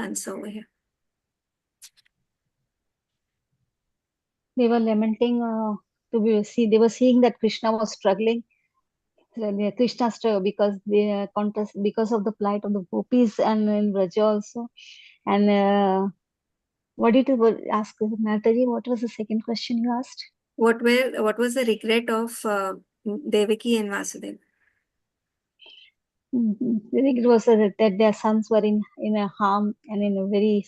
answer over here? They were lamenting they were seeing that Krishna was struggling. Krishna struggled because the contest, because of the plight of the gopis and in Vraja also. And what did you ask, Mataji? What was the second question you asked? What was the regret of Devaki and Vasudeva? I think it was that their sons were in a harm and in a very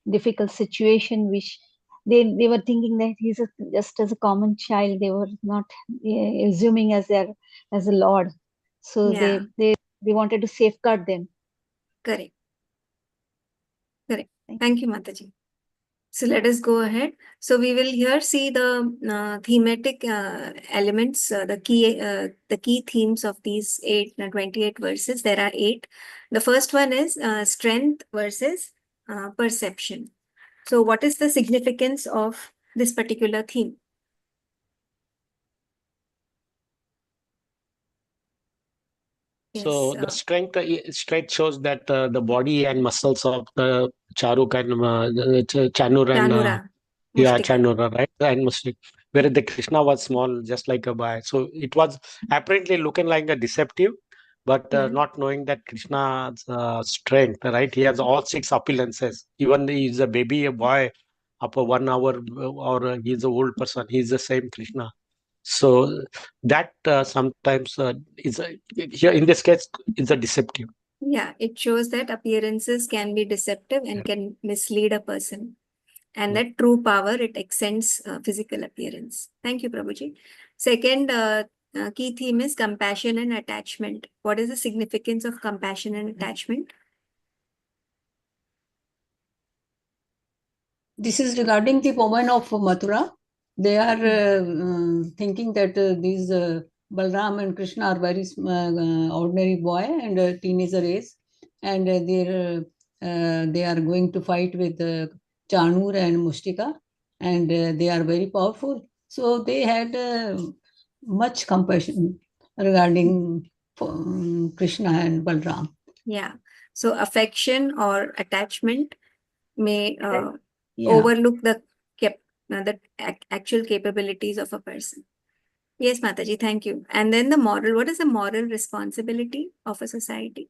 difficult situation, which they were thinking that he's just as a common child. They were not assuming as a lord. So Yeah. they wanted to safeguard them. Correct. Thank you, Mataji. So let us go ahead. So we will here see the thematic elements, the key themes of these 28 verses. There are 8. The first one is strength versus perception. So what is the significance of this particular theme? So the strength shows that the body and muscles of the Charuk and Chanur and Chanura, right? And Mustik, whereas the Krishna was small, just like a boy. So it was apparently looking like a deceptive, but not knowing that Krishna's strength, right? He has all 6 appearances. Even he's a baby, a boy, up a 1 hour, or he's an old person. He's the same Krishna. So that sometimes is here in this case is a deceptive. Yeah, it shows that appearances can be deceptive and can mislead a person, and that true power, it extends physical appearance. Thank you, Prabhuji. Second key theme is compassion and attachment. What is the significance of compassion and attachment? This is regarding the women of Mathura. They are thinking that these Balram and Krishna are very ordinary boy and teenager age, and they are going to fight with Chanur and Mustika, and they are very powerful. So they had much compassion regarding Krishna and Balram. Yeah. So affection or attachment may overlook the actual capabilities of a person. Yes, Mataji, thank you. And then the moral, what is the moral responsibility of a society?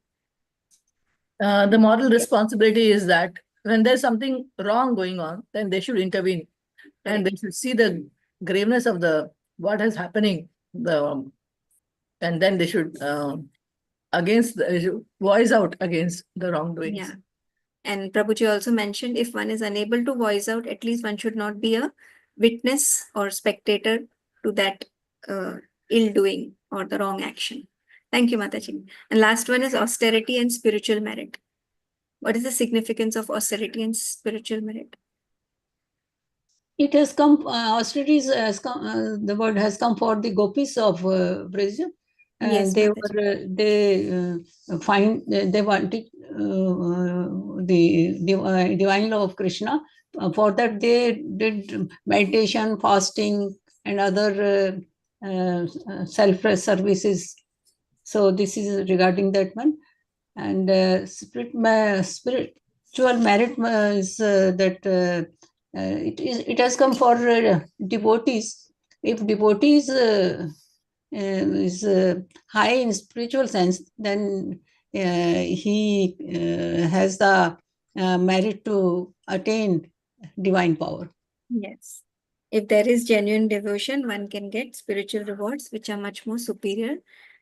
The moral responsibility is that when there's something wrong going on, then they should intervene. And they should see the graveness of what is happening, and then they should voice out against the wrongdoings. Yeah. And Prabhuji also mentioned, if one is unable to voice out, at least one should not be a witness or spectator to that ill doing or the wrong action. Thank you, Mataji. And last one is austerity and spiritual merit. What is the significance of austerity and spiritual merit? It has come, austerity has come, the word has come for the gopis of Braj. Yes, they wanted the divine law of Krishna. For that, they did meditation, fasting, and other selfless services. So this is regarding that one. And spiritual merit is that it has come for devotees. If devotees is high in spiritual sense, then he has the merit to attain divine power. Yes. If there is genuine devotion, one can get spiritual rewards, which are much more superior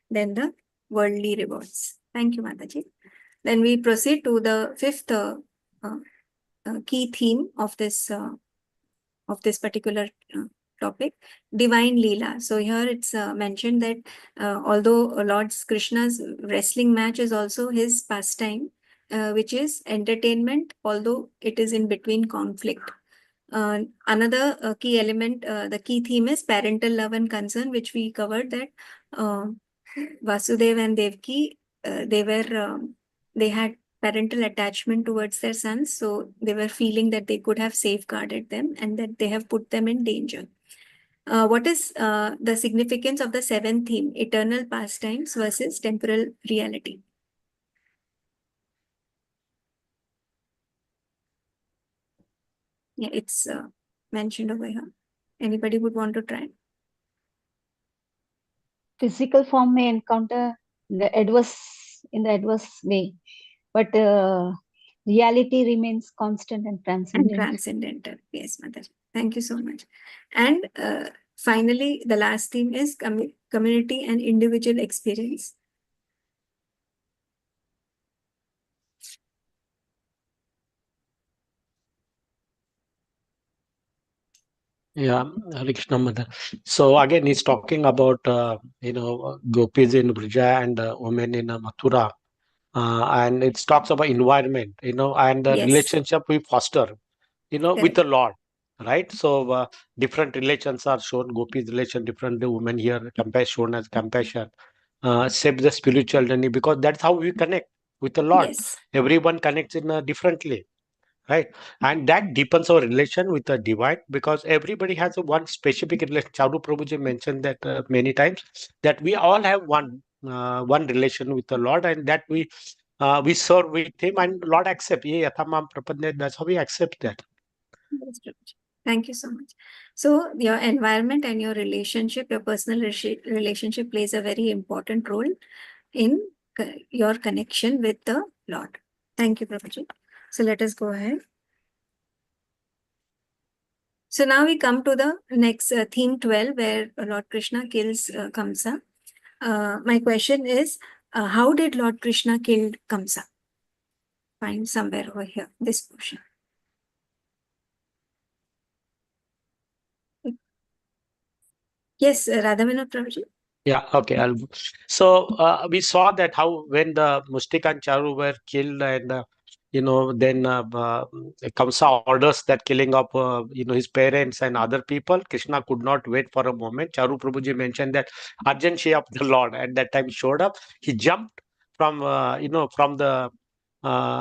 than the worldly rewards. Thank you, Mataji. Then we proceed to the fifth key theme of this particular topic, divine Leela. So here it's mentioned that although Lord Krishna's wrestling match is also his pastime, which is entertainment, although it is in between conflict. Another key element, the key theme is parental love and concern, which we covered that Vasudeva and Devaki, they had parental attachment towards their sons, so they were feeling that they could have safeguarded them and that they have put them in danger. What is the significance of the seventh theme, eternal pastimes versus temporal reality? Yeah, it's mentioned over here. Anybody would want to try? Physical form may encounter the adverse way, but reality remains constant and And transcendent. transcendental. Yes, Mataji. Thank you so much. And finally, the last theme is community and individual experience. Yeah, Hare Krishna Mother. So again, he's talking about gopis in Brija and women in Mathura, and it talks about environment, and the Yes. relationship we foster, with Correct. the Lord, right? So different relations are shown. Gopis relation different. The women here shown as compassion, shape the spiritual journey because that's how we connect with the Lord. Yes. Everyone connects in differently, right? And that deepens our relation with the divine because everybody has a one specific relation. Charu Prabhuji mentioned that many times that we all have one relation with the Lord, and that we serve with Him, and Lord accept. Ye yathamam prapadne, that's how we accept that. Yes, Prabhuji. Thank you so much. So your environment and your relationship, your personal relationship plays a very important role in your connection with the Lord. Thank you, Prabhuji. So let us go ahead. So now we come to the next theme 12, where Lord Krishna kills Kamsa. My question is, how did Lord Krishna kill Kamsa? Find somewhere over here, this portion. Yes, Radhavinoda Prabhuji. Yeah, okay. So we saw that how when the Mustika and Charu were killed, and then Kamsa orders that killing of his parents and other people. Krishna could not wait for a moment. Charu Prabhuji mentioned that urgency of the Lord at that time showed up. He jumped from from the from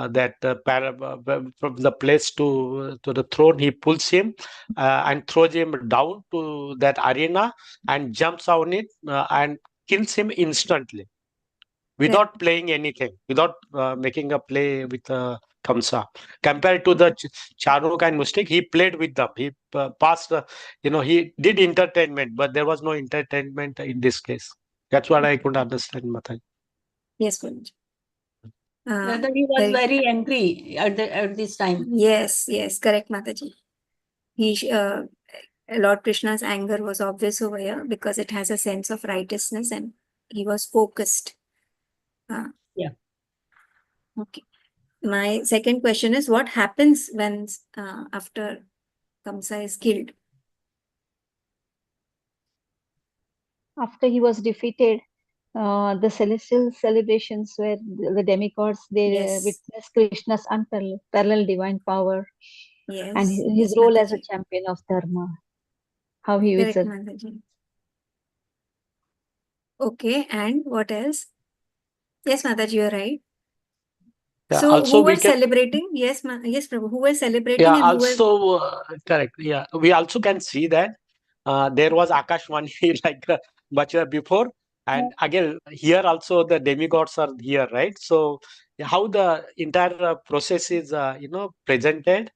the place to the throne. He pulls him and throws him down to that arena and jumps on it and kills him instantly without playing anything, without making a play with Kamsa. Compared to the Charuk and Mustik, he played with them. He passed, he did entertainment, but there was no entertainment in this case. That's what I could understand, Matai. Yes, Prabhuji. Whether he was very angry at this time. Yes, correct, Mataji. Lord Krishna's anger was obvious over here because it has a sense of righteousness and he was focused. Yeah. Okay. My second question is, what happens when after Kamsa is killed? After he was defeated, the celestial celebrations where the demigods, they Yes. witness Krishna's unparalleled divine power Yes. and his Yes, role as a Mataji. champion of Dharma. How he Correct, was Mataji. Okay, and what else? Yes, Mataji, you're right. Yeah, So also who we were can. celebrating? Yes, yes, Prabhu. Who were celebrating Yeah, and who were... also correct. Yeah, we also can see that there was Akashvani like much before, and again here also the demigods are here, right? So how the entire process is presented,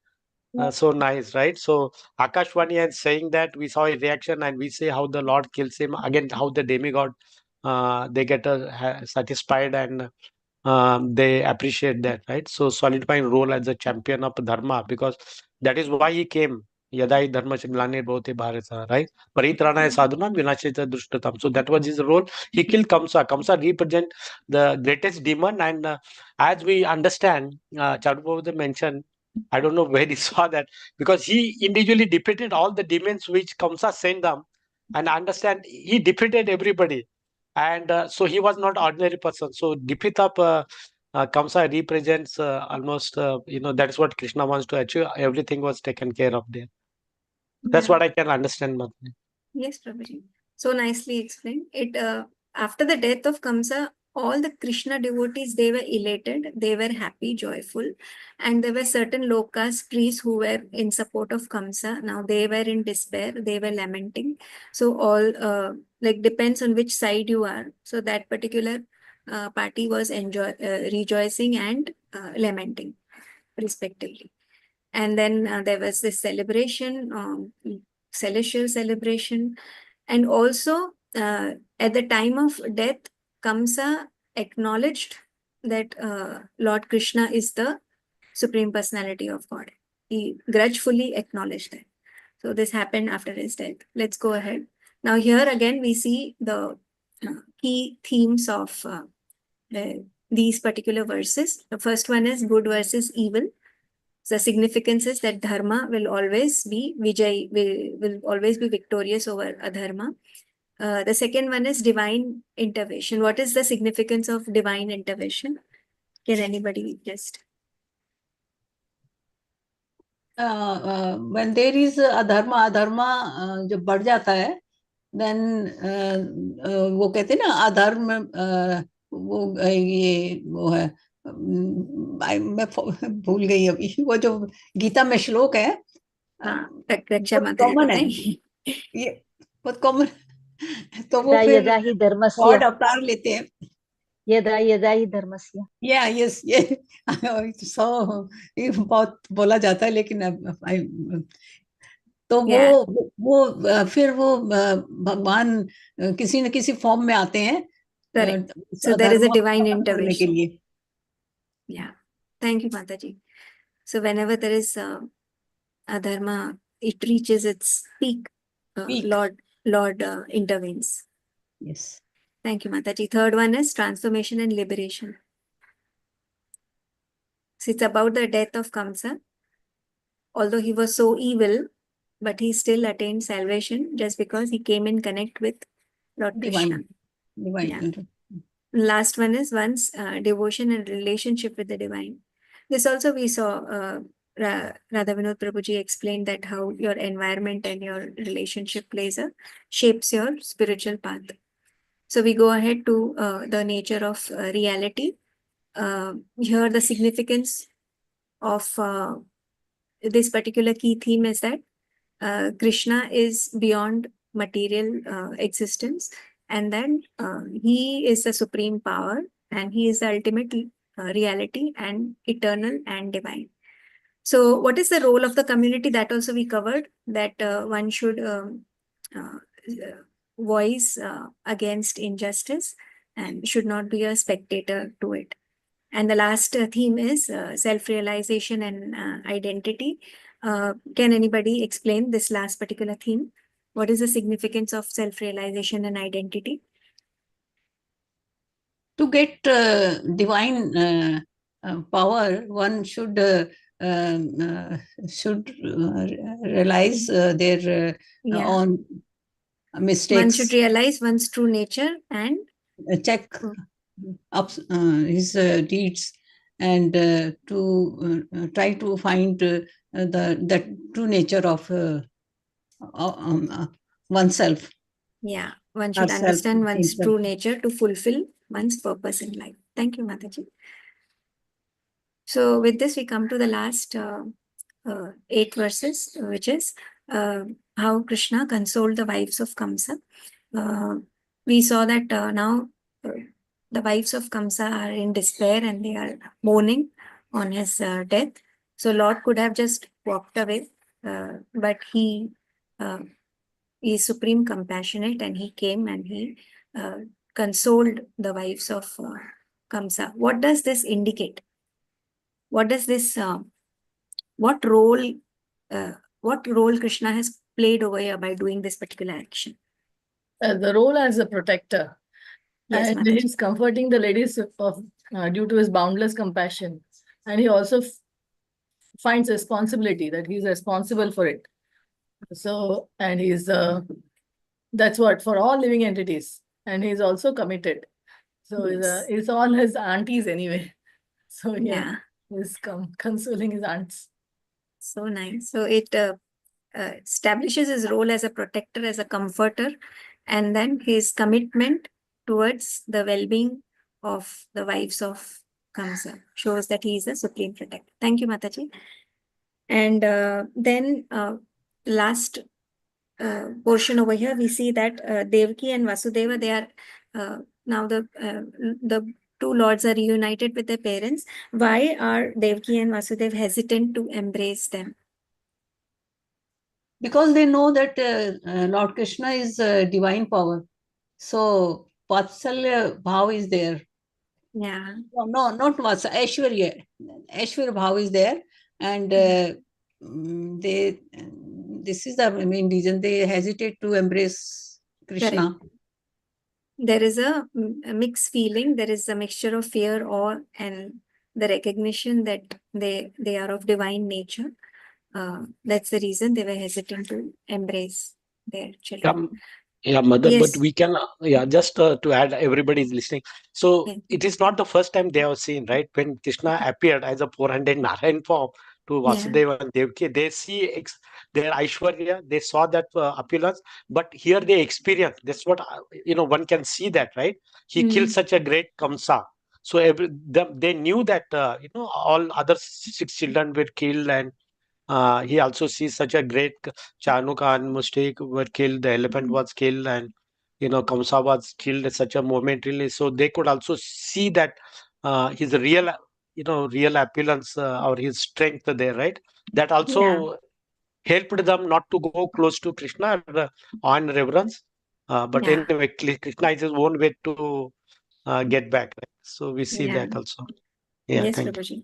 so nice, right? So Akashvani is saying that we saw a reaction, and we say how the Lord kills him again, how the demigod they get satisfied, and they appreciate that, right? So solidifying role as a champion of dharma, because that is why he came. Yadai dharma glane bhavate bharata, right? Paritranaaya sadhunam vinasheta dushtatam. So that was his role. He killed Kamsa. Kamsa represent the greatest demon, and as we understand, Charuprabhupada mentioned, I don't know where he saw that, because he individually defeated all the demons which Kamsa sent them, and understand he defeated everybody. And so he was not ordinary person. So defeat of Kamsa represents almost, that is what Krishna wants to achieve. Everything was taken care of there. That's what I can understand, Madhuri. Yes, Prabhuji. So nicely explained. After the death of Kamsa, all the Krishna devotees, they were elated, they were happy, joyful, and there were certain low caste priests who were in support of Kamsa. Now they were in despair, they were lamenting. So all depends on which side you are. So that particular party was rejoicing and lamenting respectively. And then there was this celebration, celestial celebration. And also at the time of death, Kamsa acknowledged that Lord Krishna is the Supreme Personality of God. He grudgefully acknowledged that. So this happened after his death. Let's go ahead. Now here again we see the key themes of these particular verses. The first one is good versus evil. The significance is that dharma will always be vijay, will always be victorious over adharma. The second one is divine intervention. What is the significance of divine intervention? Can anybody just? When there is adharma जब बढ़ जाता है, then वो कहते हैं ना अधर्म वो ये वो है मैं भूल गई अभी वो जो गीता में श्लोक है रक्षा माता कॉमन है ये बहुत कॉमन तो वो यदा फिर यदा हि धर्मस्य गॉड अवतार लेते हैं यदा यदा हि धर्मस्य यस ये सो ये बहुत बोला जाता है लेकिन तो वो फिर वो भगवान किसी न किसी फॉर्म में आते हैं so there is a divine करने के intervention. लिए. Yeah, thank you, Mataji. So whenever there is adharma, it reaches its peak. Lord intervenes. Yes. Thank you, Mataji. Third one is transformation and liberation. So it's about the death of Kamsa. Although he was so evil, but he still attained salvation just because he came in connect with Lord Krishna. Divine. Yeah. Last one is one's devotion and relationship with the divine. This also we saw Radha Vinod Prabhuji explained that how your environment and your relationship shapes your spiritual path. So we go ahead to the nature of reality. Here the significance of this particular key theme is that Krishna is beyond material existence, and then he is the supreme power, and he is the ultimate reality and eternal and divine. So what is the role of the community? That also we covered, that one should voice against injustice and should not be a spectator to it. And the last theme is self-realization and identity. Can anybody explain this last particular theme? What is the significance of self-realization and identity? To get divine power, one should realize their own mistakes. One should realize one's true nature and check up his deeds and to try to find the true nature of oneself. Yeah, one should understand one's true nature to fulfill one's purpose in life. Thank you, Mataji. So with this, we come to the last 8 verses, which is how Krishna consoled the wives of Kamsa. We saw that now the wives of Kamsa are in despair and they are mourning on his death. So Lord could have just walked away, but he is supreme compassionate, and he came and he consoled the wives of Kamsa. What does this indicate? What does this? What role Krishna has played over here by doing this particular action? The role as a protector. Yes, and he's comforting the ladies due to his boundless compassion. And he also finds responsibility, that he's responsible for it. So, and he's, that's what, for all living entities. And he's also committed. So yes. It's all his aunties anyway. So yeah. He's consoling his aunts. So nice. So it establishes his role as a protector, as a comforter, and then his commitment towards the well-being of the wives of Kamsa shows that he is a supreme protector. Thank you, Mataji. And then last portion over here, we see that Devaki and Vasudeva, they are now the two lords are reunited with their parents, why are Devaki and Vasudev hesitant to embrace them? Because they know that Lord Krishna is divine power. So Vatsalya Bhav is there. Yeah. No, not Vatsalya, Aishwarya. Aishwarya Bhav is there. And this is the main reason they hesitate to embrace Krishna. Correct. There is a mixed feeling. There is a mixture of fear, awe, and the recognition that they are of divine nature. That's the reason they were hesitant to embrace their children. Yeah, mother, Yes. but we can, just to add, everybody is listening. So Yeah. it is not the first time they have seen, right? When Krishna appeared as a 400 Narayan form to Vasudeva and Devaki, they see their Aishwarya, they saw that appearance, but here they experience. That's what, one can see that, right? He killed such a great Kamsa. So they knew that, all other 6 children were killed, and he also sees such a great Chanuka and Mustik were killed, the elephant was killed, and Kamsa was killed at such a momentarily. So they could also see that his real appearance or his strength there, right? That also helped them not to go close to Krishna on reverence. But Yeah. anyway, Krishna is his own way to get back. Right? So we see Yeah. that also. Yeah, Yes, thank you. Prabhuji.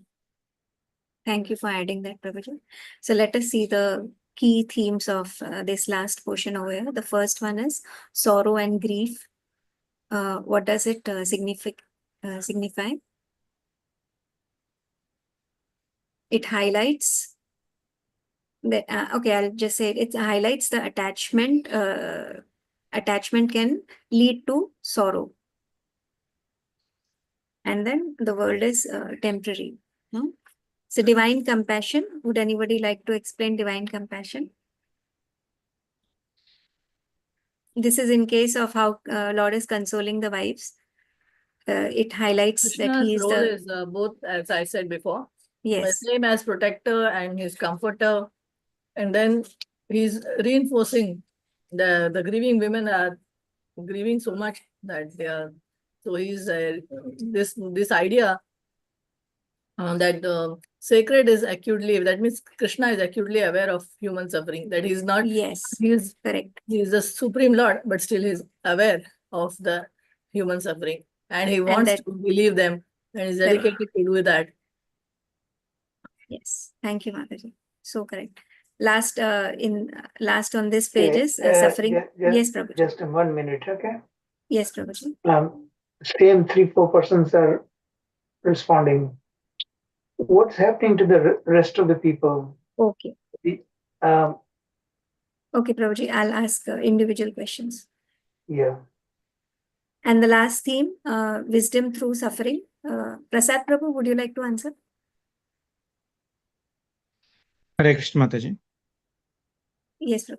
Thank you for adding that, Prabhuji. So let us see the key themes of this last portion over here. The first one is sorrow and grief. What does it signify? It highlights the, okay, I'll just say it highlights the attachment. Attachment can lead to sorrow. And then the world is temporary. No? So divine compassion. Would anybody like to explain divine compassion? This is in case of how Lord is consoling the wives. It highlights that Krishna's he is role the is both, as I said before, yes, same as protector and his comforter, and then he's reinforcing the grieving women are grieving so much that they are. So he's this idea that sacred is acutely, that means Krishna is acutely aware of human suffering, that he's not, yes, he's correct. the supreme Lord, but still he's aware of the human suffering, and he wants that, to relieve them, and is correct. dedicated to do that. Yes, thank you, Mataji. So correct. Last last on this page is suffering. Yes, Prabhuji. Just 1 minute, okay? Yes, Prabhuji. Same 3-4 persons are responding. What's happening to the rest of the people? Okay. Um, Okay, Prabhuji, I'll ask individual questions. yeah. And the last theme, wisdom through suffering. Prasad Prabhu, would you like to answer? Hare Krishna Mataji. Yes, Prabhu.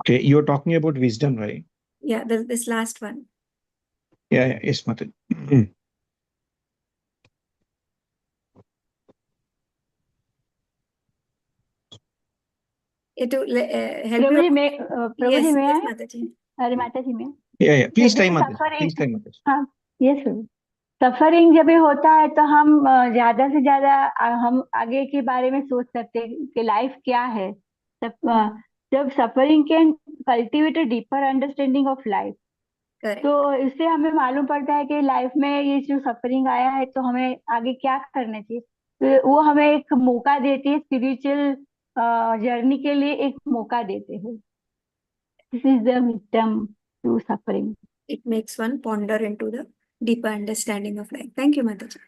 Okay, you're talking about wisdom, right? Yeah, this last one. Yeah, yes, Mataji. It will help Prabhuji, you. may Yes, may yes, I? Mataji. अरे माता जी में Yeah, please जब time भी Mataji. Suffering Please time Mataji. हाँ yes suffering जब भी होता है तो हम ज्यादा से ज्यादा हम आगे के बारे में सोच सकते हैं कि लाइफ क्या है जब suffering can cultivate a deeper understanding of life Correct. तो इससे हमें मालूम पड़ता है कि लाइफ में ये जो सफरिंग आया है तो हमें आगे क्या करना चाहिए तो वो हमें एक मौका देती है स्पिरिचुअल जर्नी के लिए एक मौका देते हैं this is the wisdom through suffering It makes one ponder into the deeper understanding of life. Thank you, Mataji.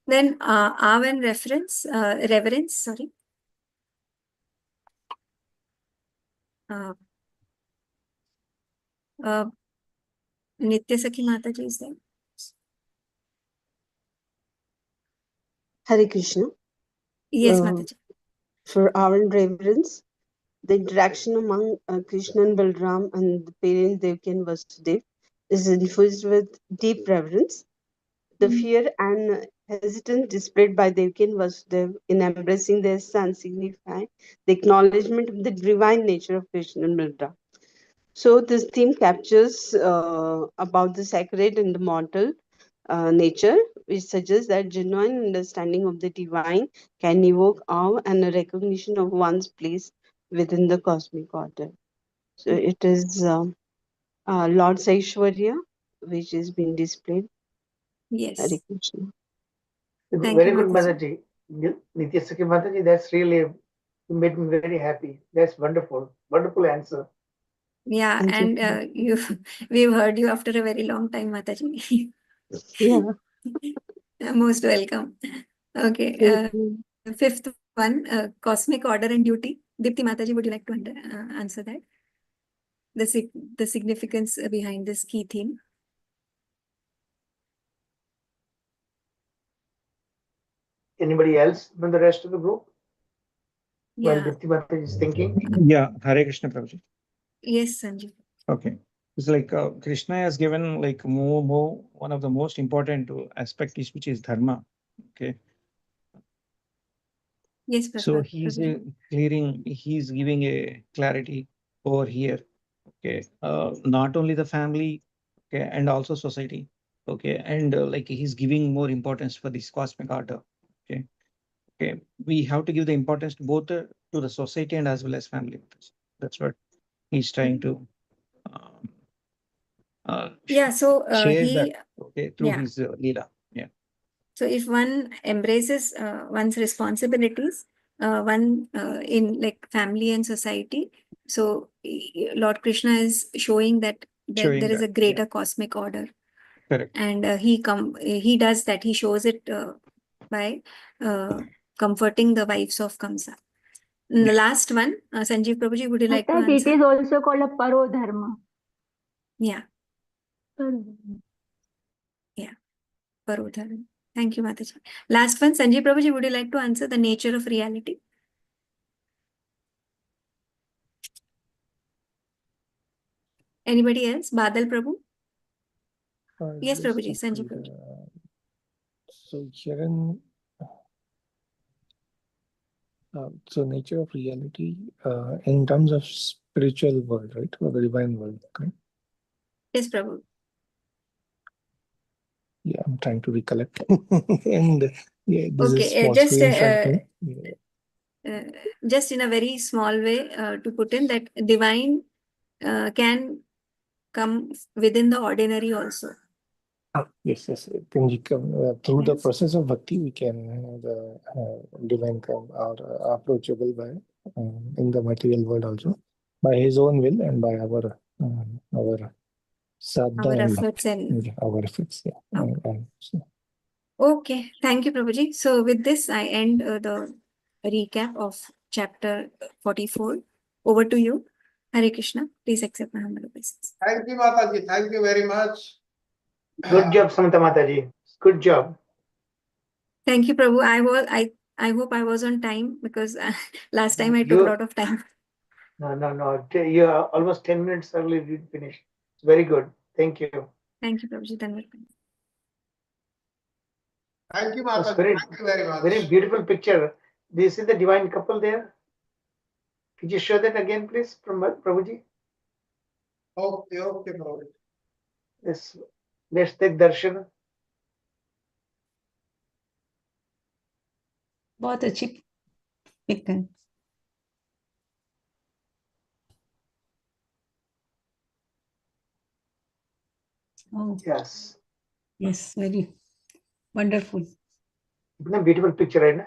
Then awe and reverence, sorry. Nitya Sakhi Mataji is there. Hare Krishna. Yes, Mataji. For our reverence, the interaction among Krishna and Balram and the parents Devaki and Vasudev is infused with deep reverence. The fear and hesitance displayed by Devaki and Vasudev in embracing their son signify the acknowledgement of the divine nature of Krishna and Balram. So this theme captures about the sacred and the mortal nature, which suggests that genuine understanding of the divine can evoke awe and a recognition of one's place within the cosmic order. So it is Lord Saishwarya, which is being displayed. Hare Yes. Krishna. Thank Very you, good, Mataji. Mataji. Nityasaki Mataji, that's really, you made me very happy. That's wonderful. Wonderful answer. Yeah, Thank you. and we've heard you after a very long time, Mataji. Yeah. Most welcome. Okay, Thank you. fifth one, cosmic order and duty. Dipti Mataji, would you like to answer that? The significance behind this key theme. Anybody else from the rest of the group? While Yeah. Dipti Mataji is thinking. Yeah, Hare Krishna Prabhuji. Yes, Sanjeev. Okay. It's like Krishna has given like more one of the most important aspect is which is dharma. Okay. Yes, So Prabhupada. he's he's giving a clarity over here. Okay. Not only the family, okay, and also society. Okay. And like he's giving more importance for this cosmic order. Okay. Okay. We have to give the importance to both to the society and as well as family. That's what he's trying to Yeah, so share he, that, okay, through yeah. his Leela. Yeah. So if one embraces one's responsibilities, one in like family and society, so Lord Krishna is showing that Showing there is a that, greater cosmic order, correct. and he does that. He shows it by comforting the wives of Kamsa. The last one, Sanjeev Prabhuji, would you like to Mataji, it answer? is also called a parodharma. Yeah, yeah, Parodharma. Thank you, Mataji. Last one, Sanjeev Prabhuji, would you like to answer the nature of reality? Anybody else? Badal Prabhu? Yes, Just Prabhuji, a Sanjeev second, Prabhuji. So Sharon, so nature of reality in terms of spiritual world, right, or the divine world, right? Yes, Prabhu. Yeah, I'm trying to recollect. And yeah, this is Okay, small screen in front of me. just in a very small way to put in that divine can come within the ordinary also. Yes, yes. Can you come through the Yes. process of bhakti, we can the divine come out approachable by in the material world also, by his own will and by our sadhana Our and efforts bhakti. and Yeah, our efforts. Yeah. Okay. So, Okay, thank you, Prabhuji. So with this, I end the recap of chapter 44. Over to you. Hare Krishna. Please accept my humble obeisance. Thank you, Mataji. Thank you very much. Good job, Samanta Mataji. Good job. Thank you, Prabhu. I hope I was on time because last time I took a lot of time. No. You are almost 10 minutes early. We finished. It's very good. Thank you. Thank you, Prabhuji. Thank you, That's Mataji. Thank you very much. very beautiful picture. Do you see the divine couple there? Could you show that again, please, from Prabhuji? Okay, Prabhuji. Yes. Let's take darshan. बहुत अच्छी pick है. Oh, Yes. yes, very wonderful. इतना beautiful picture है ना?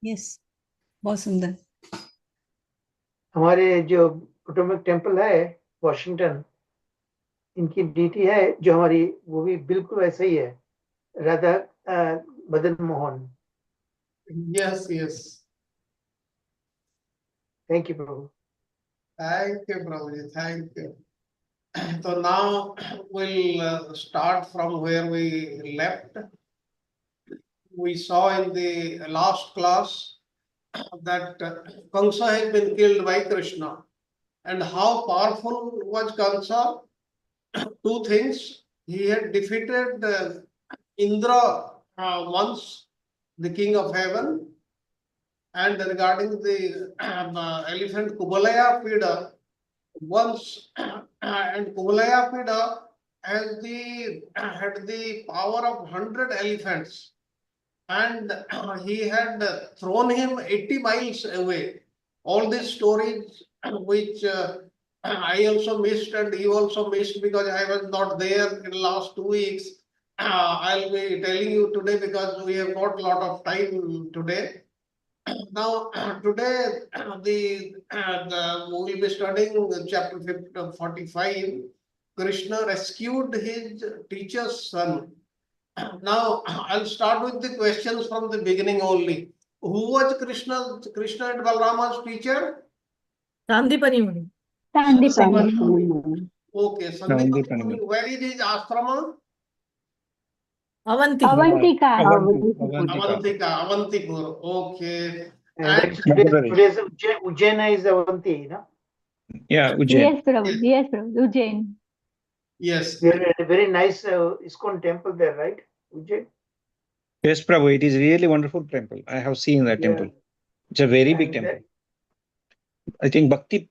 Yes, बहुत सुंदर. हमारे जो पोटोमैक टेम्पल है वॉशिंगटन, इनकी डीटी है जो हमारी, वो भी बिल्कुल वैसा ही है, Radha Madan Mohan. Yes, yes. Thank you, Prabhu. Thank you, Prabhuji. Thank you. So now we'll start from where we left. We saw in the last class that Kamsa has been killed by Krishna. And how powerful was Kamsa? Two things. He had defeated Indra once, the king of heaven. And regarding the elephant Kubalaya feeder, once, and Kuvalayapida had the power of 100 elephants, and he had thrown him 80 miles away. All these stories which I also missed and you also missed because I was not there in the last 2 weeks. I'll be telling you today because we have got a lot of time today. Now, today we will be studying chapter 45. Krishna rescued his teacher's son. Now, I'll start with the questions from the beginning only. Who was Krishna and Balrama's teacher? Sandipani Muni. Sandipani. Sandipani. Okay, Sandipani Muni. Where is his ashrama? Avanti. Avantika. Avantipur. Okay. And today's Ujjaina is Avanti, no? Yeah, Ujjain. Yes, Prabhu. Yes, Prabhu. Ujjain. Yes. There is a very nice ISKCON temple there, right? Ujjain? Yes, Prabhu. It is really wonderful temple. I have seen that temple. It's a very big temple. I think Bhakti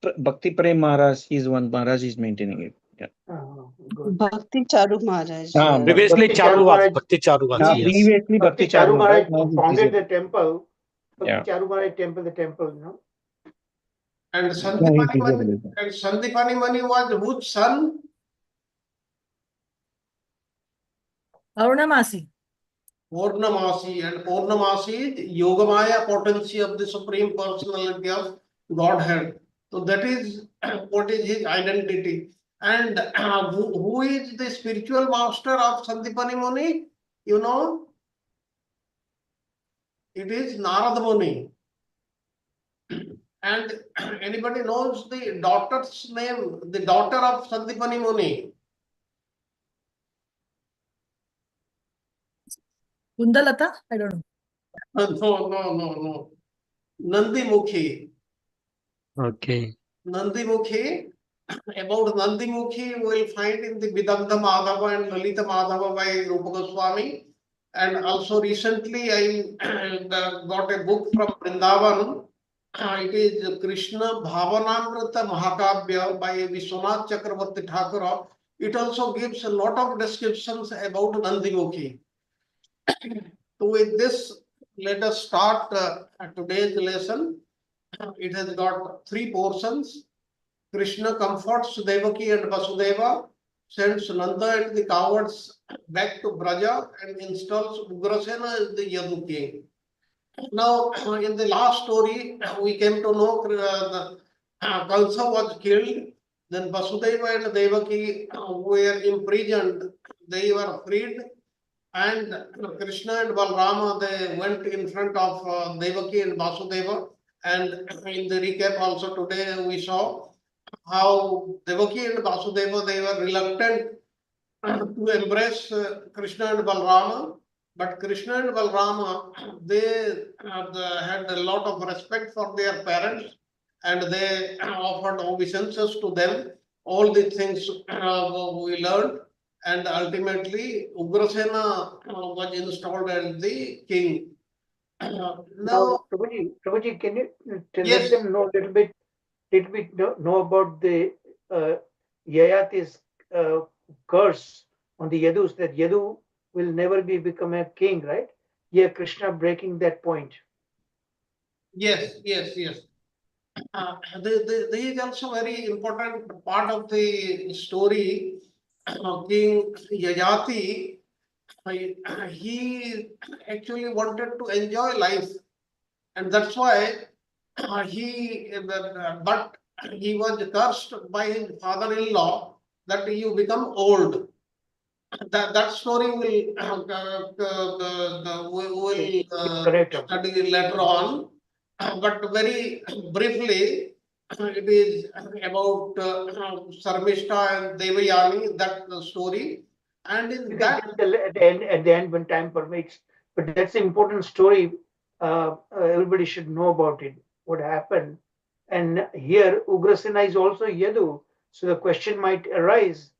Prem Maharaj is one. Maharaj is maintaining it. Yeah. Bhakti Charu Maharaj. Previously Charu was Bhakti Charu was. Previously Bhakti Charu Maharaj founded the temple. Yeah. Bhakti Charu Maharaj temple, the temple, you know. And Sandipani Muni was whose son? Arunamasi. Purnamasi, and Purnamasi is Yogamaya potency of the Supreme Personality of Godhead. So that is what is his identity. And who is the spiritual master of Sandipani Muni? You know, it is Narada Muni. And anybody knows the daughter's name, the daughter of Sandipani Muni? Kundalata? I don't know. No. Nandimukhi. Okay. Nandimukhi. About Nandimukhi, we will find in the Vidagdha Madhava and Lalita Madhava by Rupa Goswami. And also recently I got a book from Vrindavan. It is Krishna Bhavanamrita Mahakavya by Vishwanath Chakravarti Thakura. It also gives a lot of descriptions about Nandimukhi. So with this, let us start today's lesson. It has got 3 portions. Krishna comforts Devaki and Vasudeva, sends Nanda and the cowards back to Braja, and installs Ugrasena as the Yadu king. Now, in the last story, we came to know Kalsa was killed. Then Vasudeva and Devaki were imprisoned. They were freed. And Krishna and Balrama, they went in front of Devaki and Vasudeva. And in the recap also today, we saw how Devaki and Vasudeva, they were reluctant to embrace Krishna and Balrama. But Krishna and Balrama, they had a lot of respect for their parents, and they offered obeisances to them. All the things we learned, and ultimately Ugrasena was installed as the king. Now, Prabhuji, can you Yes. let them know a little bit know about the Yayati's curse on the Yadus, that Yadu will never become a king, right? Yeah, Krishna breaking that point. Yes. This is also very important part of the story. King Yayati, he actually wanted to enjoy life, and that's why but he was cursed by his father-in-law that you become old. That story will study later on, but very briefly, it is about Sarmishta and Devayani, that story. And in that, at the end when time permits, but that's an important story. Everybody should know about it, what happened. And here Ugrasena is also Yadu, so the question might arise,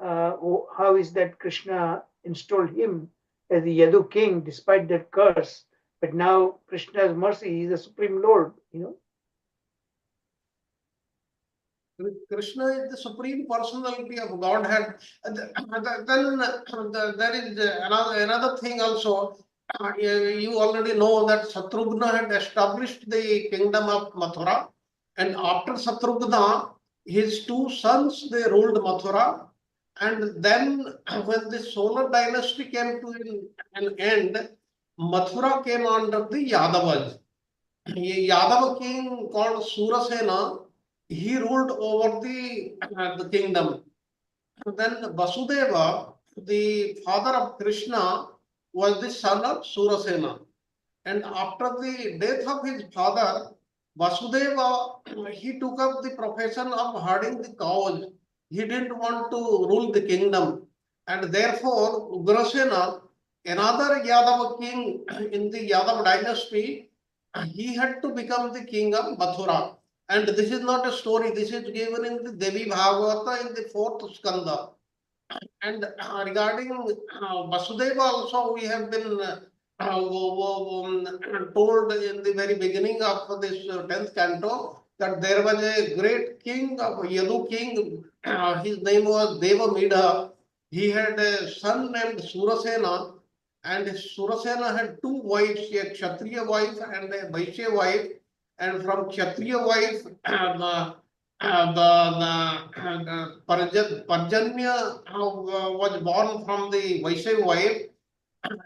how is that Krishna installed him as the Yadu king despite that curse? But now Krishna's mercy, he is the Supreme Lord, you know. Krishna is the supreme personality of Godhead. Then there is another thing also. You already know that Satrughna had established the kingdom of Mathura, and after Satrughna, his two sons they ruled Mathura, and then when the solar dynasty came to an end, Mathura came under the Yadavas. A Yadava king called Surasena, he ruled over the kingdom. Then Vasudeva, the father of Krishna, was the son of Surasena. And after the death of his father, Vasudeva, he took up the profession of herding the cows. He didn't want to rule the kingdom. And therefore, Ugrasena, another Yadava king in the Yadav dynasty, he had to become the king of Mathura. And this is not a story, this is given in the Devi Bhagavata in the fourth skanda. And regarding Vasudeva also, we have been told in the very beginning of this 10th canto that there was a great king of Yadu king. His name was Devamidha. He had a son named Surasena, and Surasena had two wives, a Kshatriya wife and a Vaishya wife. And from Kshatriya wife, Parjanya was born from the Vaishya wife,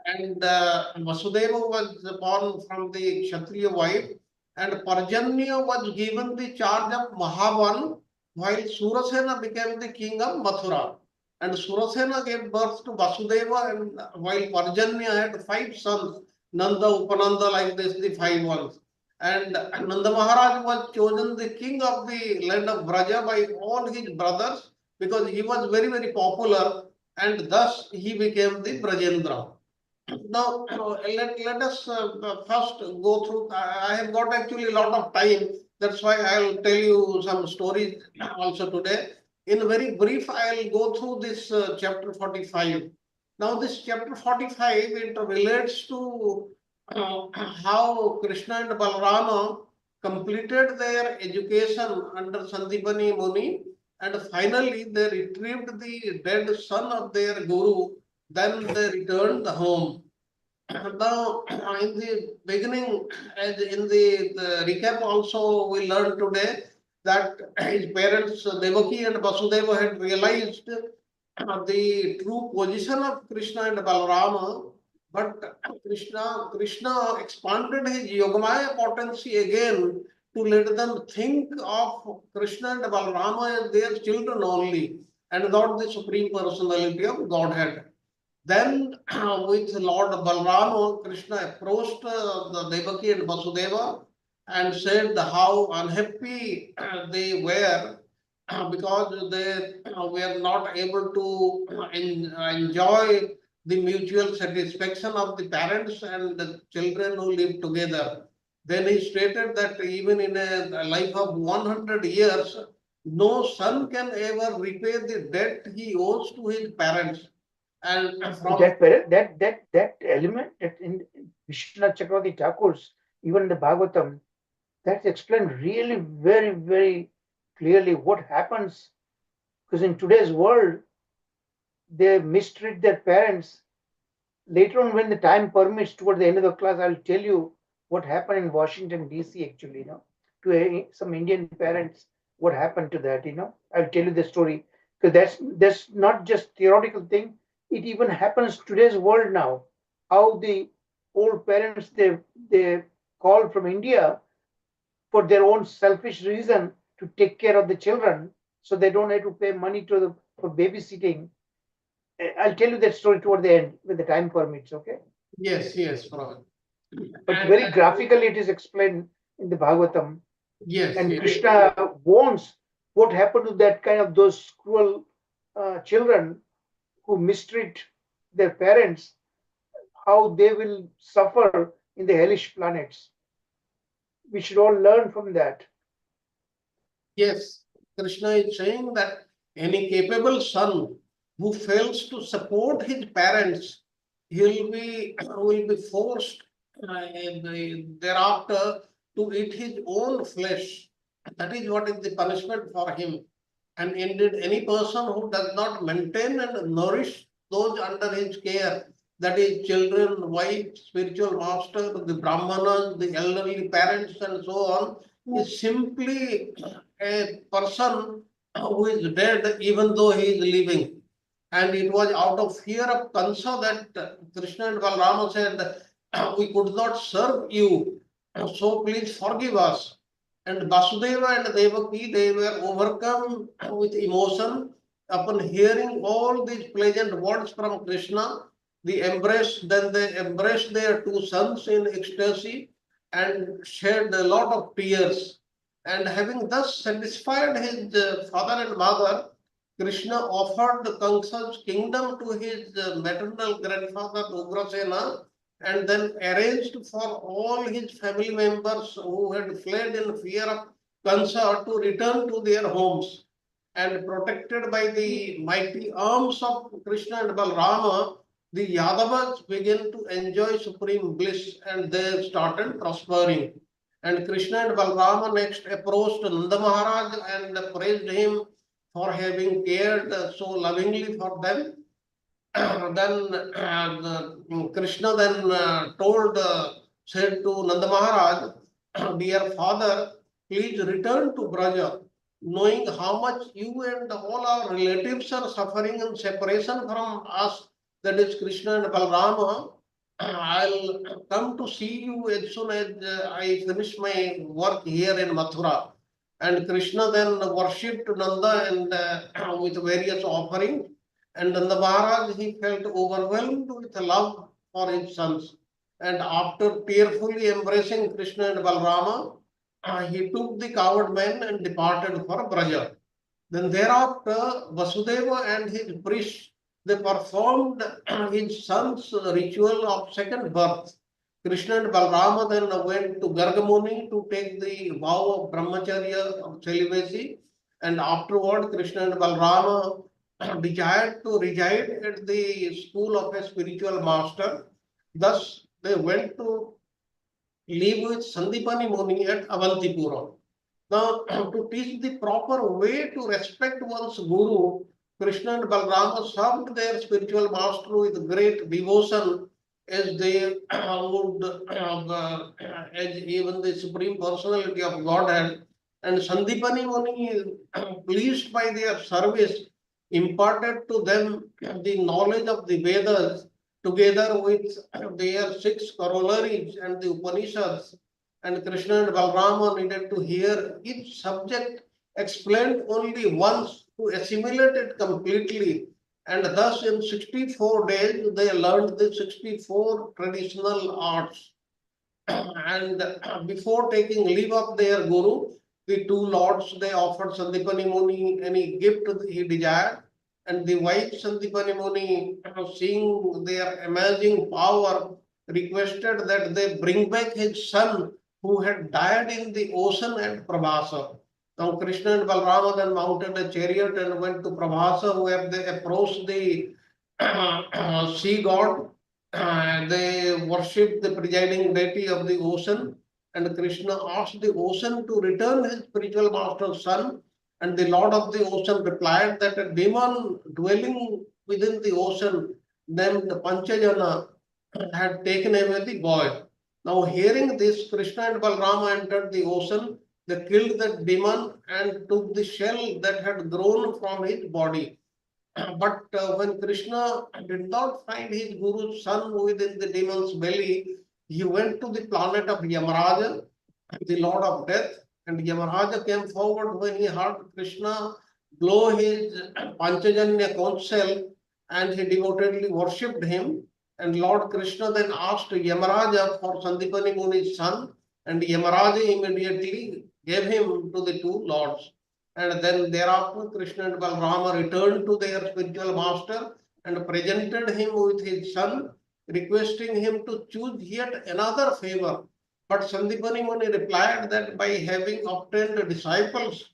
and Vasudeva was born from the Kshatriya wife, and Parjanya was given the charge of Mahavan, while Surasena became the king of Mathura. And Surasena gave birth to Vasudeva, and while Parjanya had 5 sons, Nanda, Upananda, like this, the 5 ones. And Nanda Maharaj was chosen the king of the land of Braja by all his brothers because he was very, very popular, and thus he became the Brajendra. Now, let us first go through. I have got actually a lot of time. That's why I'll tell you some stories also today. In very brief, I'll go through this chapter 45. Now, this chapter 45, it relates to how Krishna and Balarama completed their education under Sandipani Muni, and finally they retrieved the dead son of their guru. Then they returned home. Now, in the beginning, as in the recap also, we learned today that his parents Devaki and Vasudeva had realized the true position of Krishna and Balarama, but Krishna expanded his Yogamaya potency again to let them think of Krishna and Balarama as their children only, and not the Supreme Personality of Godhead. Then, with Lord Balrama, Krishna approached the Devaki and Vasudeva and said how unhappy they were because they were not able to enjoy the mutual satisfaction of the parents and the children who live together. Then he stated that even in a life of 100 years, no son can ever repay the debt he owes to his parents. And from that element that in Vishwanath Chakravarti Thakur's, even in the Bhagavatam, that's explained really very, very clearly what happens. Because in today's world, they mistreat their parents. Later on, when the time permits, toward the end of the class, I'll tell you what happened in Washington, D.C. actually, to some Indian parents, what happened to that, I'll tell you the story. Because that's not just theoretical thing. It even happens today's world now. How the old parents they call from India for their own selfish reason to take care of the children, so they don't have to pay money for babysitting. I'll tell you that story toward the end when the time permits. Okay. Yes, Prabhupada. But very graphically, it is explained in the Bhagavatam. Yes. And Krishna warns what happened to that kind of those cruel children who mistreat their parents, how they will suffer in the hellish planets. We should all learn from that. Yes, Krishna is saying that any capable son who fails to support his parents, will be forced thereafter to eat his own flesh. That is what is the punishment for him. And indeed, any person who does not maintain and nourish those under his care, that is, children, wife, spiritual master, the brahmanas, the elderly parents, and so on, is simply a person who is dead even though he is living. And it was out of fear of Kansa that Krishna and Balarama said, we could not serve you, so please forgive us. And Vasudeva and Devaki, they were overcome with emotion upon hearing all these pleasant words from Krishna. Then they embraced their two sons in ecstasy and shed a lot of tears. And having thus satisfied his father and mother, Krishna offered Kansa's kingdom to his maternal grandfather Ugrasena, and then arranged for all his family members who had fled in fear of Kansa to return to their homes. And protected by the mighty arms of Krishna and Balrama, the Yadavas began to enjoy supreme bliss and they started prospering. And Krishna and Balrama next approached Nanda Maharaj and praised him for having cared so lovingly for them. Then Krishna then said to Nanda Maharaj, dear father, please return to Braja, knowing how much you and all our relatives are suffering in separation from us, that is Krishna and Balrama. I'll come to see you as soon as I finish my work here in Mathura. And Krishna then worshipped Nanda and with various offerings. And Nanda Maharaj, he felt overwhelmed with love for his sons. And after tearfully embracing Krishna and Balrama, he took the coward men and departed for Braja. Then thereafter, Vasudeva and his priests, they performed his son's ritual of second birth. Krishna and Balrama then went to Gargamuni to take the vow of brahmacharya of celibacy. And afterward, Krishna and Balrama desired to reside at the school of a spiritual master. Thus, they went to live with Sandipani Muni at Avantipura. Now, to teach the proper way to respect one's guru, Krishna and Balrama served their spiritual master with great devotion as they would, as even the Supreme Personality of Godhead. And Sandipani Muni, pleased by their service, imparted to them the knowledge of the Vedas together with their 6 corollaries and the Upanishads. And Krishna and Balrama needed to hear each subject explained only once to assimilate it completely. And thus, in 64 days, they learned the 64 traditional arts. And before taking leave of their guru, the two lords, they offered Sandipani Muni any gift he desired. And the wife Sandipani Muni, seeing their amazing power, requested that they bring back his son who had died in the ocean at Prabhasa. Now Krishna and Balrama then mounted a chariot and went to Prabhasa, where they approached the sea god. They worshipped the presiding deity of the ocean, and Krishna asked the ocean to return his spiritual master's son. And the Lord of the ocean replied that a demon dwelling within the ocean named Panchajana had taken away the boy. Now, hearing this, Krishna and Balrama entered the ocean. They killed the demon and took the shell that had grown from his body. But when Krishna did not find his guru's son within the demon's belly, he went to the planet of Yamaraja, the Lord of Death. And Yamaraja came forward when he heard Krishna blow his Panchajanya conch shell, and he devotedly worshipped him. And Lord Krishna then asked Yamaraja for Sandipani Muni's son, and Yamaraja immediately gave him to the two lords. And then thereafter, Krishna and Balrama returned to their spiritual master and presented him with his son, requesting him to choose yet another favor. But Sandipani Muni replied that by having obtained disciples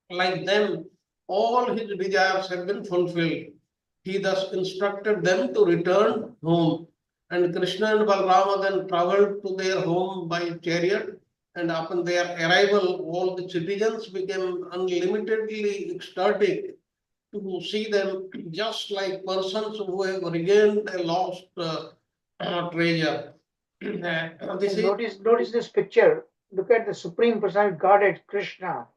like them, all his desires have been fulfilled. He thus instructed them to return home. And Krishna and Balrama then traveled to their home by chariot. And upon their arrival, all the citizens became unlimitedly ecstatic to see them, just like persons who have regained a lost treasure. This is Notice this picture. Look at the Supreme Personality Godhead Krishna.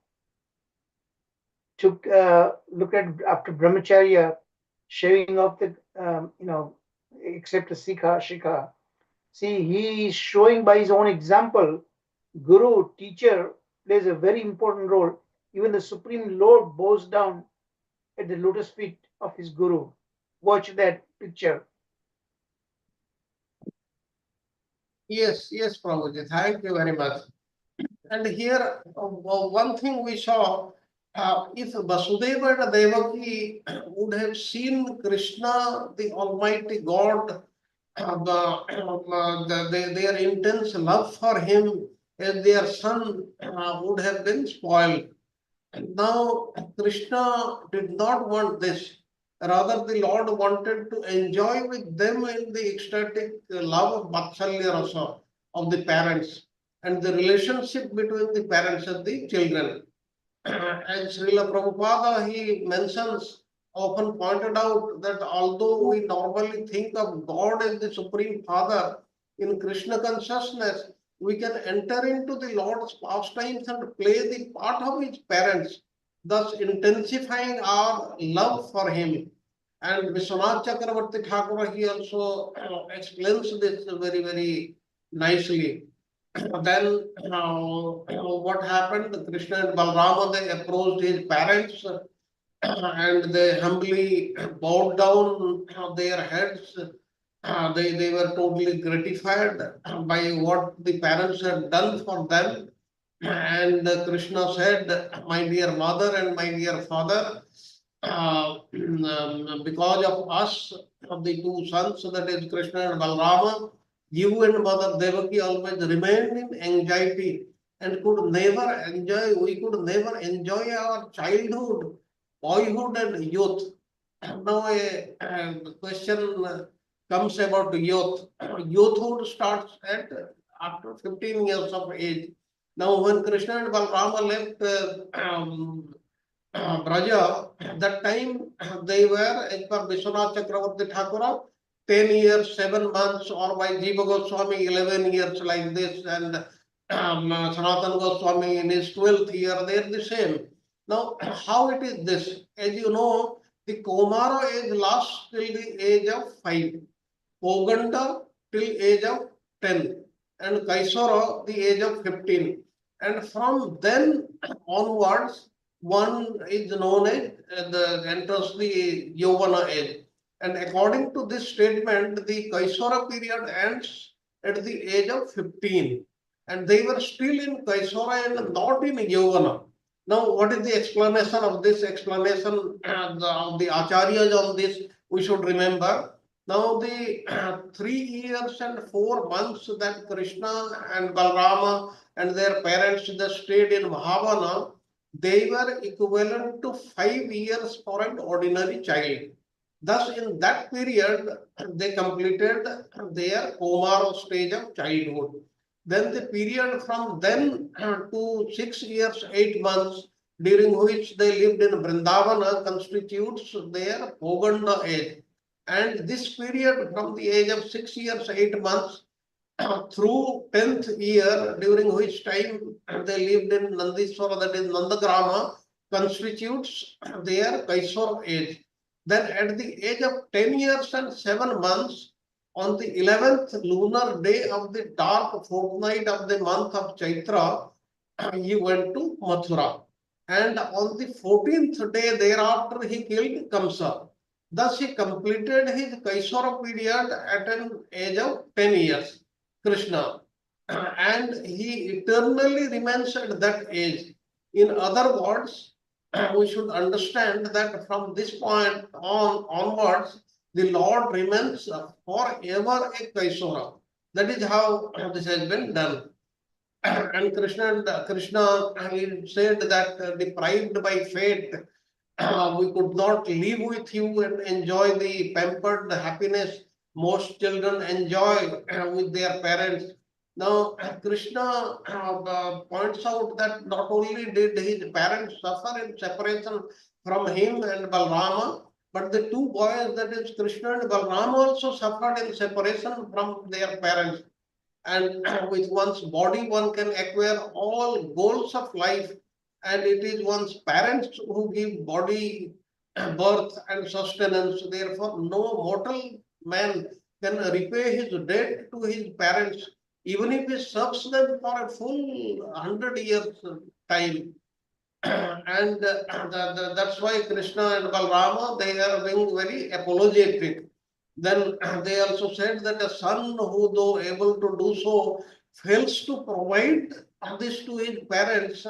Look at after brahmacharya, shaving off the except the shikha. See, he is showing by his own example. Guru, teacher, plays a very important role. Even the Supreme Lord bows down at the lotus feet of his Guru. Watch that picture. Yes, Prabhuji, thank you very much. And here, one thing we saw, if Vasudeva and Devaki would have seen Krishna, the Almighty God, their intense love for him as their son would have been spoiled. And now Krishna did not want this. Rather, the Lord wanted to enjoy with them in the ecstatic love of Vatsalya Rasa of the parents and the relationship between the parents and the children. And Srila Prabhupada, he mentions, often pointed out that although we normally think of God as the Supreme Father, in Krishna consciousness, we can enter into the Lord's pastimes and play the part of his parents, thus intensifying our love for him. And Vishwanath Chakravarti Thakur, he also explains this very, very nicely. Then what happened? Krishna and Balrama, they approached his parents and they humbly bowed down their heads. They were totally gratified by what the parents had done for them. And Krishna said, my dear mother and my dear father, because of us, of the two sons, that is Krishna and Balrama, you and Mother Devaki always remained in anxiety and could never enjoy, we could never enjoy our childhood, boyhood and youth. Now a question comes about youth. Youthhood starts at after 15 years of age. Now when Krishna and Balrama left Braja, that time they were, as per Vishwanath Chakravarti Thakur, 10 years, 7 months, or by Jiva Goswami, 11 years like this, and Sanatana Goswami in his 12th year, they are the same. Now, how it is this? As you know, the Komara age lasts till the age of 5, Poganda till age of 10, and Kaisara the age of 15. And from then onwards, one is known as enters the Yovana age. And according to this statement, the Kaisara period ends at the age of 15. And they were still in Kaisara and not in Yovana. Now, what is the explanation of this? Explanation of the Acharyas on this, we should remember. Now, the 3 years and 4 months that Krishna and Balrama and their parents just stayed in Mahavana, they were equivalent to 5 years for an ordinary child. Thus, in that period, they completed their Komara stage of childhood. Then the period from then to 6 years, 8 months, during which they lived in Vrindavana, constitutes their Poganda age. And this period from the age of 6 years, 8 months through 10th year, during which time they lived in Nandiswara, that is Nandagrama, constitutes their Kaisar age. Then at the age of 10 years and 7 months, on the 11th lunar day of the dark fortnight of the month of Chaitra, he went to Mathura. And on the 14th day thereafter, he killed Kamsa. Thus, he completed his Kaisara period at an age of 10 years, Krishna. And he eternally remains at that age. In other words, we should understand that from this point onwards, the Lord remains forever a Kaisara. That is how this has been done. And Krishna he said that deprived by fate, we could not live with you and enjoy the pampered happiness most children enjoy with their parents. Now, Krishna points out that not only did his parents suffer in separation from him and Balrama, but the two boys, that is Krishna and Balrama, also suffered in separation from their parents. And with one's body, one can acquire all goals of life, and it is one's parents who give body birth and sustenance. Therefore, no mortal man can repay his debt to his parents, even if he serves them for a full 100 years time. And that's why Krishna and Balrama, they are being very apologetic. Then they also said that a son who, though able to do so, fails to provide this to his parents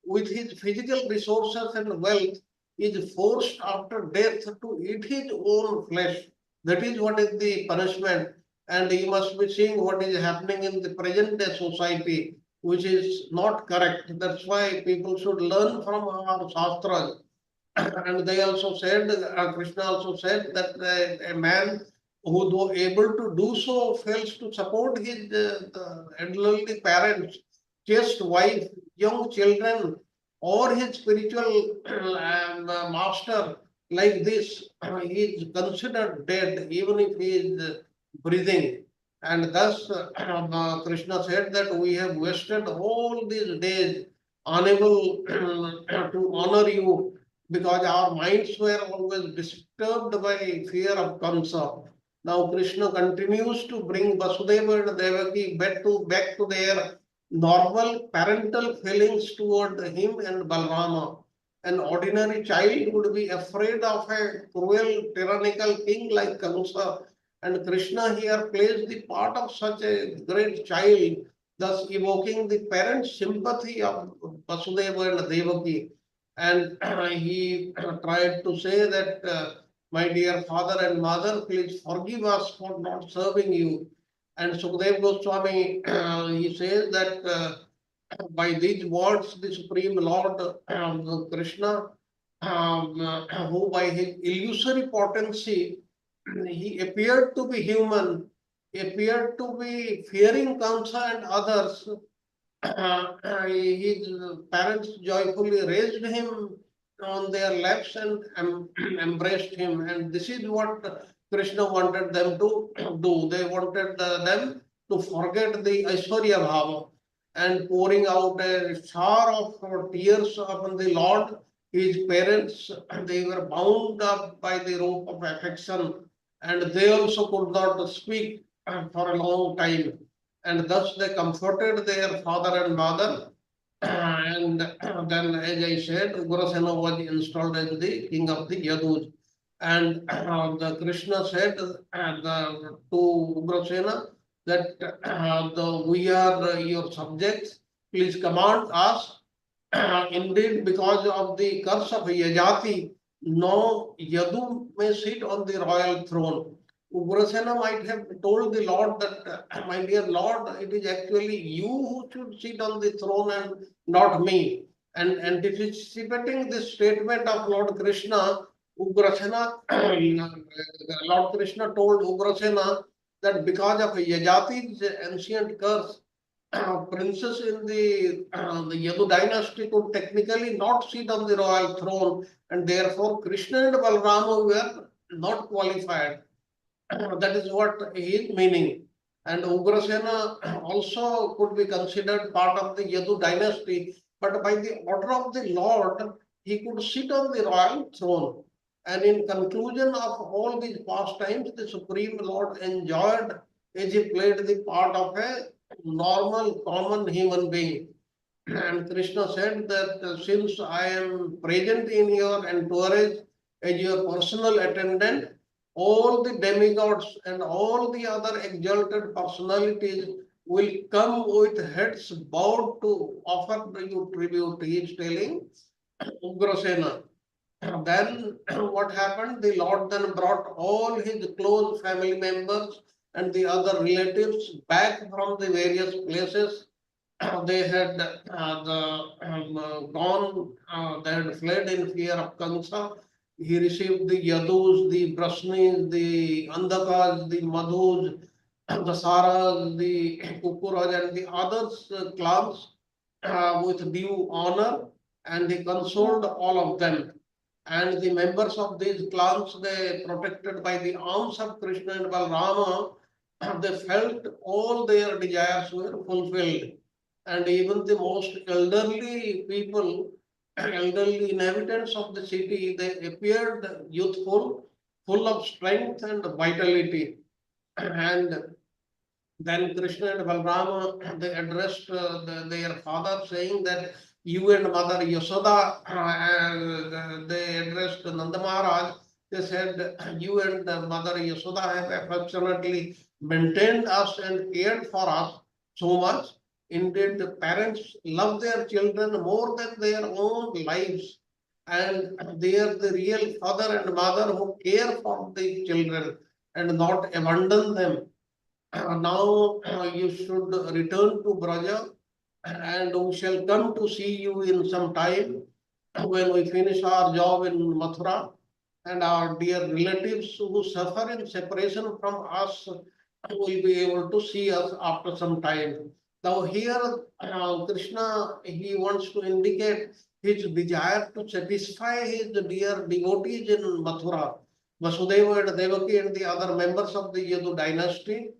with his physical resources and wealth, is forced after death to eat his own flesh. That is what is the punishment. And you must be seeing what is happening in the present day society, which is not correct. That's why people should learn from our Shastras. And they also said, Krishna also said that a man who, though able to do so, fails to support his elderly parents, chaste wife, young children, or his spiritual master like this, he is considered dead even if he is breathing. And thus, Krishna said that we have wasted all these days unable to honor you, because our minds were always disturbed by fear of Kamsa. Now Krishna continues to bring Vasudeva and Devaki back to their normal parental feelings toward him and Balrama. An ordinary child would be afraid of a cruel, tyrannical king like Kamsa, and Krishna here plays the part of such a great child, thus evoking the parents' sympathy of Vasudeva and Devaki. And he tried to say that, my dear father and mother, please forgive us for not serving you. And Sukadeva Goswami, he says that by these words, the Supreme Lord Krishna, who by his illusory potency, he appeared to be human, appeared to be fearing Kamsa and others. His parents joyfully raised him on their laps and embraced him. And this is what Krishna wanted them to do. They wanted them to forget the Aishwarya Bhava, and pouring out a shower of tears upon the Lord. His parents, they were bound up by the rope of affection, and they also could not speak for a long time. And thus they comforted their father and mother. And then, as I said, Ugrasena was installed as the king of the Yadus. And the Krishna said to Ugrasena that we are your subjects, please command us. Indeed, because of the curse of Yajati, no Yadu may sit on the royal throne. Ugrasena might have told the Lord that, my dear Lord, it is actually you who should sit on the throne and not me. And anticipating this statement of Lord Krishna, Ugrasena, Lord Krishna told Ugrasena that because of Yajati's ancient curse, princes in the Yadu dynasty could technically not sit on the royal throne, and therefore Krishna and Balrama were not qualified. That is what he is meaning. And Ugrasena also could be considered part of the Yadu dynasty, but by the order of the Lord, he could sit on the royal throne. And in conclusion of all these pastimes, the Supreme Lord enjoyed as he played the part of a normal, common human being. And Krishna said that since I am present in your entourage as your personal attendant, all the demigods and all the other exalted personalities will come with heads bowed to offer you tribute. He is telling Ugrasena. Then what happened? The Lord then brought all his close family members and the other relatives back from the various places. They had gone, they had fled in fear of Kamsa. He received the Yadus, the Brasnis, the Andakas, the Madhus, the Saras, the Kukuras, and the others clans with due honor, and he consoled all of them. And the members of these clans, they protected by the arms of Krishna and Balrama, they felt all their desires were fulfilled. And even the most elderly people, elderly inhabitants of the city, they appeared youthful, full of strength and vitality. And then Krishna and Balrama, they addressed their father, saying that you and Mother Yasoda, they addressed Nanda Maharaj. They said, you and Mother Yasoda have affectionately maintained us and cared for us so much. Indeed, the parents love their children more than their own lives. And they are the real father and mother who care for the children and not abandon them. Now you should return to Braja, and we shall come to see you in some time when we finish our job in Mathura, and our dear relatives who suffer in separation from us will be able to see us after some time. Now here Krishna, he wants to indicate his desire to satisfy his dear devotees in Mathura. Vasudeva and Devaki and the other members of the Yadu dynasty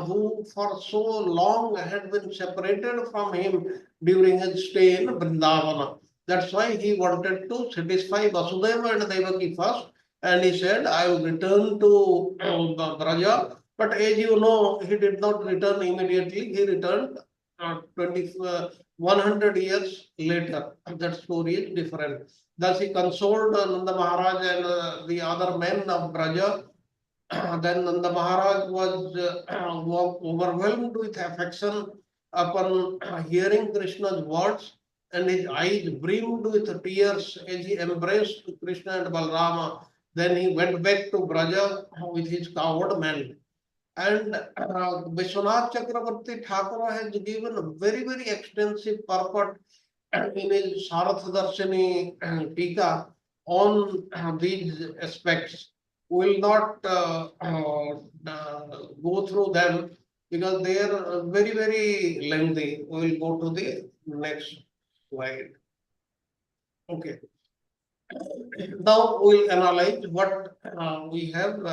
who for so long had been separated from him during his stay in Vrindavana. That's why he wanted to satisfy Vasudeva and Devaki first, and he said, I will return to Braja. But as you know, he did not return immediately. He returned 100 years later. That story is different. Thus he consoled Nanda Maharaj and the other men of Braja. Then Nanda Maharaj was overwhelmed with affection upon hearing Krishna's words, and his eyes brimmed with tears as he embraced Krishna and Balrama. Then he went back to Braja with his cowherd men. And Vishwanath Chakravarti Thakur has given a very, very extensive purport in his Sarath Darshini Tika on these aspects. We will not go through them because they are very, very lengthy. We will go to the next slide. Okay. Now we will analyze what we have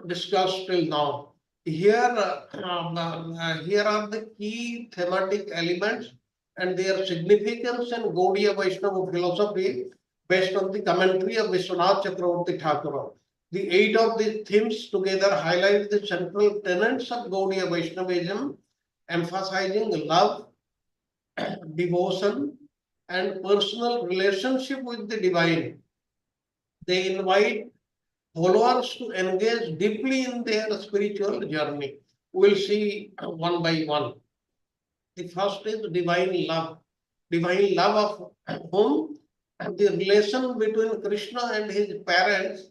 discussed till now. Here are the key thematic elements and their significance in Gaudiya Vaishnava philosophy based on the commentary of Vishwanath Chakravarti Thakur. The 8 of these themes together highlight the central tenets of Gaudiya Vaishnavism, emphasizing love, devotion, and personal relationship with the divine. They invite followers to engage deeply in their spiritual journey. We'll see one by one. The first is divine love. Divine love of whom? The relation between Krishna and his parents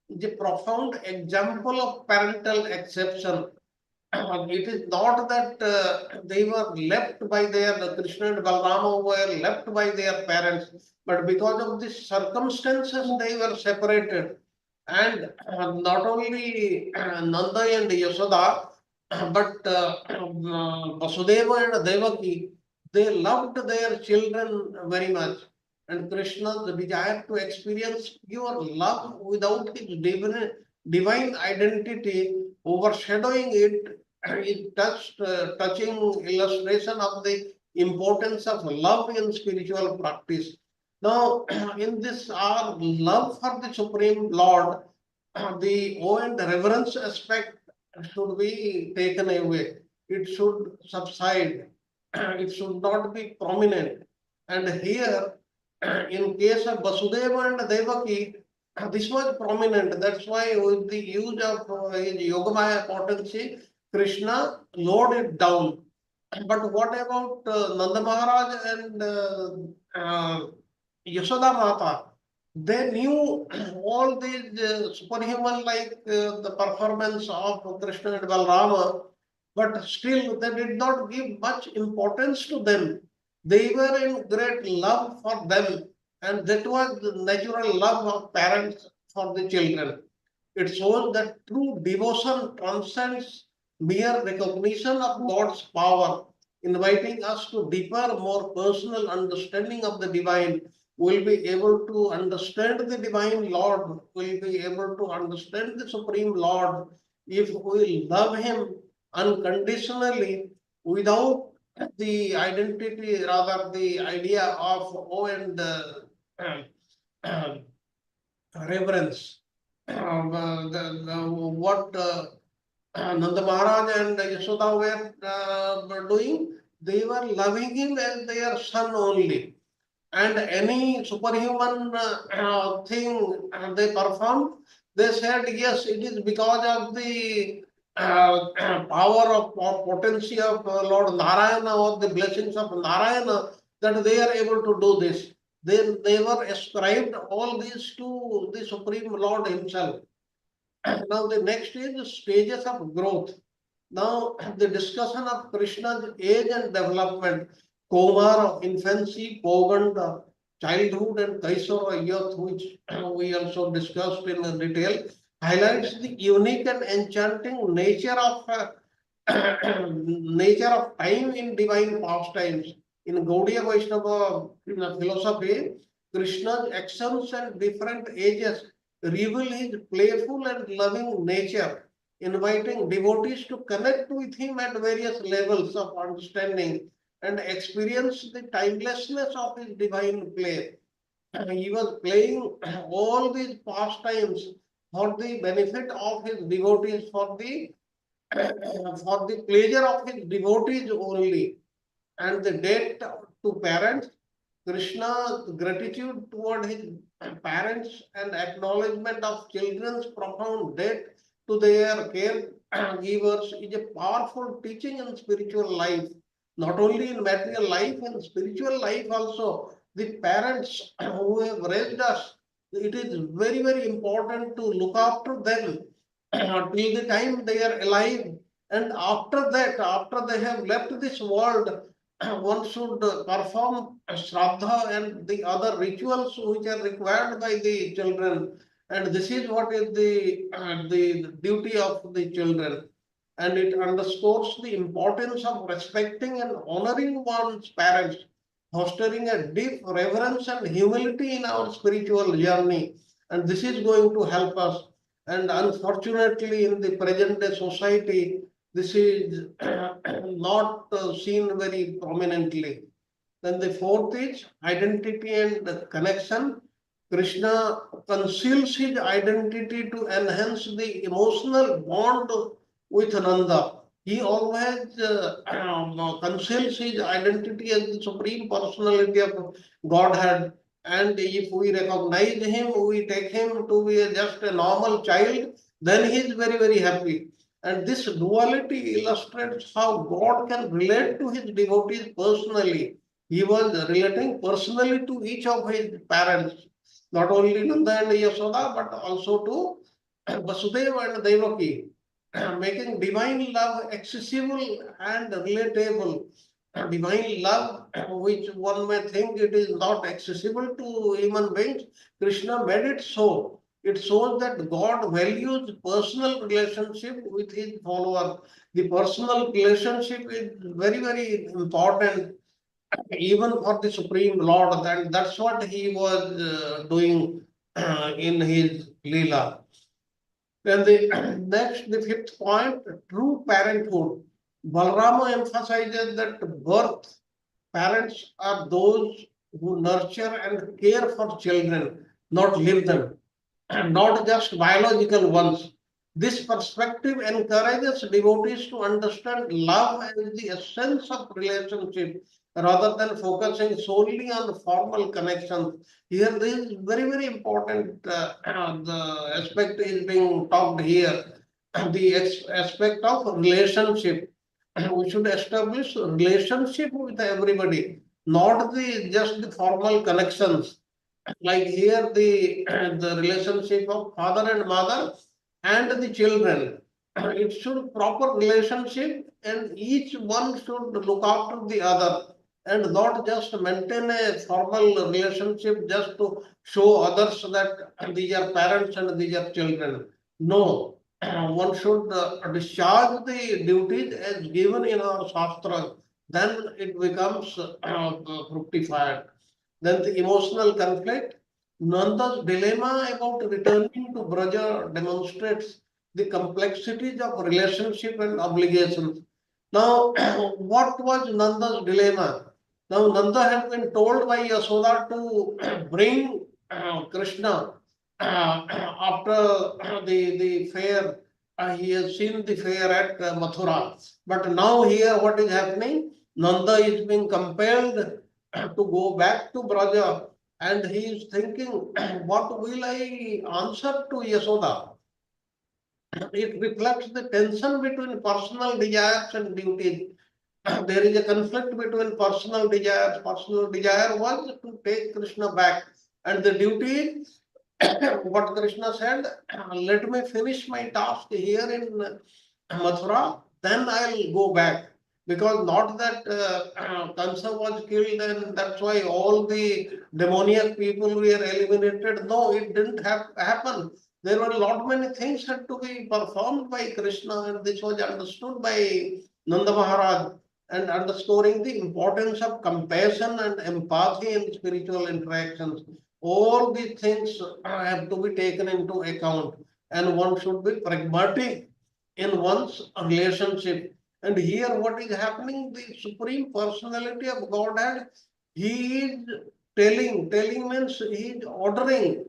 is a profound example of parental exception. It is not that they were left by their, Krishna and Balrama were left by their parents, but because of the circumstances they were separated. And not only Nanda and Yasoda, but Vasudeva and Devaki, they loved their children very much. And Krishna's desire to experience pure love without his divine identity overshadowing it is touching illustration of the importance of love in spiritual practice. Now, in this our love for the Supreme Lord, the awe and reverence aspect should be taken away. It should subside. It should not be prominent. And here, in case of Vasudeva and Devaki, this was prominent. That's why with the use of his Yogamaya potency, Krishna lowered it down. But what about Nanda Maharaj and Yashoda Mata? They knew all these superhuman like the performance of Krishna and Balrama, but still they did not give much importance to them. They were in great love for them, and that was the natural love of parents for the children. It shows that true devotion transcends mere recognition of God's power, inviting us to deeper, more personal understanding of the divine. We'll be able to understand the divine Lord, we'll be able to understand the Supreme Lord if we love Him unconditionally without the identity, rather the idea of awe and reverence. What Nanda Maharaj and Yashoda were doing, they were loving him as their son only. And any superhuman thing they performed, they said, yes, it is because of the power of potency of Lord Narayana or the blessings of Narayana that they are able to do this. They were ascribed all these to the Supreme Lord Himself. Now the next is the stages of growth. Now the discussion of Krishna's age and development, Kumar, infancy, Poganda, childhood and Kaisara youth, which we also discussed in detail, highlights the unique and enchanting nature of nature of time in divine pastimes. In Gaudiya Vaishnava philosophy, Krishna's actions and different ages reveal his playful and loving nature, inviting devotees to connect with him at various levels of understanding and experience the timelessness of his divine play. He was playing all these pastimes for the benefit of his devotees, for the pleasure of his devotees only. And the debt to parents, Krishna's gratitude toward his parents and acknowledgement of children's profound debt to their caregivers is a powerful teaching in spiritual life. Not only in material life, in spiritual life also, the parents who have raised us, it is very, very important to look after them till the time they are alive. And after that, after they have left this world, one should perform Shraddha and the other rituals which are required by the children. And this is what is the duty of the children. And it underscores the importance of respecting and honoring one's parents, fostering a deep reverence and humility in our spiritual journey. And this is going to help us. And unfortunately, in the present day society, this is not seen very prominently. Then the fourth is identity and connection. Krishna conceals his identity to enhance the emotional bond with Nanda. He always conceals his identity as the supreme personality of Godhead. And if we recognize him, we take him to be just a normal child, then he is very, very happy. And this duality illustrates how God can relate to his devotees personally. He was relating personally to each of his parents, not only Nanda and Yasoda, but also to Vasudeva and Devaki, making divine love accessible and relatable. Divine love, which one may think it is not accessible to human beings, Krishna made it so. It shows that God values personal relationship with his followers. The personal relationship is very, very important even for the Supreme Lord, and that's what he was doing in his Leela. Then the next, the fifth point, true parenthood. Balrama emphasizes that birth parents are those who nurture and care for children, not live them, and not just biological ones. This perspective encourages devotees to understand love as the essence of relationship rather than focusing solely on formal connections. Here, this is very, very important. The aspect is being talked here. The aspect of relationship. We should establish relationship with everybody, not the just the formal connections. Like here, the relationship of father and mother and the children. It should proper relationship, and each one should look after the other, and not just maintain a formal relationship just to show others that these are parents and these are children. No, one should discharge the duties as given in our Shastra. Then it becomes fructified. Then the emotional conflict. Nanda's dilemma about returning to Braja demonstrates the complexities of relationship and obligations. Now, what was Nanda's dilemma? Now, Nanda had been told by Yasoda to bring Krishna after the fair. He has seen the fair at Mathura. But now here what is happening? Nanda is being compelled to go back to Braja, and he is thinking, what will I answer to Yasoda? It reflects the tension between personal desires and duties. There is a conflict between personal desires. Personal desire was to take Krishna back, and the duty, what Krishna said, let me finish my task here in Mathura, then I'll go back. Because not that Kansa was killed and that's why all the demoniac people were eliminated. No, it didn't happen. There were a lot many things had to be performed by Krishna, and this was understood by Nanda Maharaj, and underscoring the importance of compassion and empathy in spiritual interactions. All these things have to be taken into account, and one should be pragmatic in one's relationship. And here, what is happening? The Supreme Personality of Godhead, He is telling means He is ordering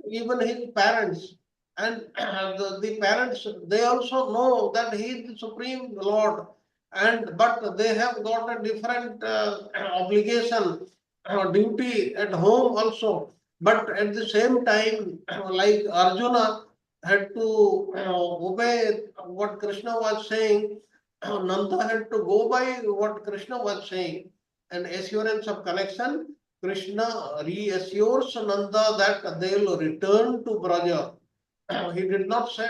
even his parents. And the parents, they also know that he is the Supreme Lord, and but they have got a different obligation, duty at home also. But at the same time, like Arjuna had to obey what Krishna was saying, Nanda had to go by what Krishna was saying. And assurance of connection, Krishna reassures Nanda that they will return to Braja. He did not say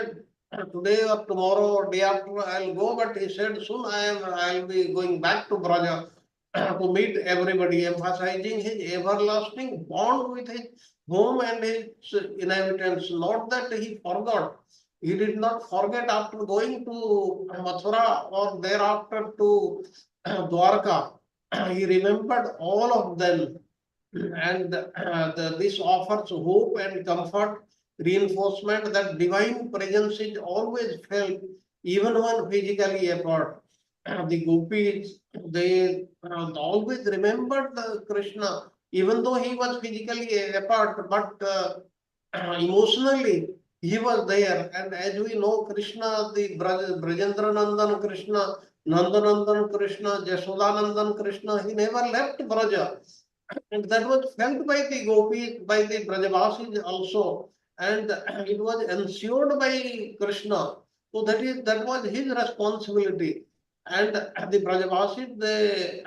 today or tomorrow or day after I'll go, but he said soon I'll be going back to Braja to meet everybody, emphasizing his everlasting bond with his home and his inhabitants. Not that he forgot. He did not forget after going to Mathura or thereafter to Dwarka. He remembered all of them, and this offers hope and comfort, reinforcement that divine presence is always felt even when physically apart. The gopis, they always remembered the Krishna, even though he was physically apart, but emotionally he was there. And as we know, Krishna, the Brajendra Nandan Krishna, Nandanandan Krishna, Jasodanandan Krishna, he never left Braja. And that was felt by the gopis, by the Brajavasis also, and it was ensured by Krishna. So that was his responsibility. And the Brajavasis, they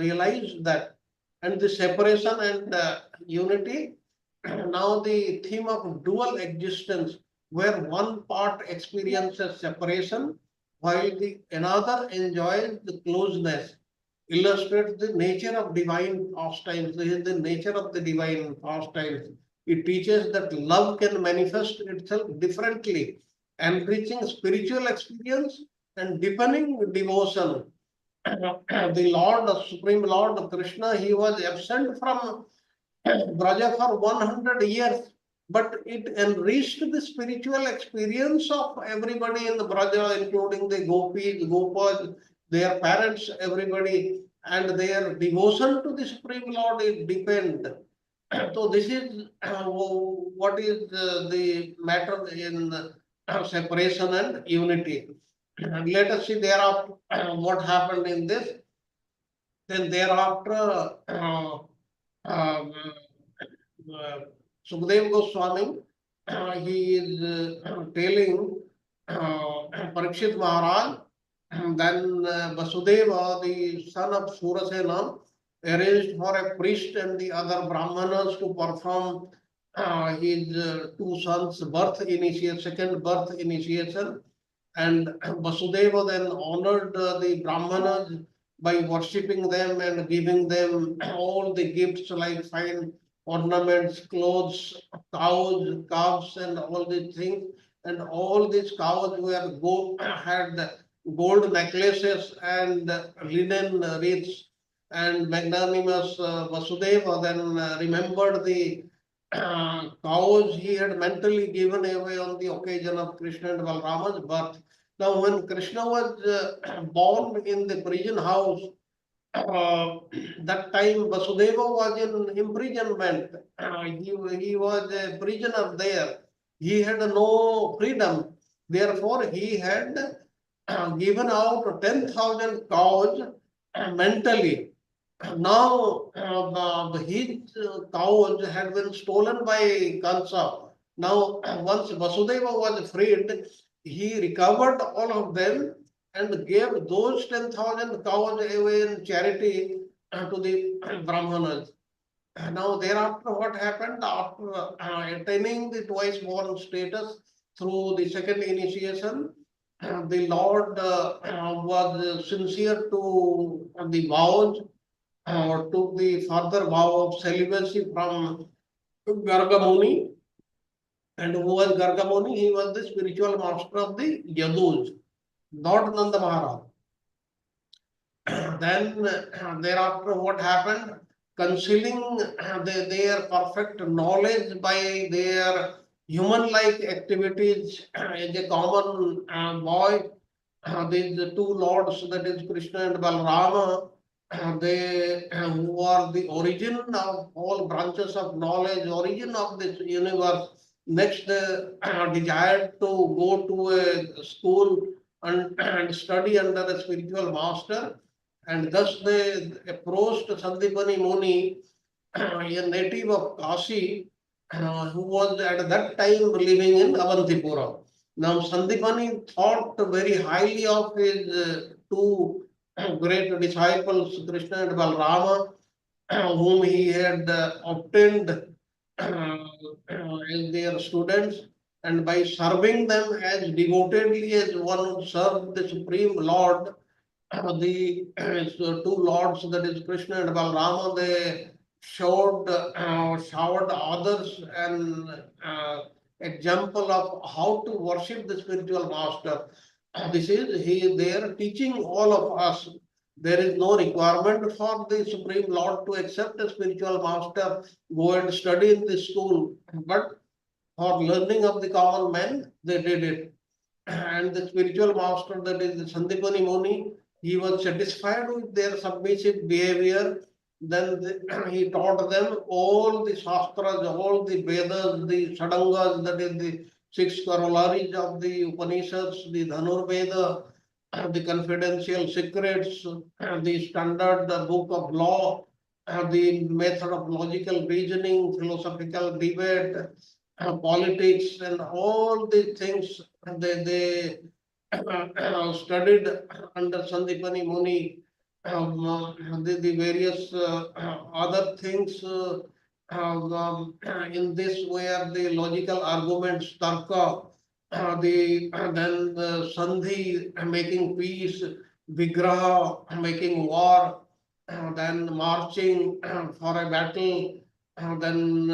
realized that. And the separation and unity, now the theme of dual existence, where one part experiences separation while the another enjoys the closeness, illustrates the nature of divine pastimes. This is the nature of the divine pastimes. It teaches that love can manifest itself differently, enriching spiritual experience and deepening devotion. The Lord, the Supreme Lord Krishna, he was absent from Braja for 100 years, but it enriched the spiritual experience of everybody in the Braja, including the gopis, gopas, their parents, everybody, and their devotion to the Supreme Lord is deepened. So this is what is the matter in separation and unity. Let us see thereafter what happened in this. Then thereafter, um, Sukhdev Goswami, he is telling Parikshit Maharaj, then Vasudeva, the son of Surasena, arranged for a priest and the other Brahmanas to perform his two sons' birth initiation, second birth initiation. And Vasudeva then honored the Brahmanas by worshipping them and giving them all the gifts like fine ornaments, clothes, cows, calves, and all these things. and all these cows were had gold necklaces and linen wreaths. And magnanimous Vasudeva then remembered the cows he had mentally given away on the occasion of Krishna and Balrama's birth. Now, when Krishna was born in the prison house, that time Vasudeva was in imprisonment. He was a prisoner there. He had no freedom. Therefore, he had given out 10,000 cows mentally. Now, his cows had been stolen by Kansa. Now, once Vasudeva was freed, he recovered all of them and gave those 10,000 cows away in charity to the Brahmanas. Now, thereafter, what happened after attaining the twice born status through the second initiation? The Lord was sincere to the vows, took the further vow of celibacy from Gargamuni. And who was Gargamuni? He was the spiritual master of the Yadus, not Nanda Maharaj. Then thereafter what happened? Concealing their perfect knowledge by their human-like activities as a common boy, these two lords, that is Krishna and Balarama, they who are the origin of all branches of knowledge, origin of this universe. Next, desired to go to a school and study under a spiritual master. And thus they approached Sandipani Muni, a native of Kashi, who was at that time living in Avantipura. Now Sandipani thought very highly of his two great disciples, Krishna and Balarama, whom he had obtained as their students, and by serving them as devotedly as one served the Supreme Lord, the two lords, that is Krishna and Balarama, they showered others an example of how to worship the spiritual master. This is they are teaching all of us. There is no requirement for the Supreme Lord to accept a spiritual master, go and study in the school, but for learning of the common man, they did it. And the spiritual master, that is the Sandipani Muni, he was satisfied with their submissive behavior. Then he taught them all the Shastras, all the Vedas, the Sadangas, that is the 6 corollaries of the Upanishads, the Dhanurveda, the confidential secrets, the standard book of law, the method of logical reasoning, philosophical debate, politics, and all the things they studied under Sandipani Muni. The various other things in this were the logical arguments, tarka, then the sandhi, making peace, vigraha, making war, then marching for a battle, then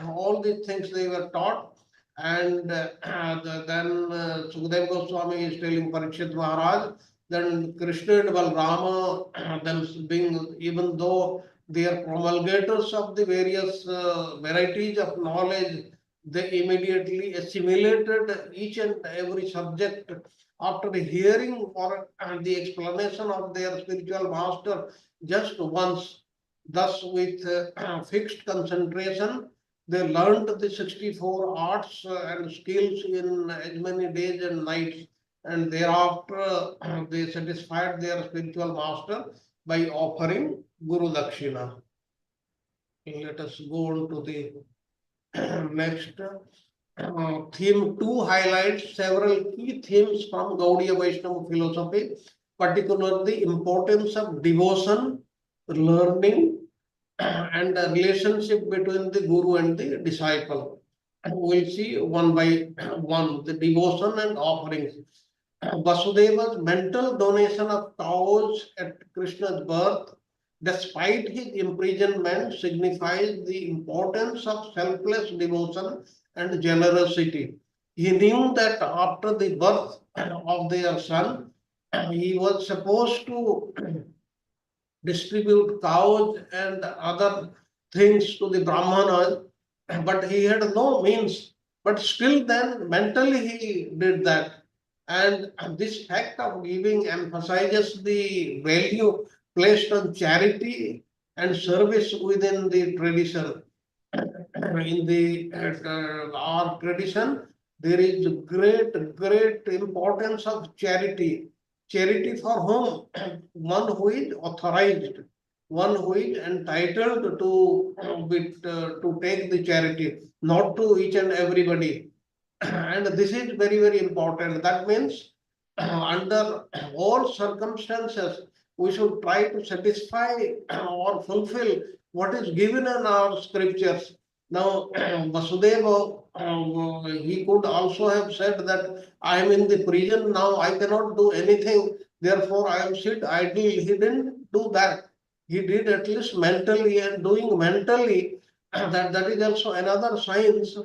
all these things they were taught. And then Sukadeva Goswami is telling Parikshit Maharaj, then Krishna and Balrama, then being, even though they are promulgators of the various varieties of knowledge, they immediately assimilated each and every subject after hearing or the explanation of their spiritual master just once. Thus, with fixed concentration, they learned the 64 arts and skills in as many days and nights. And thereafter, they satisfied their spiritual master by offering Guru Dakshina. Let us go on to the next. Theme 2 highlights several key themes from Gaudiya Vaishnava philosophy, particularly the importance of devotion, learning, and the relationship between the guru and the disciple. We'll see one by one, the devotion and offerings. Vasudeva's mental donation of cows at Krishna's birth, despite his imprisonment, signifies the importance of selfless devotion and generosity. He knew that after the birth of their son, he was supposed to distribute cows and other things to the Brahmanas, but he had no means. But still, then mentally he did that. And this fact of giving emphasizes the value placed on charity and service within the tradition. In the our tradition, there is great importance of charity. Charity for whom? One who is authorized, one who is entitled to take the charity, not to each and everybody. And this is very important. That means under all circumstances, we should try to satisfy or fulfill what is given in our scriptures. Now, Vasudeva, he could also have said that I am in the prison now, I cannot do anything, therefore I am sit idle. He didn't do that. He did at least mentally, and doing mentally, that is also another science.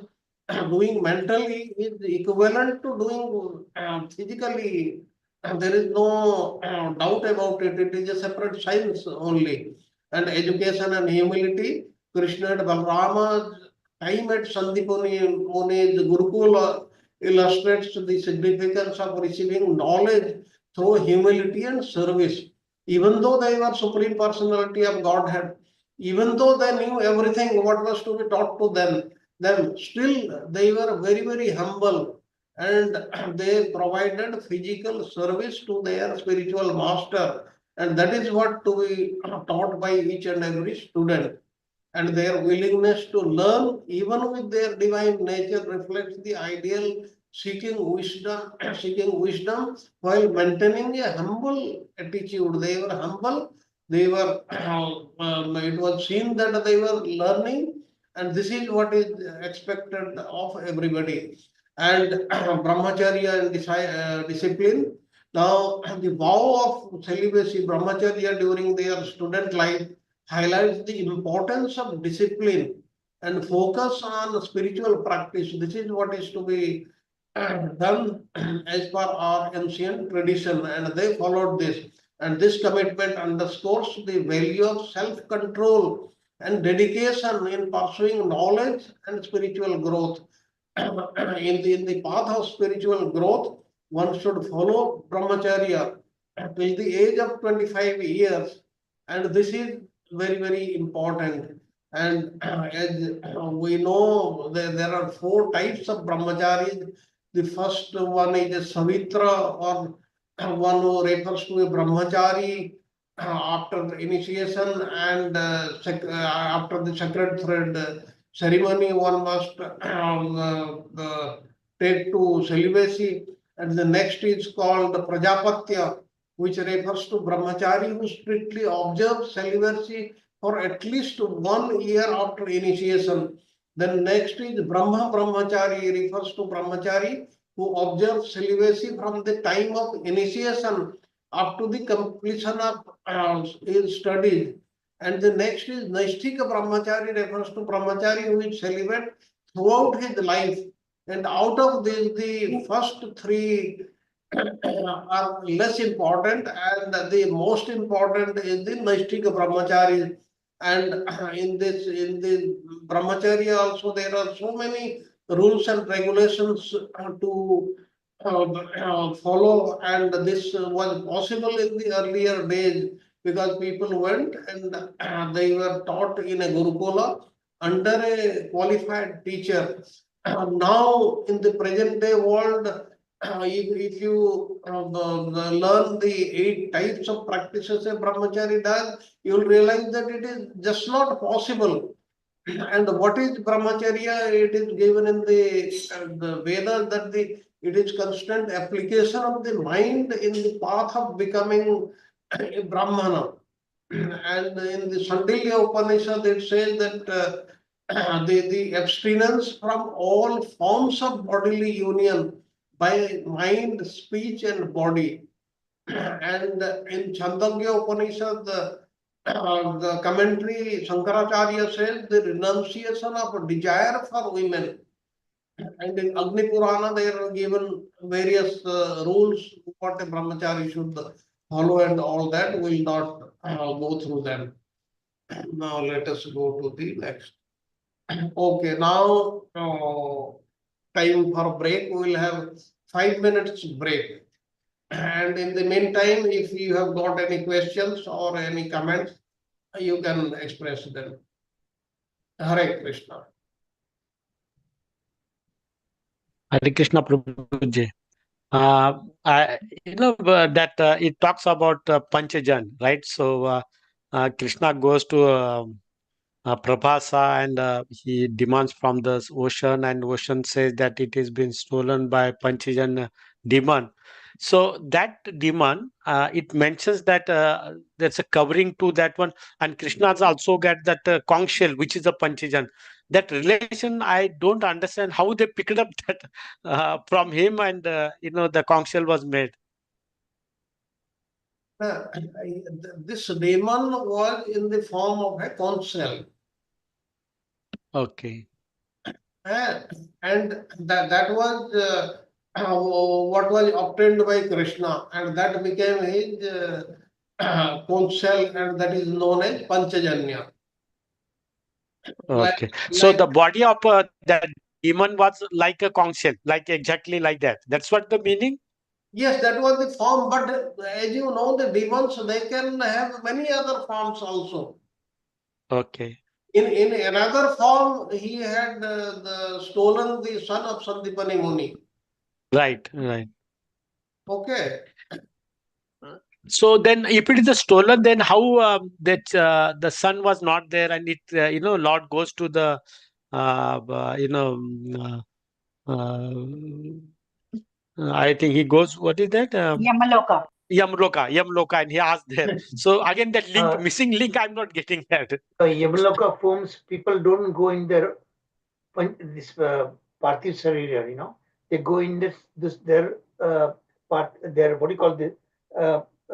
Doing mentally is equivalent to doing physically. There is no doubt about it. It is a separate science only. And education and humility, Krishna and Balrama's time at Sandipani Muni's Gurukula illustrates the significance of receiving knowledge through humility and service. Even though they were Supreme Personality of Godhead, even though they knew everything what was to be taught to them, still they were very humble, and they provided physical service to their spiritual master, and that is what to be taught by each and every student. And their willingness to learn, even with their divine nature, reflects the ideal seeking wisdom while maintaining a humble attitude. They were humble. They were. It was seen that they were learning, and this is what is expected of everybody. And brahmacharya and discipline. Now, the vow of celibacy, brahmacharya during their student life highlights the importance of discipline and focus on spiritual practice. This is what is to be done as per our ancient tradition, and they followed this. And this commitment underscores the value of self control and dedication in pursuing knowledge and spiritual growth. In the path of spiritual growth, one should follow brahmacharya till the age of 25 years, and this is very important. And as we know, there are four types of brahmacharis. The first one is a savitra, or one who refers to a brahmachari after initiation, and after the sacred thread ceremony, one must take to celibacy. And the next is called Prajapatya, which refers to brahmachari who strictly observes celibacy for at least 1 year after initiation. Then next is Brahma Brahmachari, refers to brahmachari who observes celibacy from the time of initiation up to the completion of his studies. And the next is Naishthika Brahmachari, refers to brahmachari who is celibate throughout his life. And out of these, the first three are less important, and the most important is the Naishthika Brahmachari. And in the Brahmacharya also, there are so many rules and regulations to follow, and this was possible in the earlier days because people went and they were taught in a Gurukula under a qualified teacher. Now, in the present day world, if you learn the 8 types of practices a brahmachari does, you will realize that it is just not possible. And what is brahmacharya? It is given in the Vedas that it is constant application of the mind in the path of becoming a Brahmana. And in the Sandilya Upanishad, it says that the abstinence from all forms of bodily union by mind, speech, and body. And in Chandogya Upanishad, the commentary Shankaracharya says the renunciation of desire for women. And in Agni Purana, they are given various rules what a brahmachari should follow and all that. Will not go through them. Now let us go to the next. Okay, now time for break. We will have 5 minutes break. And in the meantime, if you have got any questions or any comments, you can express them. Hare Krishna. Hare Krishna Prabhuji. That it talks about Panchajan, right? So Krishna goes to Prabhasa and he demands from the ocean, and ocean says that it has been stolen by Panchajan demon. So that demon, it mentions that there's a covering to that one, and Krishna's also got that conch shell, which is a Panchajan. That relation, I don't understand how they picked up that from him, and the conch shell was made. This demon was in the form of a conch shell. Okay. And that was what was obtained by Krishna, and that became his conch shell, and that is known as Panchajanya. Okay. So the body of that demon was like a conch shell, like exactly like that. That's what the meaning? Yes, that was the form, but as you know, the demons, they can have many other forms also. Okay. In another form, he had stolen the son of Sandipani Muni. Right, right. Okay. So then, if it is a stolen, then how that the son was not there, and it Lord goes to the I think he goes. What is that? Yamaloka. Yamloka, and he asked there. So again, that link, missing link, I'm not getting that. Yamloka forms, people don't go in their this Parthiv Sarira, they go in their part, their, what do you call this,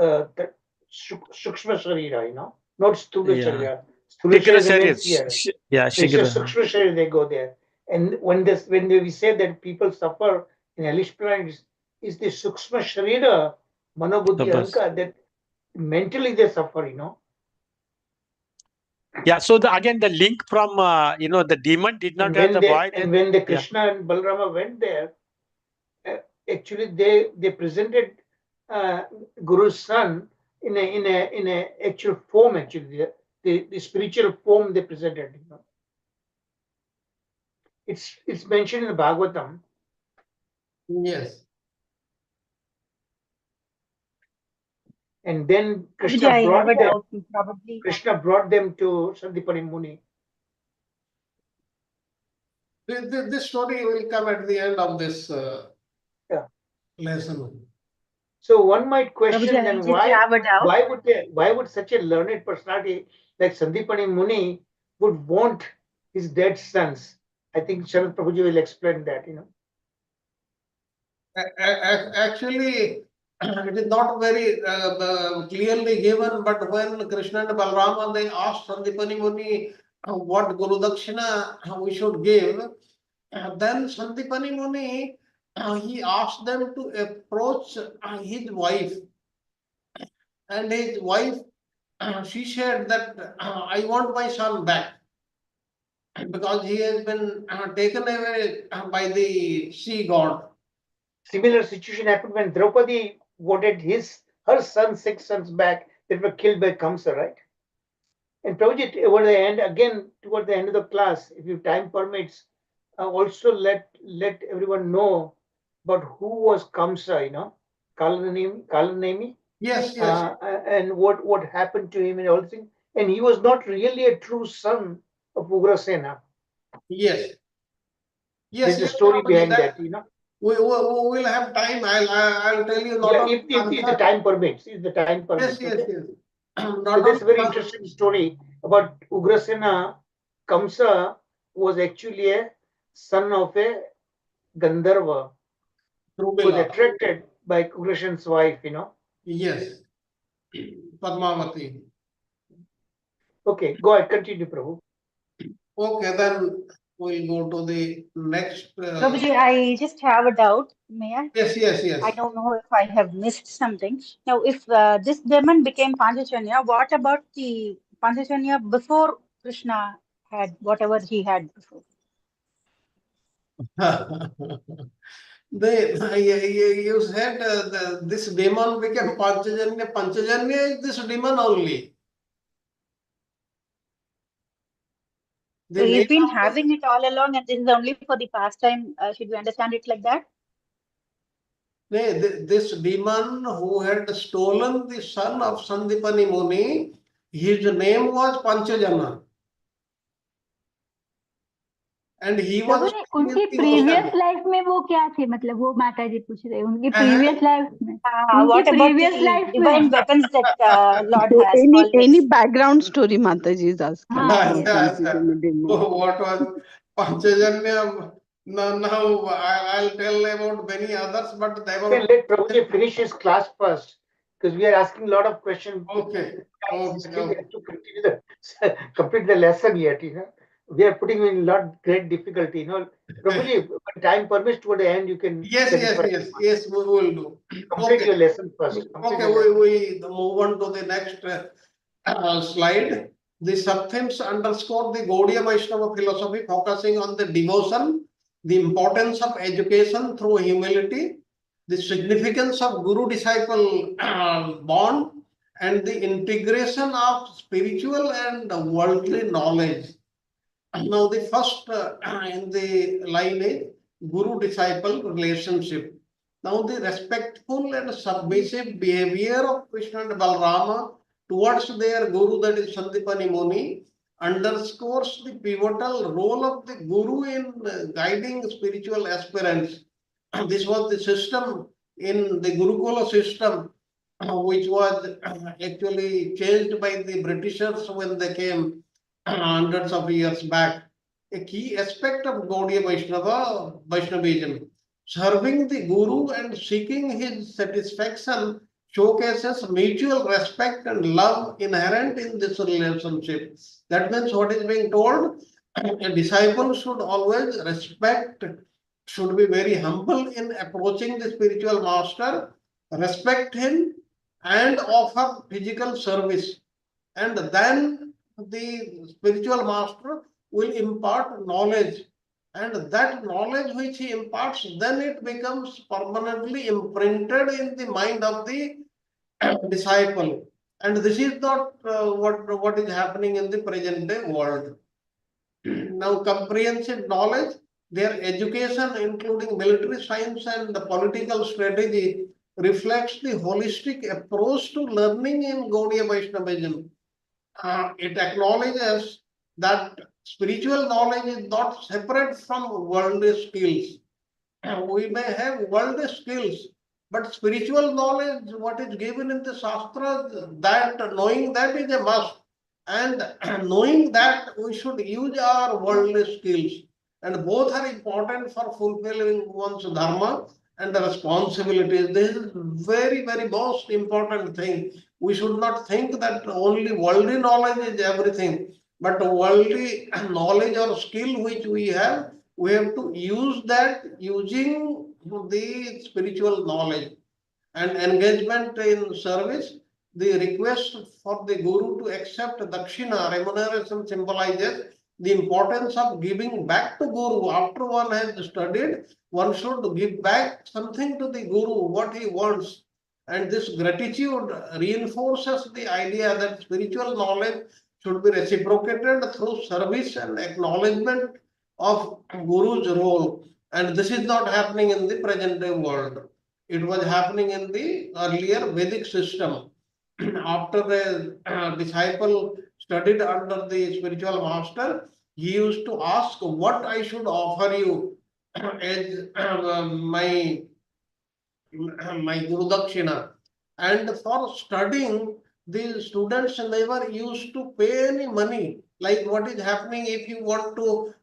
Sukshma Sarira, not Sthula Sarira. Sthula Sarira remains here. Yeah, So it's a Sukshma Sarira, they go there. And when we say that people suffer in hellish planets, is the Sukshma Sarira, Manobuddhi Ahankar, that mentally they suffer, Yeah, so again the link from the demon did not have the boy. And when the Krishna and Balarama went there, actually they presented Guru's son in a actual form. Actually, the spiritual form they presented. It's mentioned in the Bhagavatam. Yes. And then Krishna brought them to Sandipani Muni. This story will come at the end of this lesson. So one might question then why would such a learned personality like Sandipani Muni would want his dead sons? I think Sharad Prabhuji will explain that, Actually, it is not very clearly given, but when Krishna and Balarama, they asked Sandipani Muni what Guru Dakshina we should give, then Sandipani Muni, he asked them to approach his wife. And his wife, she said that I want my son back because he has been taken away by the sea god. Similar situation happened when Draupadi wanted her 6 sons back that were killed by Kamsa, right? And Prabhuji, toward the end of the class, if your time permits, also let everyone know about who was Kamsa, Kalanemi. Yes. And what happened to him and all things. And he was not really a true son of Ugrasena. Yes. There's a story behind that, We will have time. I'll tell you. If the time permits. Yes. So that's a very interesting story about Ugrasena. Kamsa was actually a son of a Gandharva who was attracted by Ugrasena's wife, Yes. Padmavati. Okay, go ahead, continue, Prabhu. Okay, then we'll go to the next. Prabhuji, I just have a doubt. May I? Yes. I don't know if I have missed something. Now, if this demon became Panchajanya, what about the Panchajanya before Krishna had whatever he had before? You said this demon became Panchajanya. Panchajanya is this demon only. So The he's name been of having it all along, and this is only for the pastime. Should we understand it like that? this demon who had stolen the son of Sandipani Muni, his name was Panchajana. And he Prabhu was ji staying in उनकी the previous ocean. Life में वो क्या थे मतलब वो माता जी पूछ रहे हैं उनकी प्रीवियस लाइफ में उनकी What about previous the life divine में weapons that Lord So has any always? background story Mataji is asking हाँ for yes Panchajanya. What was Panchajanya? Now I'll tell about many others, but they were. Can let Prabhuji finish his class first, because we are asking a lot of questions. Okay. Still have to continue complete the lesson yet. We are putting in a lot great difficulty. Prabhuji, when time permits toward the end, you can. Yes, we will do. Complete your lesson first. Okay, we move on to the next slide. The sub-themes underscore the Gaudiya Vaishnava philosophy, focusing on the devotion, the importance of education through humility, the significance of guru-disciple bond, and the integration of spiritual and worldly knowledge. Now, the first in the line is guru-disciple relationship. Now, the respectful and submissive behavior of Krishna and Balrama towards their guru, that is Sandipani Muni, underscores the pivotal role of the guru in guiding spiritual aspirants. This was the system in the Gurukula system, which was actually changed by the Britishers when they came hundreds of years back. A key aspect of Gaudiya Vaishnavism, serving the Guru and seeking his satisfaction, showcases mutual respect and love inherent in this relationship. That means what is being told, a disciple should always respect, should be very humble in approaching the spiritual master, respect him, and offer physical service. And then the spiritual master will impart knowledge. And that knowledge which he imparts, then it becomes permanently imprinted in the mind of the disciple. And this is not what is happening in the present day world. Now, comprehensive knowledge, their education, including military science and the political strategy, reflects the holistic approach to learning in Gaudiya Vaishnavism. It acknowledges that spiritual knowledge is not separate from worldly skills. We may have worldly skills, but spiritual knowledge, what is given in the Shastra, that knowing that is a must. And knowing that we should use our worldly skills. And both are important for fulfilling one's dharma and the responsibilities. This is very, very most important thing. We should not think that only worldly knowledge is everything, but worldly knowledge or skill which we have to use that using the spiritual knowledge and engagement in service. The request for the guru to accept dakshina, remuneration, symbolizes the importance of giving back to guru. After one has studied, one should give back something to the guru, what he wants. And this gratitude reinforces the idea that spiritual knowledge should be reciprocated through service and acknowledgement of guru's role. And this is not happening in the present day world. It was happening in the earlier Vedic system. After a disciple studied under the spiritual master, he used to ask what I should offer you as my Guru Dakshina. And for studying, the students never used to pay any money. Like what is happening if you want to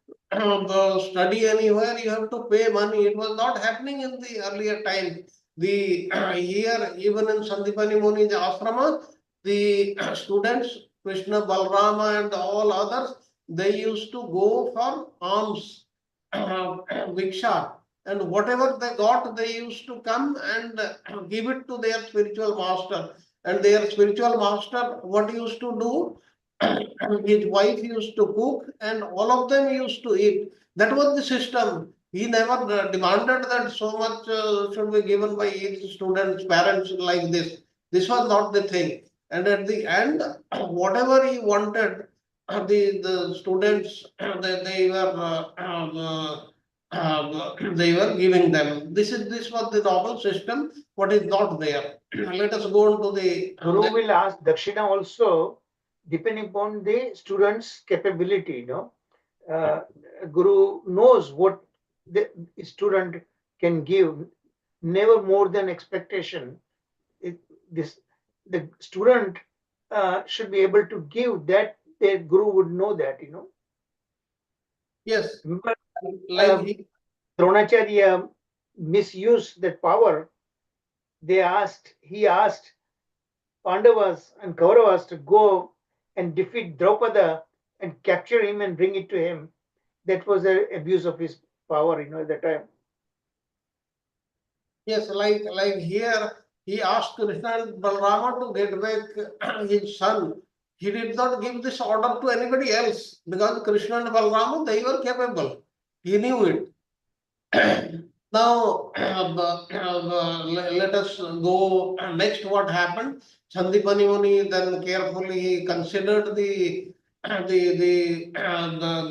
study anywhere, you have to pay money. It was not happening in the earlier time. The here, even in Sandipani Muni's ashrama, the students, Krishna, Balrama, and all others, they used to go for alms, viksha, and whatever they got, they used to come and give it to their spiritual master. And their spiritual master, what used to do? His wife used to cook, and all of them used to eat. That was the system. He never demanded that so much should be given by each student's parents like this. This was not the thing. And at the end, whatever he wanted, the students they were they were giving them. This was the normal system. What is not there? Let us go on to the Guru will ask Dakshina also, depending upon the student's capability. Guru knows what the student can give, never more than expectation. This the student should be able to give that. The Guru would know that. Yes, Remember, like Dronacharya misused that power. He asked Pandavas and Kauravas to go and defeat Draupada and capture him and bring it to him. That was an abuse of his power, at that time. yes, like here, he asked Krishna and Balrama to get back his son. He did not give this order to anybody else because Krishna and Balrama, they were capable. He knew it. Now, let us go next. What happened? Sandipani Muni then carefully considered the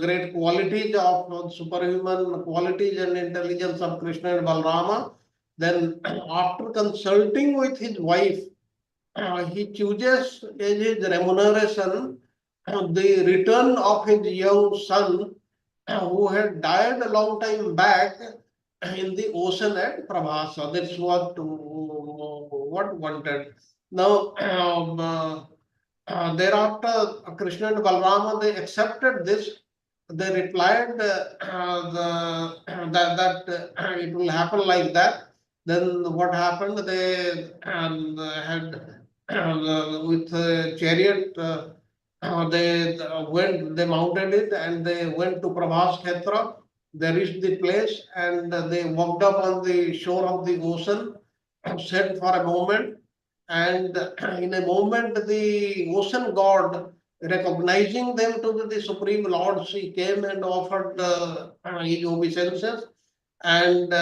great qualities of superhuman qualities and intelligence of Krishna and Balrama. Then, after consulting with his wife, he chooses as his remuneration the return of his young son who had died a long time back in the ocean at Prabhasa. That's what wanted. Now, thereafter, Krishna and Balrama, they accepted this. They replied that it will happen like that. Then what happened? They had with chariot. They mounted it and they went to Prabhas Khetra. They reached the place and they walked up on the shore of the ocean, sat for a moment, and in a moment the ocean god, recognizing them to be the supreme lords, he came and offered his obeisances. And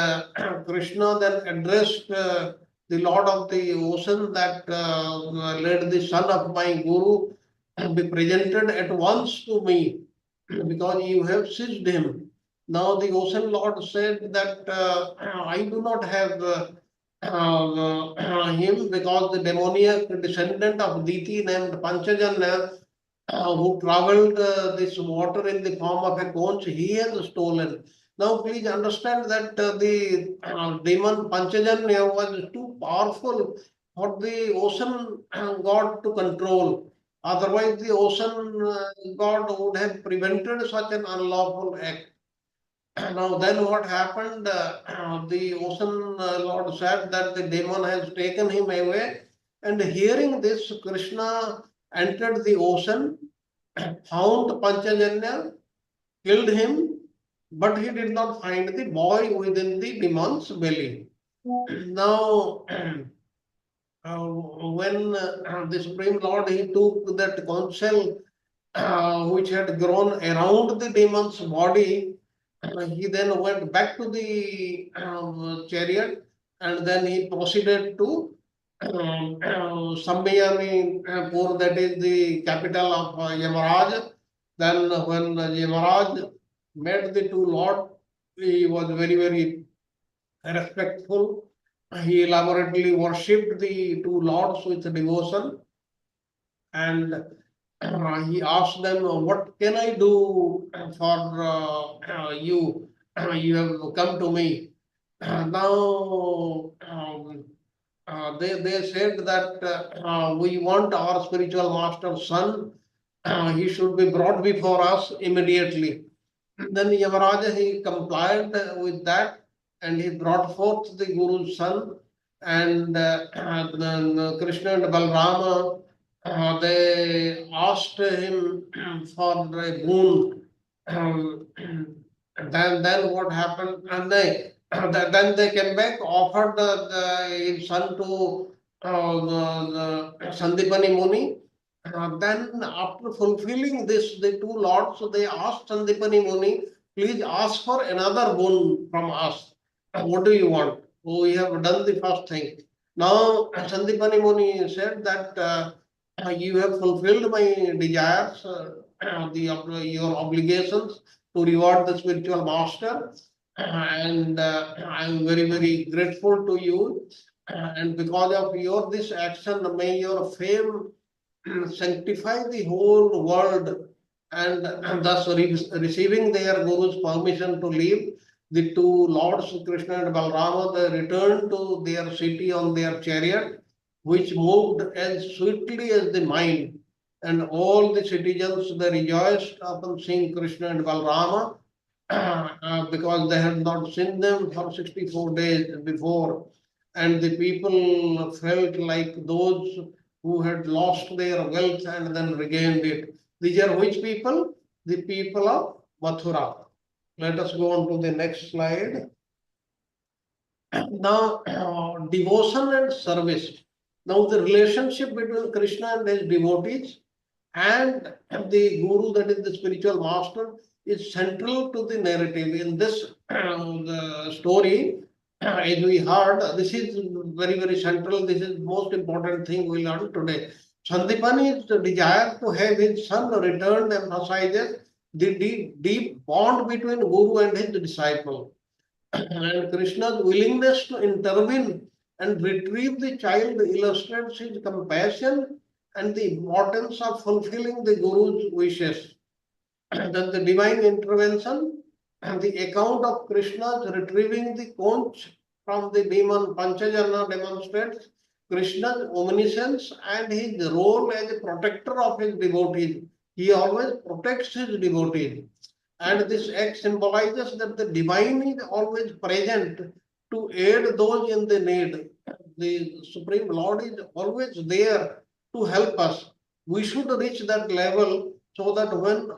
Krishna then addressed the Lord of the ocean that let the son of my Guru be presented at once to me because you have seized him. Now the ocean Lord said that I do not have him because the demoniac descendant of Diti named Panchajanya who traveled this water in the form of a conch, he has stolen. Now, please understand that the demon Panchajanya was too powerful for the ocean god to control. Otherwise, the ocean god would have prevented such an unlawful act. Now, then what happened? The ocean lord said that the demon has taken him away. And hearing this, Krishna entered the ocean, found Panchajanya, killed him, but he did not find the boy within the demon's belly. Now, when the Supreme Lord he took that conch which had grown around the demon's body, he then went back to the chariot and then he proceeded to Sammayami Pur, that is the capital of Yamaraj. Then when Yamaraj met the two lords, he was very, very respectful. He elaborately worshipped the two lords with devotion and he asked them, "What can I do for you? You have come to me." Now, they said that we want our spiritual master's son. He should be brought before us immediately. Then Yamaraja, he complied with that and he brought forth the Guru's son. And then Krishna and Balrama they asked him for a boon. Um, then what happened? And then they came back, offered his son to the Sandipani Muni. Then after fulfilling this, the two lords, they asked Sandipani Muni, please ask for another boon from us. What do you want? Oh, we have done the first thing. Now, Sandipani Muni said that you have fulfilled my desires, your obligations to reward the spiritual master, and I am very, very grateful to you. And because of your this action, may your fame sanctify the whole world, and thus receiving their guru's permission to leave, the two lords Krishna and Balrama, they returned to their city on their chariot, which moved as swiftly as the mind. And all the citizens, they rejoiced upon seeing Krishna and Balrama because they had not seen them for 64 days before. And the people felt like those who had lost their wealth and then regained it. These are which people? The people of Mathura. Let us go on to the next slide. Now, devotion and service. Now, the relationship between Krishna and his devotees and the guru, that is the spiritual master, is central to the narrative. In this the story, as we heard, this is very, very central. This is the most important thing we learned today. Sandipani's desire to have his son returned emphasizes the deep bond between guru and his disciple. And Krishna's willingness to intervene and retrieve the child illustrates his compassion and the importance of fulfilling the Guru's wishes. Then the divine intervention and the account of Krishna's retrieving the conch from the demon Panchajana demonstrates Krishna's omniscience and his role as a protector of his devotees. He always protects his devotees. And this act symbolizes that the divine is always present to aid those in the need. The Supreme Lord is always there to help us. We should reach that level so that when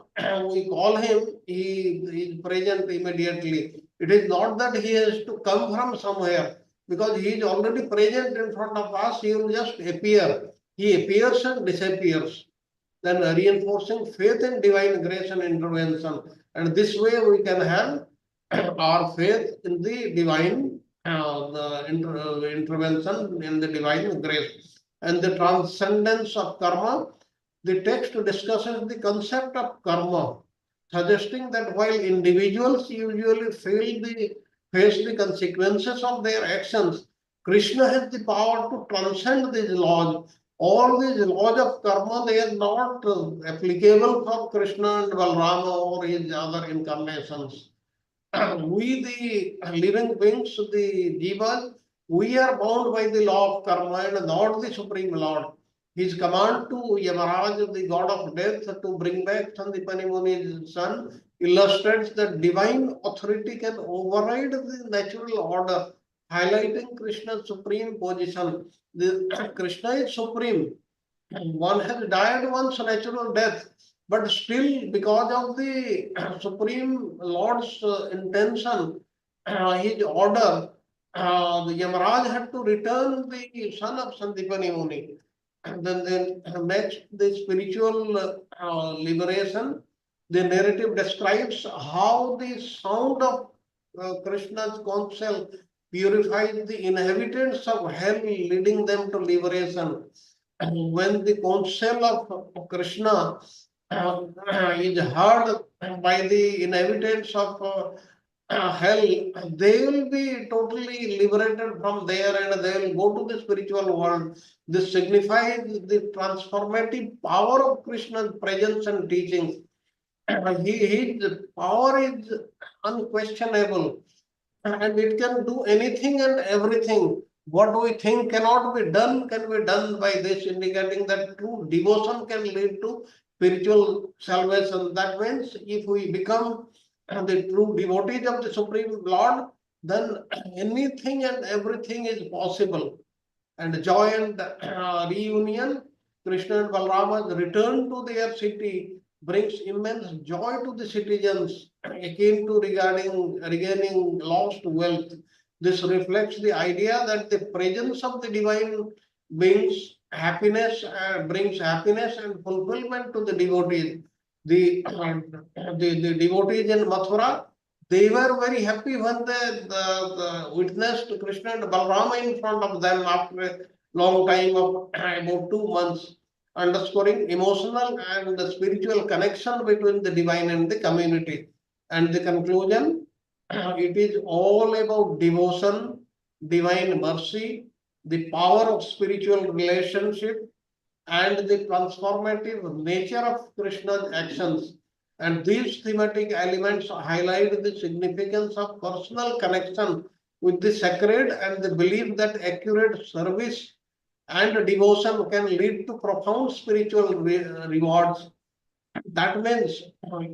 we call him, he is present immediately. It is not that he has to come from somewhere, because he is already present in front of us. He will just appear. He appears and disappears. Then reinforcing faith in divine grace and intervention. And this way we can have our faith in the divine intervention in the divine grace. And the transcendence of karma, the text discusses the concept of karma, suggesting that while individuals usually face the consequences of their actions, Krishna has the power to transcend these laws. All these laws of karma, they are not applicable for Krishna and Balrama or his other incarnations. We, the living beings, the jivas, we are bound by the law of karma and not the Supreme Lord. His command to Yamaraj, the god of death, to bring back Sandipani Muni's son, illustrates that divine authority can override the natural order, highlighting Krishna's supreme position. Krishna is supreme. One has died once natural death, but still, because of the Supreme Lord's intention, his order, the Yamaraj had to return the son of Sandipani Muni. And then next, the spiritual liberation. The narrative describes how the sound of Krishna's counsel purifies the inhabitants of hell, leading them to liberation. When the counsel of Krishna is heard by the inhabitants of hell, they will be totally liberated from there and they will go to the spiritual world. This signifies the transformative power of Krishna's presence and teachings. His power is unquestionable and it can do anything and everything. What we think cannot be done can be done by this, indicating that true devotion can lead to spiritual salvation. That means if we become the true devotees of the Supreme Lord, then anything and everything is possible. And joy and reunion, Krishna and Balrama's return to their city brings immense joy to the citizens, akin to regaining lost wealth. This reflects the idea that the presence of the divine beings brings happiness and fulfillment to the devotees. The devotees in Mathura, they were very happy when they witnessed Krishna and Balrama in front of them after a long time of about 2 months, underscoring emotional and spiritual connection between the divine and the community. And the conclusion, it is all about devotion, divine mercy, the power of spiritual relationship, and the transformative nature of Krishna's actions. And these thematic elements highlight the significance of personal connection with the sacred and the belief that accurate service and devotion can lead to profound spiritual rewards. That means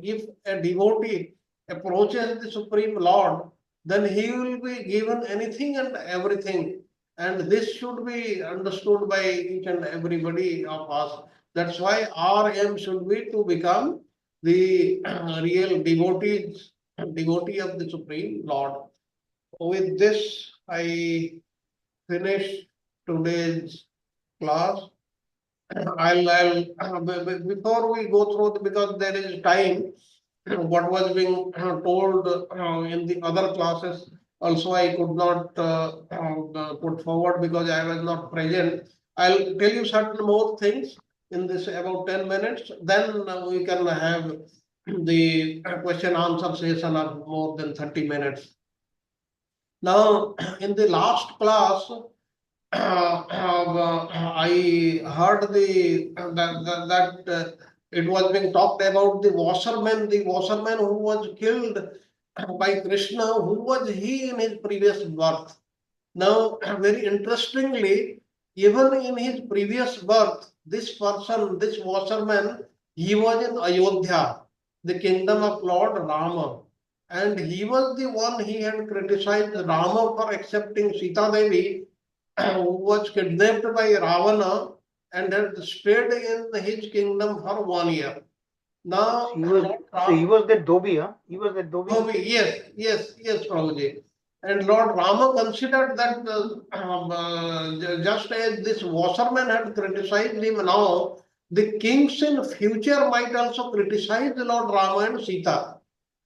if a devotee approaches the Supreme Lord, then he will be given anything and everything. And this should be understood by each and everybody of us. That's why our aim should be to become the real devotee of the Supreme Lord. With this, I finish today's class. Before we go through, because there is time, what was being told in the other classes, also I could not put forward because I was not present. I'll tell you certain more things in this about 10 minutes, then we can have the question answer session of more than 30 minutes. Now, in the last class, I heard that it was being talked about the washerman who was killed by Krishna. Who was he in his previous birth? Now, very interestingly, even in his previous birth, this person, this washerman, he was in Ayodhya, the kingdom of Lord Rama. And he was the one, he had criticized Rama for accepting Sita Devi, who was kidnapped by Ravana and had stayed in his kingdom for 1 year. Now, he was the Dhobi, huh? He was the Dhobi. Dhobi, yes, Prabhuji. And Lord Rama considered that just as this washerman had criticized him now, the kings in future might also criticize Lord Rama and Sita.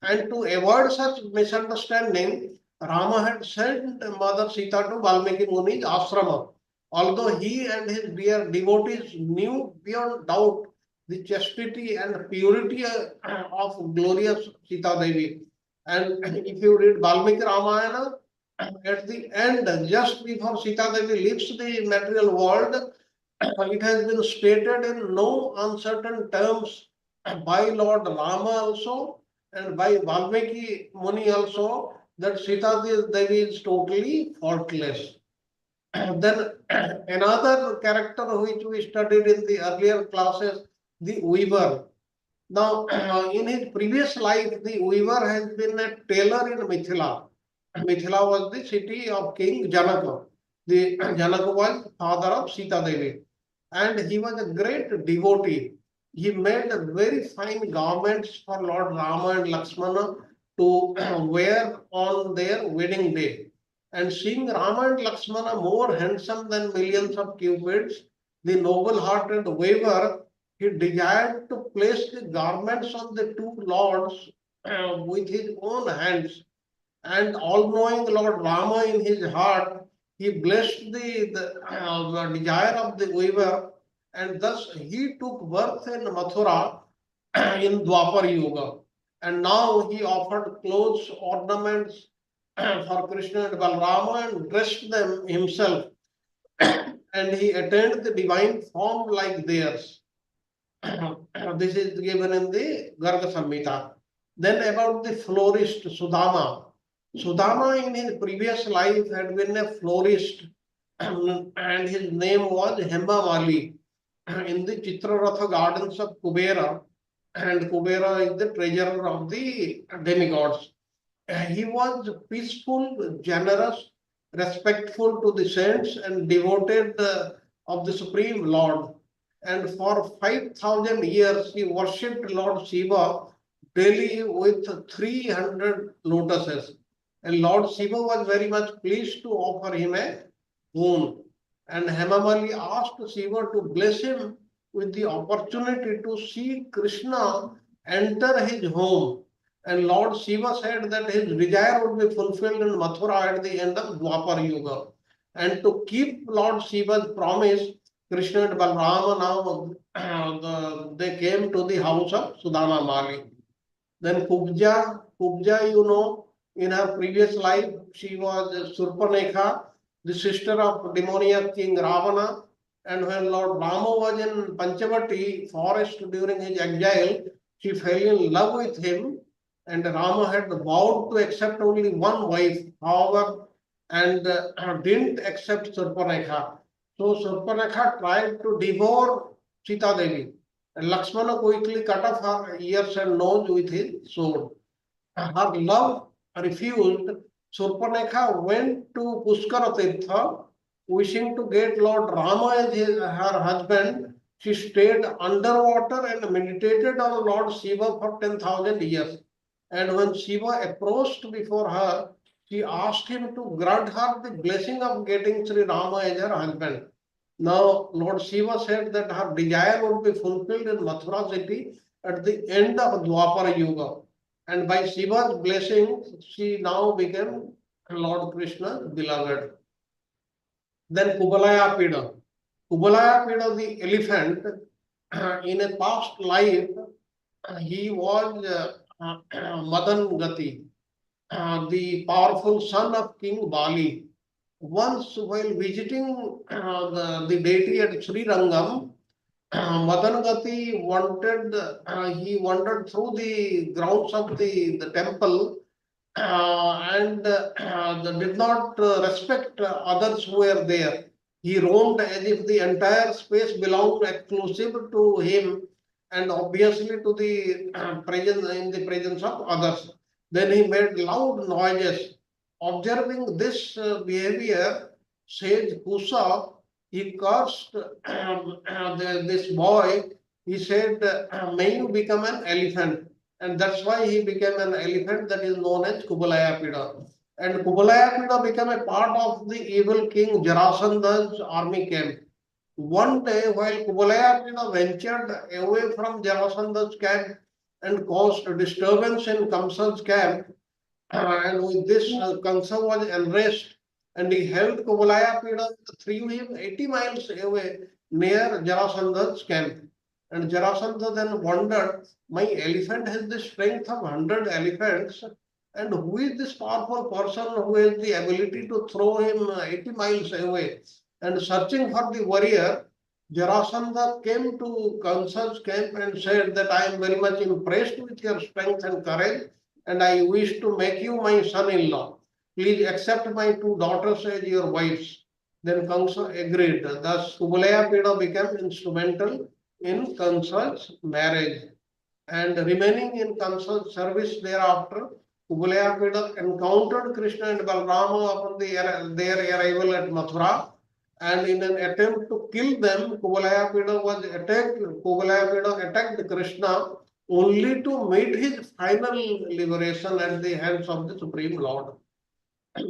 And to avoid such misunderstanding, Rama had sent Mother Sita to Valmiki Muni's ashrama. Although he and his dear devotees knew beyond doubt the chastity and purity of glorious Sita Devi. And if you read Valmiki Ramayana, at the end, just before Sita Devi leaves the material world, it has been stated in no uncertain terms by Lord Rama also and by Valmiki Muni also that Sita Devi is totally faultless. Then another character which we studied in the earlier classes, the weaver. Now, in his previous life, the weaver has been a tailor in Mithila. Mithila was the city of King Janaka. The Janaka was father of Sita Devi. And he was a great devotee. He made very fine garments for Lord Rama and Lakshmana to wear on their wedding day. And seeing Rama and Lakshmana more handsome than millions of cupids, the noble-hearted weaver, he desired to place the garments of the two lords with his own hands. And all-knowing Lord Rama in his heart, he blessed the desire of the weaver, and thus he took birth in Mathura in Dwapar Yuga. And now he offered clothes, ornaments for Krishna and Balrama and dressed them himself. And he attained the divine form like theirs. This is given in the Garga Samhita. Then about the florist Sudama. Sudama in his previous life had been a florist and his name was Hemamali in the Chitraratha gardens of Kubera, and Kubera is the treasurer of the demigods. He was peaceful, generous, respectful to the saints and devoted of the Supreme Lord. and for 5,000 years he worshipped Lord Shiva daily with 300 lotuses. And Lord Shiva was very much pleased to offer him a boon. And Hemamali asked Shiva to bless him with the opportunity to see Krishna enter his home. And Lord Shiva said that his desire would be fulfilled in Mathura at the end of Dwapar Yuga. And to keep Lord Shiva's promise, Krishna and Balrama now they came to the house of Sudama Mali. Then Kubja, you know, in her previous life, she was Surpanekha, the sister of demoniac King Ravana. And when Lord Rama was in Panchavati forest during his exile, she fell in love with him. And Rama had vowed to accept only one wife, however, and didn't accept Surpanekha. So Surpanekha tried to devour Sita Devi. And Lakshmana quickly cut off her ears and nose with his sword. Her love refused. Surpanekha went to Puskara Tirtha, wishing to get Lord Rama as her husband. She stayed underwater and meditated on Lord Shiva for 10,000 years. And when Shiva approached before her, she asked him to grant her the blessing of getting Sri Rama as her husband. Now, Lord Shiva said that her desire would be fulfilled in Mathura city at the end of Dwapara Yuga. And by Shiva's blessing, she now became Lord Krishna's beloved. Then Kubalaya Pida. Kubalaya Pida, the elephant, in a past life, he was Madan Gati, the powerful son of King Bali. Once, while visiting the deity at Sri Rangam, Madanagati he wandered through the grounds of the temple and did not respect others who were there. He roamed as if the entire space belonged exclusive to him and obviously to the presence in the presence of others. Then he made loud noises. Observing this behavior, sage Kusa, he cursed this boy. He said, "May you become an elephant." And that's why he became an elephant that is known as Kubalaya Pida. And Kubalaya Pida became a part of the evil king Jarasandha's army camp. One day, while Kubalaya Pida ventured away from Jarasandha's camp and caused a disturbance in Kamsa's camp, and with this, Kamsa was enraged and he held Kubalaya Pida, threw him 80 miles away near Jarasandha's camp. And Jarasandha then wondered, my elephant has the strength of 100 elephants, and who is this powerful person who has the ability to throw him 80 miles away? And searching for the warrior, Jarasandha came to Kamsa's camp and said that I am very much impressed with your strength and courage, and I wish to make you my son-in-law. Please accept my two daughters as your wives. Then Kamsa agreed. Thus, Kubalaya Pida became instrumental in Kamsa's marriage. And remaining in Kamsa's service thereafter, Kubalaya Pida encountered Krishna and Balrama upon their arrival at Mathura. And in an attempt to kill them, Kubalaya Pida attacked Krishna only to meet his final liberation at the hands of the Supreme Lord.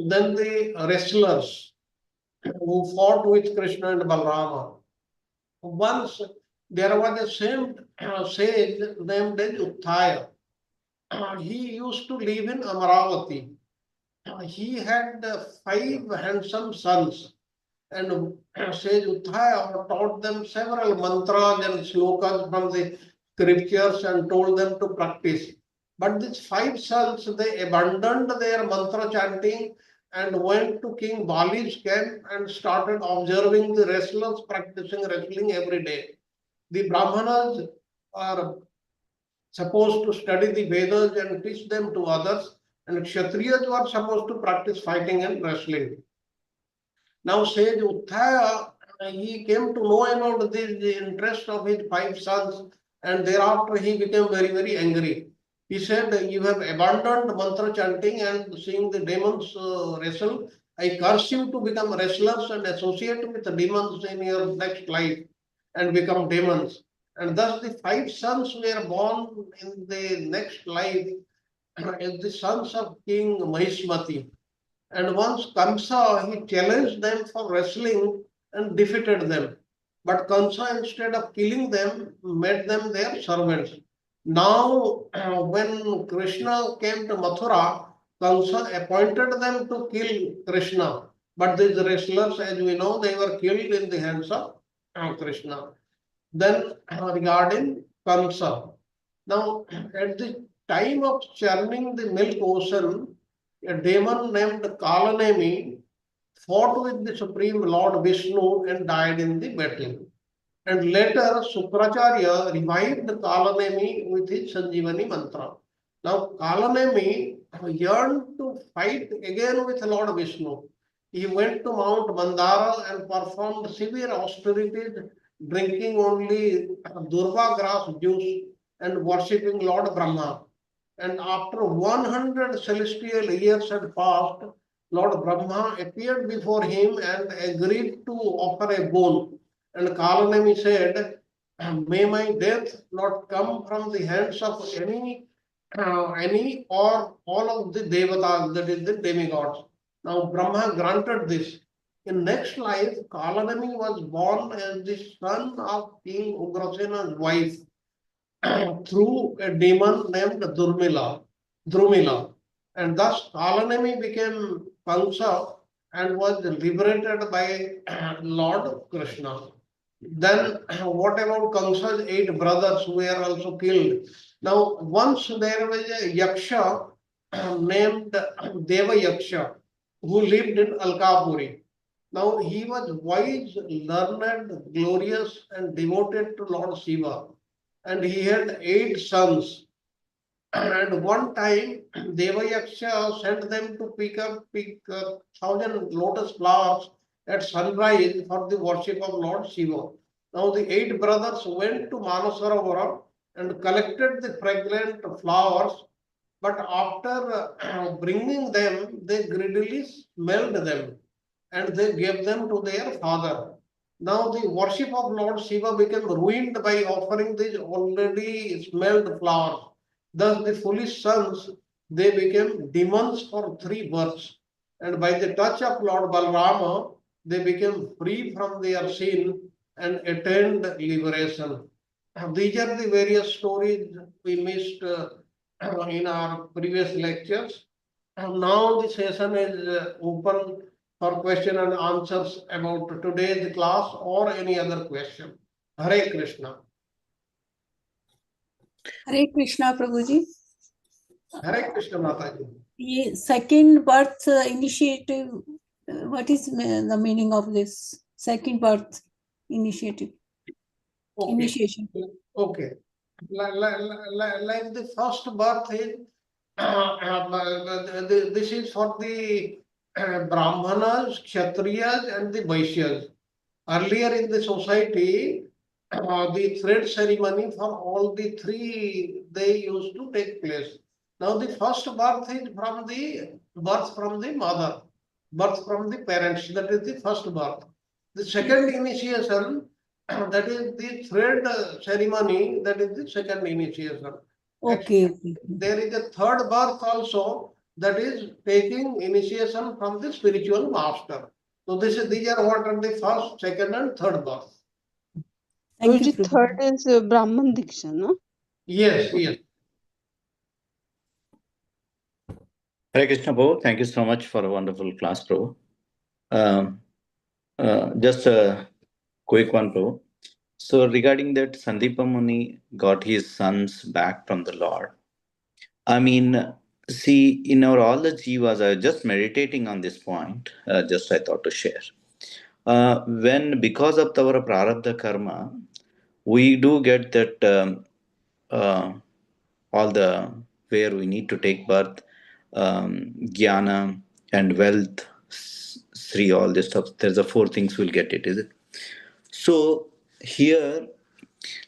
Then the wrestlers who fought with Krishna and Balrama. Once there was a sage named as Uttaya. He used to live in Amaravati. He had 5 handsome sons, and sage Uttaya taught them several mantras and slokas from the scriptures and told them to practice. But these 5 sons, they abandoned their mantra chanting and went to King Bali's camp and started observing the wrestlers practicing wrestling every day. The Brahmanas are supposed to study the Vedas and teach them to others, and Kshatriyas were supposed to practice fighting and wrestling. Now, sage Uttaya, he came to know about the interest of his 5 sons, and thereafter he became very, very angry. He said, you have abandoned mantra chanting and seeing the demons wrestle. I curse you to become wrestlers and associate with the demons in your next life. and become demons. And thus the 5 sons were born in the next life as the sons of King Mahishmati. And once Kamsa, he challenged them for wrestling and defeated them. But Kamsa, instead of killing them, made them their servants. Now, when Krishna came to Mathura, Kamsa appointed them to kill Krishna. But these wrestlers, as we know, they were killed in the hands of Krishna. Then, regarding Kamsa. Now, at the time of churning the milk ocean, a demon named Kalanemi fought with the Supreme Lord Vishnu and died in the battle. And later, Sukracharya revived Kalanemi with his Sanjivani mantra. Now, Kalanemi yearned to fight again with Lord Vishnu. He went to Mount Mandara and performed severe austerities, drinking only durva grass juice and worshipping Lord Brahma. And after 100 celestial years had passed, Lord Brahma appeared before him and agreed to offer a boon. And Kalanemi said, may my death not come from the hands of any or all of the devatas, that is the demigods. Now Brahma granted this. In next life, Kalanemi was born as the son of King Ugrasena's wife through a demon named Drumila. And thus Kalanemi became Kamsa and was liberated by Lord Krishna. Then what about Kamsa's 8 brothers who were also killed? Now once there was a Yaksha named Deva Yaksha who lived in Alkapuri. Now he was wise, learned, glorious and devoted to Lord Shiva. And he had 8 sons. And one time, Devayaksha sent them to pick 1,000 lotus flowers at sunrise for the worship of Lord Shiva. Now the 8 brothers went to Manasarovara and collected the fragrant flowers, but after bringing them, they greedily smelled them and they gave them to their father. Now the worship of Lord Shiva became ruined by offering these already smelled flowers. Thus the foolish sons, they became demons for 3 births. And by the touch of Lord Balrama, they became free from their sin and attained liberation. These are the various stories we missed in our previous lectures. And now the session is open for question and answers about today's class or any other question. Hare Krishna. Hare Krishna, Prabhuji. Hare Krishna Mataji. ये second birth initiative, what is the meaning of this second birth initiative? Okay. Initiation. Okay. Like the first birth is, this is for the Brahmanas, Kshatriyas and the Vaishyas. Earlier in the society, the thread ceremony for all the 3, they used to take place. Now the first birth is from the birth from the mother, birth from the parents, that is the first birth. The second initiation, that is the thread ceremony, that is the second initiation. Okay. There is a third birth also, that is taking initiation from the spiritual master. So these are what are the first, second and third birth. Thank you, Guruji, third is Brahman Diksha, no? Yes, yes. Hare Krishna, Prabhu. Thank you so much for a wonderful class, Prabhu. Just a quick one, Prabhu. So regarding that, Sandipa Muni got his sons back from the Lord. I mean, see, in our all the jivas, I was just meditating on this point, just I thought to share. When because of our prarabdha karma, we do get that all the where we need to take birth, jnana and wealth, Sri, all this stuff. There's the 4 things we'll get it, is it? So here,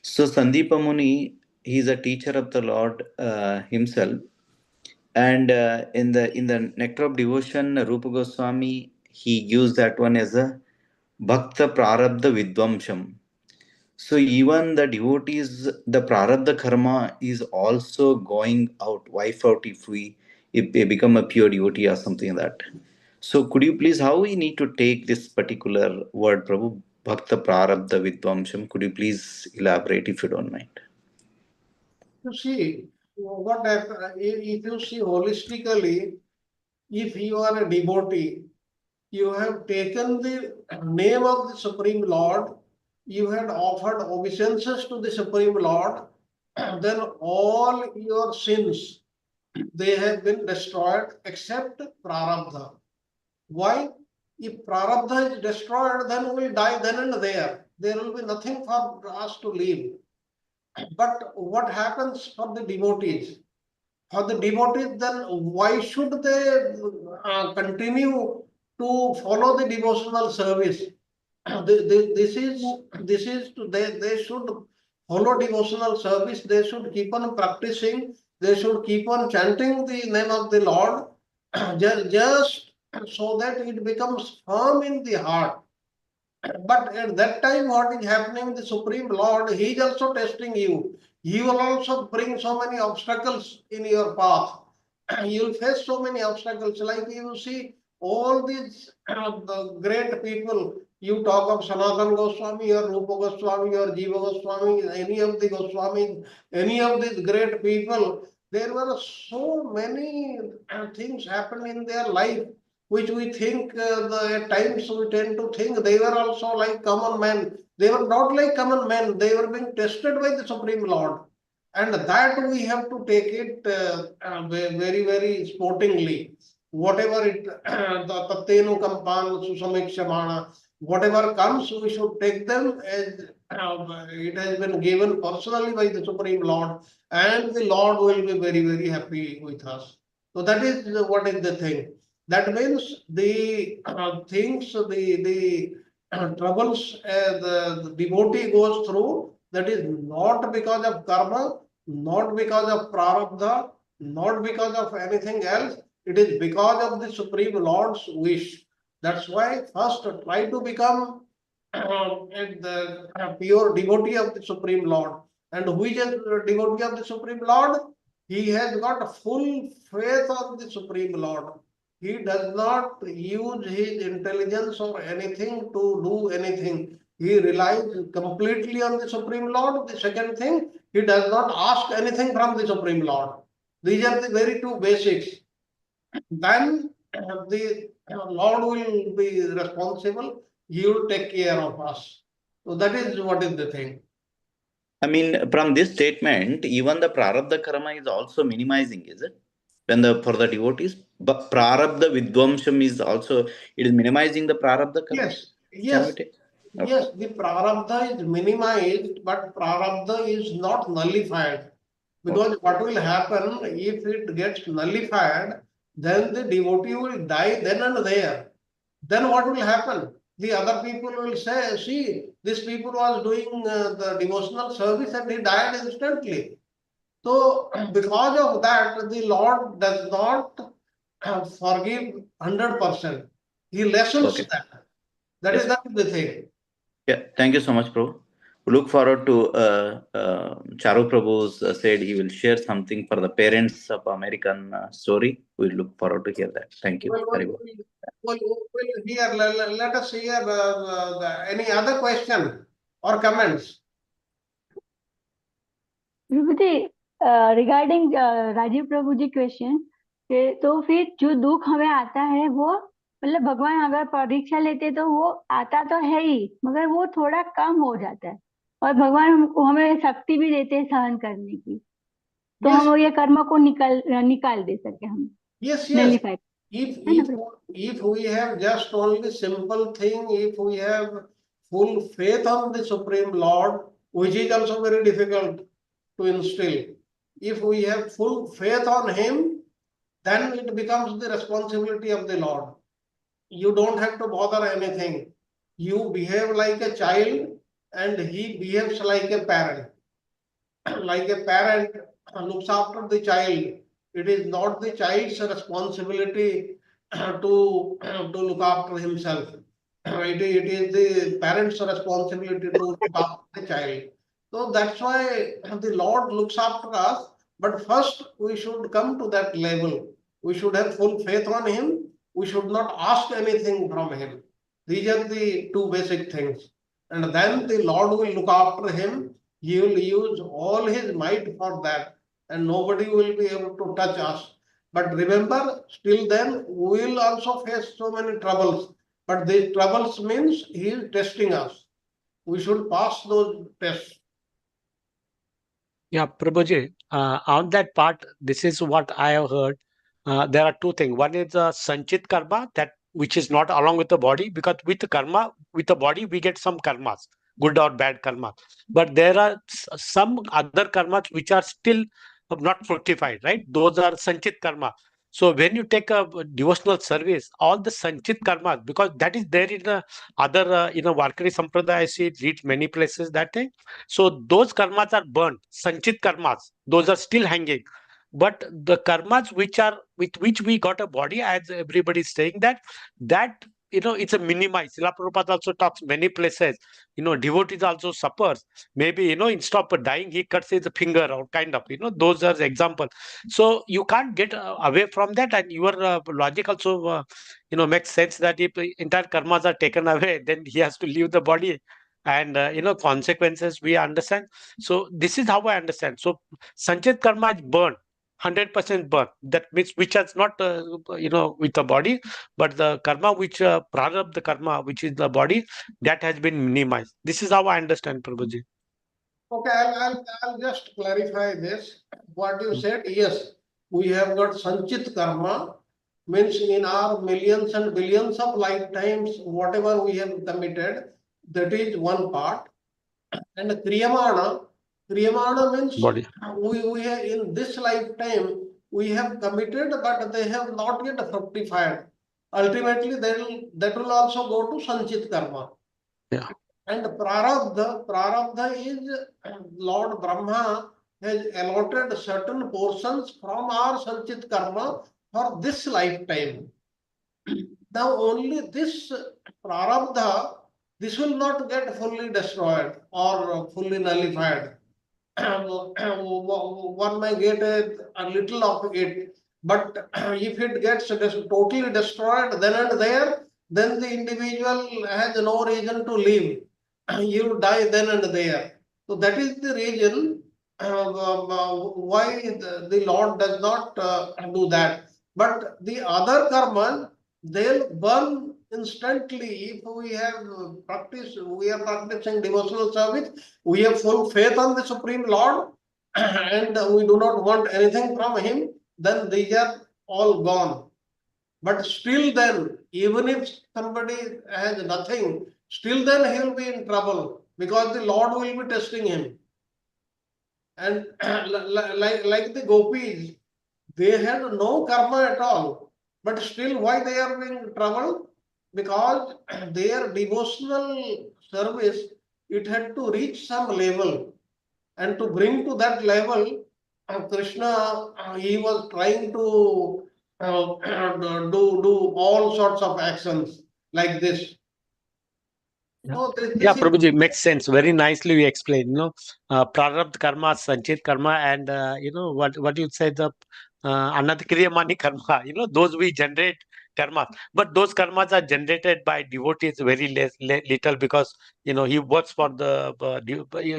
so Sandipa Muni, he's a teacher of the Lord himself. And in the Nectar of Devotion, Rupa Goswami, he used that one as a Bhakta Prarabdha Vidvamsham. So even the devotees, the prarabdha karma is also going out, wipe out if they become a pure devotee or something like that. So could you please, how we need to take this particular word, Prabhu, bhakta prarabdha vidvamsam? Could you please elaborate if you don't mind? You see, what happens, if you see holistically, if you are a devotee, you have taken the name of the Supreme Lord, you had offered obeisances to the Supreme Lord, then all your sins, they have been destroyed except prarabdha. Why? If prarabdha is destroyed, then we will die then and there. There will be nothing for us to live. But what happens for the devotees? For the devotees, then why should they continue to follow the devotional service? This is they should follow devotional service. They should keep on practicing. They should keep on chanting the name of the Lord, just so that it becomes firm in the heart. But at that time, what is happening, the Supreme Lord, He is also testing you. He will also bring so many obstacles in your path. You will face so many obstacles. Like you see, all these the great people, you talk of Sanatana Goswami or Rupa Goswami or Jiva Goswami, any of the Goswamis, any of these great people, there were so many things happen in their life which we think at times we tend to think they were also like common men. They were not like common men. They were being tested by the Supreme Lord. And that we have to take it very, very sportingly. Whatever it, the Tattenu Kampan, Susamikshama, whatever comes, we should take them as it has been given personally by the Supreme Lord, and the Lord will be very, very happy with us. So that is what is the thing. That means the things, the troubles the devotee goes through, that is not because of karma, not because of prarabdha, not because of anything else. It is because of the Supreme Lord's wish. That's why first try to become the pure devotee of the Supreme Lord. And who is a devotee of the Supreme Lord? He has got full faith on the Supreme Lord. He does not use his intelligence or anything to do anything. He relies completely on the Supreme Lord. The second thing, he does not ask anything from the Supreme Lord. These are the very two basics. Then the Lord will be responsible. He will take care of us. So that is what is the thing. I mean, from this statement, even the prarabdha karma is also minimizing, is it? When the for the devotees, but prarabdha vidvamsam is also, it is minimizing the prarabdha karma. Yes, yes, yes. The prarabdha is minimized, but prarabdha is not nullified. Because what will happen if it gets nullified, then the devotee will die then and there. Then what will happen? The other people will say, see, this people was doing the devotional service and he died instantly. So, because of that, the Lord does not forgive 100%. He lessens that. That is the thing. Yeah, thank you so much, Prabhu. We look forward to Charu Prabhu's said he will share something for the parents of American story. We look forward to hear that. Thank you. Very good. Here, let us hear any other question or comments. Vibhuti regarding Rajiv Prabhu ji question, तो फिर जो दुख हमें आता है वो मतलब भगवान अगर परीक्षा लेते तो वो आता तो है ही, मगर वो थोड़ा कम हो जाता है और भगवान हमें शक्ति भी देते हैं सहन करने की, तो हम ये कर्म को निकाल दे सके हम. Yes, yes. If we have just only simple thing, if we have full faith on the Supreme Lord, which is also very difficult to instill. If we have full faith on Him, then it becomes the responsibility of the Lord. You don't have to bother anything. You behave like a child and He behaves like a parent. Like a parent looks after the child. It is not the child's responsibility to look after himself. it is the parents' responsibility to look after the child. So that's why the Lord looks after us. But first, we should come to that level. We should have full faith on Him. We should not ask anything from Him. These are the two basic things. And then the Lord will look after him. He will use all his might for that, and nobody will be able to touch us. But remember, still then, we will also face so many troubles. But these troubles means he is testing us. We should pass those tests. Yeah, Prabhuji, on that part, this is what I have heard. There are two things. One is Sanchit karma, that which is not along with the body, because with the karma, with the body, we get some karmas, good or bad karma. But there are some other karmas which are still not fructified, right? Those are Sanchit karma. So when you take a devotional service, all the Sanchit karmas, because that is there in the other, Varkari Sampradaya, I see it read many places that thing. So those karmas are burnt, sanchit karmas. Those are still hanging. But the karmas which are with which we got a body, as everybody is saying that it's a minimized. Srila Prabhupada also talks many places. Devotees also suffers. Maybe instead of dying, he cuts his finger or kind of. Those are the example. So you can't get away from that, and your logic also makes sense that if the entire karmas are taken away, then he has to leave the body, and consequences we understand. So this is how I understand. So sanchit karma is burned, 100% burn. That means which has not with the body, but the karma which prarabdha karma, which is the body, that has been minimized. This is how I understand, Prabhuji. Okay, I'll just clarify this. What you said, yes, we have got Sanchit Karma, means in our millions and billions of lifetimes, whatever we have committed, that is one part. And Kriyamana means Body. we have in this lifetime, we have committed, but they have not yet fructified. Ultimately, that will also go to Sanchit Karma. Yeah. And prarabdha is Lord Brahma has allotted certain portions from our Sanchit Karma for this lifetime. Now only this prarabdha, this will not get fully destroyed or fully nullified. One may get a little of it, but if it gets totally destroyed then and there, then the individual has no reason to live. You die then and there. So that is the reason why the Lord does not do that. But the other karma, they'll burn instantly if we have we are practicing devotional service, we have full faith on the Supreme Lord, and we do not want anything from Him, then these are all gone. But still then, even if somebody has nothing, still then he will be in trouble because the Lord will be testing him. And like the gopis, they had no karma at all. But still, why they are being troubled? Because their devotional service, it had to reach some level. And to bring to that level, Krishna, he was trying to do all sorts of actions like this. Yeah. So this Yeah, is Prabhuji, makes sense. Very nicely you explained. Prarabdha karma, sanchit karma, and what you said, the anadkriyamani karma. Those we generate karma, but those karmas are generated by devotees very little, because he works for the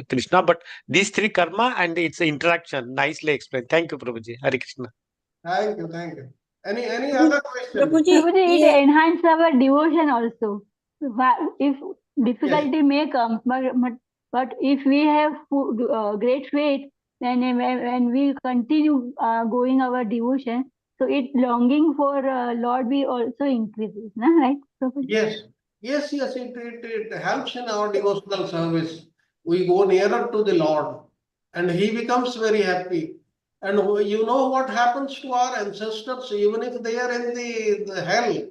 Krishna. But these three karma and its interaction, nicely explained. Thank you, Prabhuji. Hare Krishna. Thank you, thank you. Any other question? Prabhuji, Prabhuji, it yeah, enhances our devotion also. If difficulty may come, but if we have great faith, then when we continue going our devotion, so it longing for Lord we also increases, na? Right, Prabhuji? Yes, it helps in our devotional service. We go nearer to the Lord and He becomes very happy. And you know what happens to our ancestors, even if they are in the hell,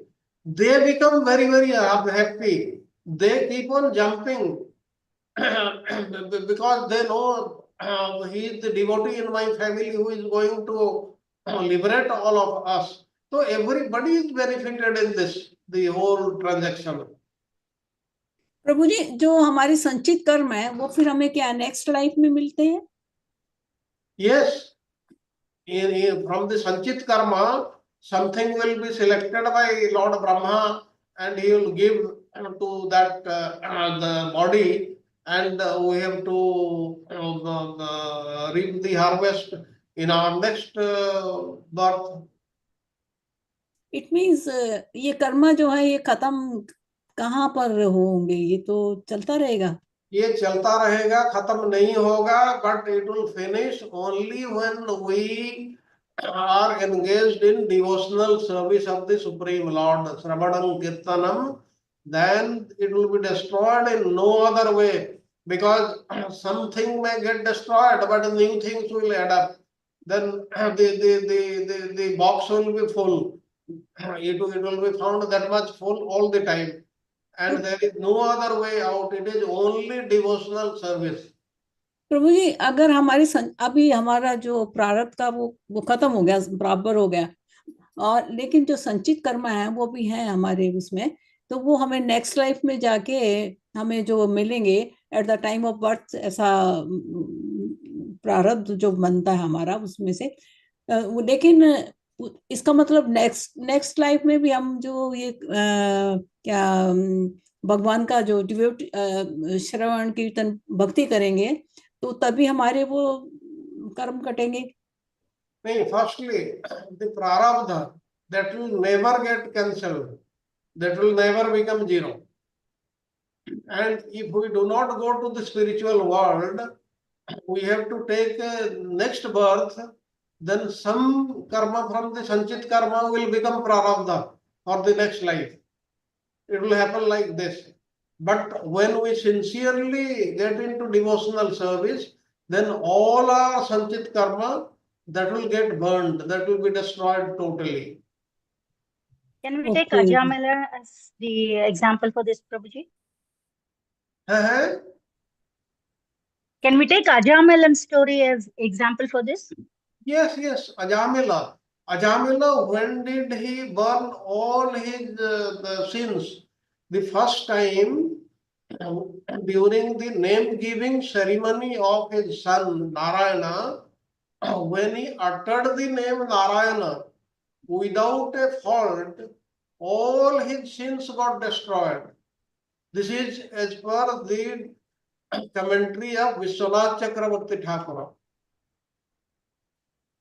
they become very, very happy. They keep on jumping because they know he is the devotee in my family who is going to liberate all of us. So everybody is benefited in this, the whole transaction. प्रभु जी, जो हमारे संचित कर्म है वो फिर हमें क्या next life में मिलते हैं? Yes, from the Sanchit karma, something will be selected by Lord Brahma and he will give to that the body, and we have to reap the harvest in our next birth. It means ये कर्म जो है ये खत्म कहाँ पर होंगे? ये तो चलता रहेगा। ये चलता रहेगा, खत्म नहीं होगा, but it will finish only when we are engaged in devotional service of the Supreme Lord, Sravanam Kirtanam. Then it will be destroyed in no other way, because something may get destroyed, but new things will add up. Then the box will be full. It will be found that much full all the time. And there is no other way out. It is only devotional service. प्रभु जी, अगर हमारी अभी हमारा जो प्रारब्ध का वो खत्म हो गया, बराबर हो गया, और लेकिन जो संचित कर्म है वो भी है हमारे उसमें, तो वो हमें नेक्स्ट लाइफ में जाके हमें जो मिलेंगे at the time of birth, ऐसा प्रारब्ध जो बनता है हमारा उसमें से। लेकिन इसका मतलब नेक्स्ट लाइफ में भी हम जो ये क्या भगवान का जो डिवोट श्रवण कीर्तन भक्ति करेंगे तो तभी हमारे वो कर्म कटेंगे। नहीं, firstly, the prarabdha, that will never get cancelled. That will never become zero. And if we do not go to the spiritual world, we have to take next birth, then some karma from the sanchit karma will become prarabdha for the next life. It will happen like this. But when we sincerely get into devotional service, then all our sanchit karma, that will get burned, that will be destroyed totally. Can we take Ajamala as the example for this, Prabhuji? Can we take Ajamalan's story as example for this? Yes, Ajamila. Ajamila, when did he burn all his the sins? The first time during the name giving ceremony of his son Narayana, when he uttered the name Narayana without a fault, all his sins got destroyed. This is as per the commentary of Vishwanath Chakravarti Thakura.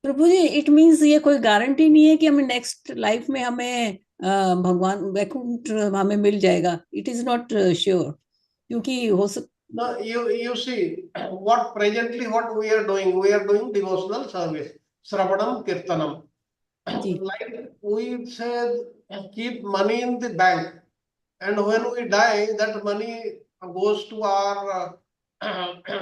Prabhu ji, it means ये कोई guarantee नहीं है कि हमें next life में हमें भगवान वैकुंठ हमें मिल जाएगा। इट इज नॉट श्योर, क्योंकि हो No, you see, what presently what we are doing devotional service, Sravanam Kirtanam. Like we said, keep money in the bank, and when we die, that money goes to our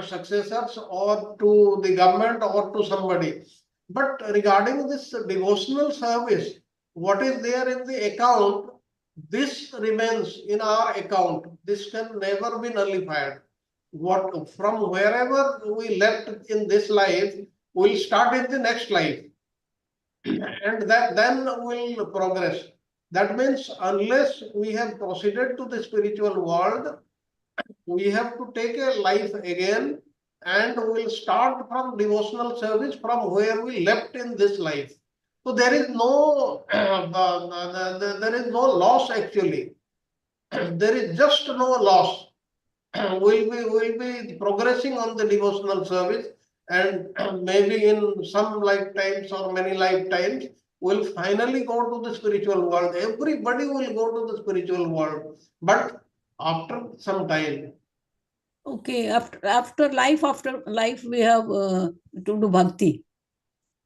successors or to the government or to somebody. But regarding this devotional service, what is there in the account, this remains in our account. This can never be nullified. What from wherever we left in this life, we'll start in the next life, and that then will progress. That means unless we have proceeded to the spiritual world, we have to take a life again, and we will start from devotional service from where we left in this life. So there is no there is no loss actually. There is just no loss. We'll be progressing on the devotional service, and maybe in some lifetimes or many lifetimes, we'll finally go to the spiritual world. Everybody will go to the spiritual world, but after some time. Okay, after life, we have to do bhakti.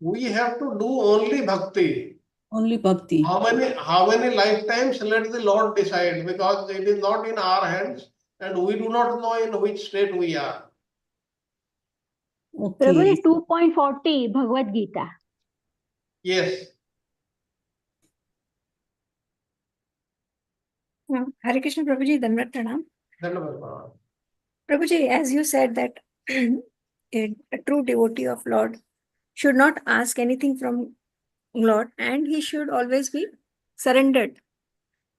We have to do only bhakti. Only bhakti. How many lifetimes? Let the Lord decide, because it is not in our hands, and we do not know in which state we are. Okay. Prabhuji, 2.40 Bhagavad Gita. Yes. Hare Krishna, Prabhuji, Dandavat Pranam. Dandavat Pranam. Prabhuji, as you said that a true devotee of Lord should not ask anything from Lord, and he should always be surrendered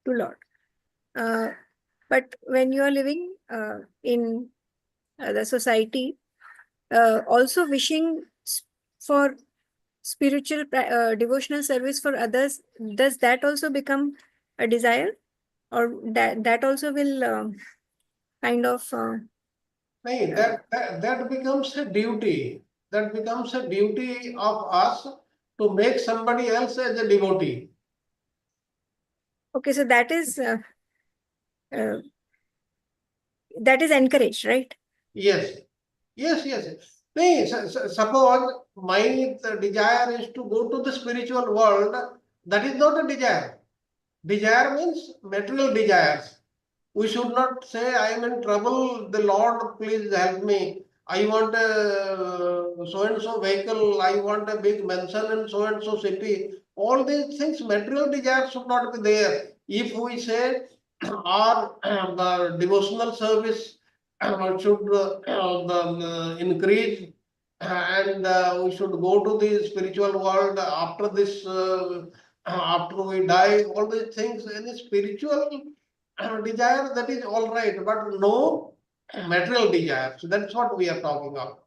to Lord. But when you are living in the society, also wishing for spiritual devotional service for others, does that also become a desire, or that also will kind of Nahin, that becomes a duty. That becomes a duty of us to make somebody else as a devotee. okay, so that is encouraged, right? Yes. Yes. Nahin, suppose my desire is to go to the spiritual world. That is not a desire. Desire means material desires. We should not say, I am in trouble, the Lord, please help me. I want a so and so vehicle, I want a big mansion in so and so city. All these things, material desires should not be there. If we say our devotional service should increase and we should go to the spiritual world after this, after we die, all these things, any spiritual desire, that is all right, but no material desires. That's what we are talking of.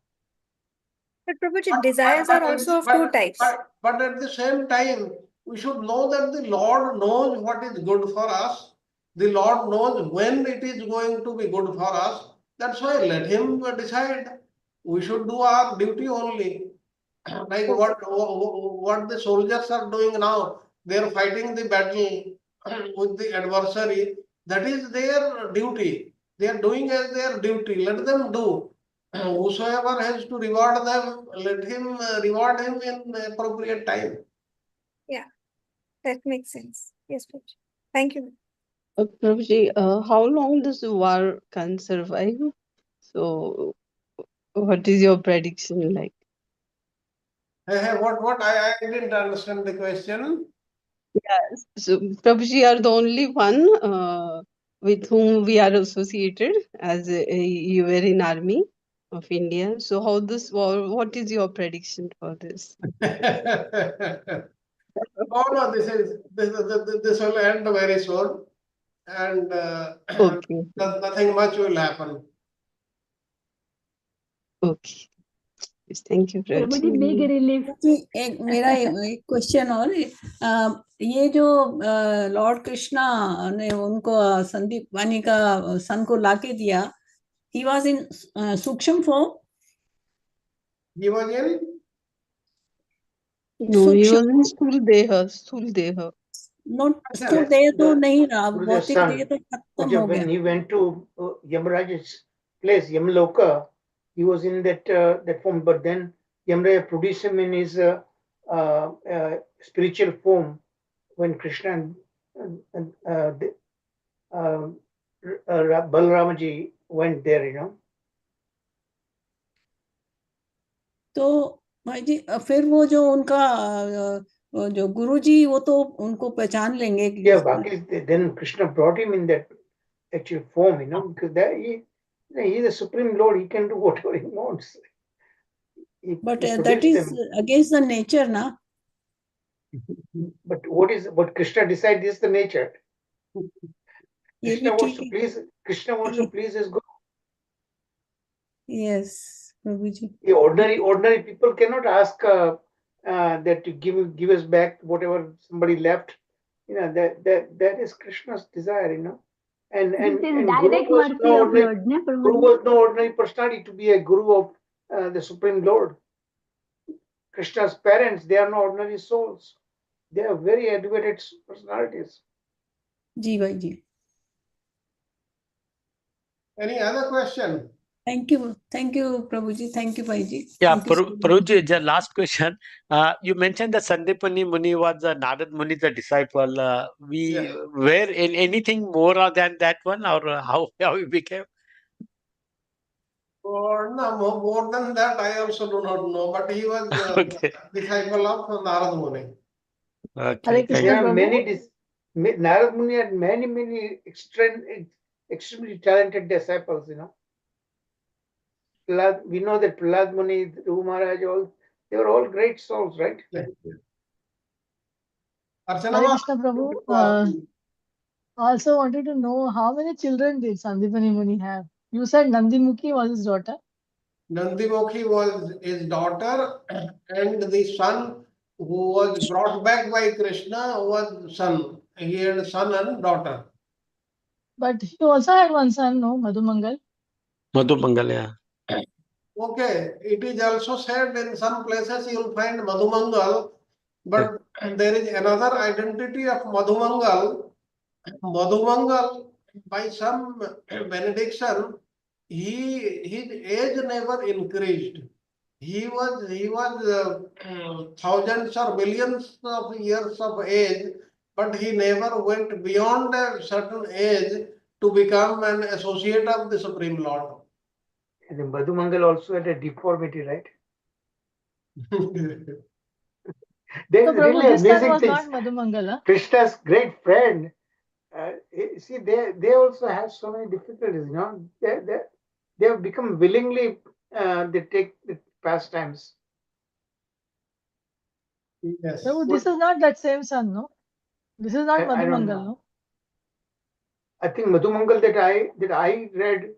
But Prabhuji, desires are also of two types. But at the same time, we should know that the Lord knows what is good for us. The Lord knows when it is going to be good for us. That's why let Him decide. We should do our duty only. Like what the soldiers are doing now. They are fighting the battle with the adversary. That is their duty. They are doing as their duty. Let them do. Whosoever has to reward them, let him reward him in appropriate time. Yeah, that makes sense. Yes, Prabhuji. Thank you. Prabhuji, how long does the war can survive? So, what is your prediction like? What? I didn't understand the question. Yes. So, Prabhuji are the only one with whom we are associated as you were in army of India. So, how this war? What is your prediction for this? Oh no, this will end very soon, and Okay. nothing much will happen. Okay. Yes, thank you, Prabhuji Prabhuji. Big relief एक मेरा एक question और ये जो Lord Krishna ने उनको संदीप वानी का सन को लाके दिया, he was in सूक्ष्म form. He was in No, he was in Sthul Deha. Not स्थूल देह तो नहीं रहा, Gurudev भौतिक son, देह तो खत्म हो when गया. he went to Yamaraj's place, Yamloka, he was in that form. But then Yamraj produced him in his spiritual form when Krishna and Balramaji went there, you know. तो भाई जी फिर वो जो उनका जो गुरुजी वो तो उनको पहचान लेंगे. Yeah, then Krishna brought him in that actual form, you know, because he is the Supreme Lord. He can do whatever he wants. But that is against the nature, na? But what Krishna decides is the nature. Krishna wants to please his Guru. Yes, Prabhuji. The ordinary people cannot ask that to give us back whatever somebody left. You know, that is Krishna's desire, you know. And Guru was no ordinary personality to be a Guru of the Supreme Lord. Krishna's parents, they are no ordinary souls. They are very elevated personalities. Ji, bhai ji. Any other question? Thank you, Prabhuji. Thank you, bhai ji. Yeah, Prabhuji, the last question. You mentioned that Sandipani Muni was Narad Muni, the disciple. Were in anything more than that one, or how he became? Or no, more than that, I also do not know. But he was a disciple of Narad Muni. Okay. There are Narad Muni had many extremely talented disciples, you know. We know that Prahlad Muni, Dhruv Maharaj, they were all great souls, right? Hare Krishna Prabhu. Also wanted to know how many children did Sandipani Muni have? You said Nandimukhi was his daughter. Nandimukhi was his daughter, and the son who was brought back by Krishna was son. He had a son and daughter. But he also had one son, no, Madhumangal. Madhumangal, yeah. Okay, it is also said in some places you will find Madhumangal, but there is another identity of Madhumangal. Madhumangal, by some benediction, his age never increased. He was thousands or millions of years of age, but he never went beyond a certain age to become an associate of the Supreme Lord. And the Madhumangal also had a deformity, right? There's So, Prabhu, really this son amazing was things. not Madhumangal, huh? Krishna's great friend. See, they also have so many difficulties. You know, they have become willingly. They take the pastimes. Yes. Prabhu, this is not that same son, no? This is not I don't Madhumangal, know. no? I think Madhumangal that I read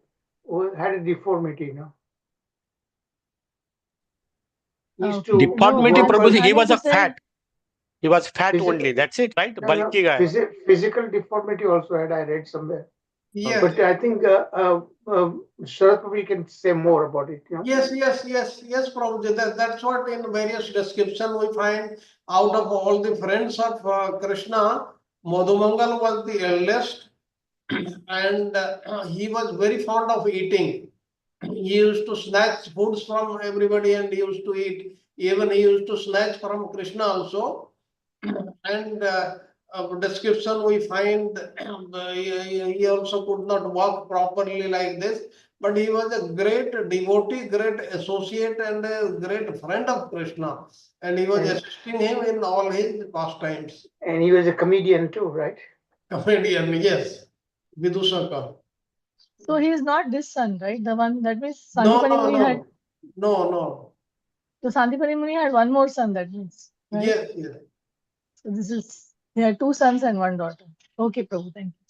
had a deformity. You know, he used to Deformity, work I'm Prabhu, on he planning was to a say fat. He was fat physical. only. That's it, right? No, Bulky guy. physical deformity also had. I read somewhere. Yes. But I think Sharat Prabhu can say more about it. You know? Yes, Prabhuji. That's what in various description we find. Out of all the friends of Krishna, Madhumangal was the eldest, and he was very fond of eating. He used to snatch foods from everybody and he used to eat. Even he used to snatch from Krishna also. And description we find he also could not walk properly like this, but he was a great devotee, great associate, and a great friend of Krishna, and he was And- assisting him in all his pastimes. And he was a comedian too, right? Comedian, yes, Vidusaka. so. He is not this son, right? The one that means No, Sandipani no, Muni had. no. So Sandipani Muni had one more son, that means, right? Yes. So this is he had two sons and one daughter. Okay, Prabhu, thank you.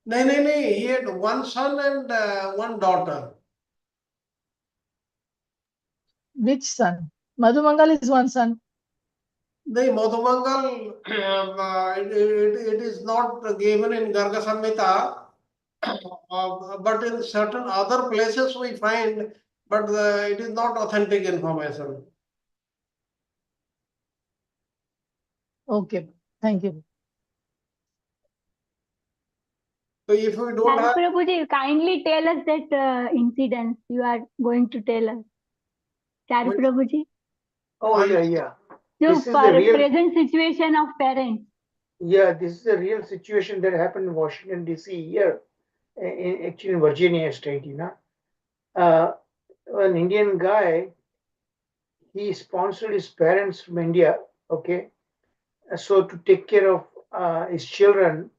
No. He had one son and one daughter. Which son? Madhumangal is one son. The Madhumangal, it is not given in Garga Samhita, but in certain other places we find, but it is not authentic information. Okay, thank you. So if we don't Charu have, Prabhuji, kindly tell us that incident you are going to tell us. Charu Prabhuji, Oh yeah. the This is the real. present situation of parents. Yeah, this is a real situation that happened in Washington D.C. here, actually in Virginia state. You know, an Indian guy, he sponsored his parents from India. Okay, so to take care of his children,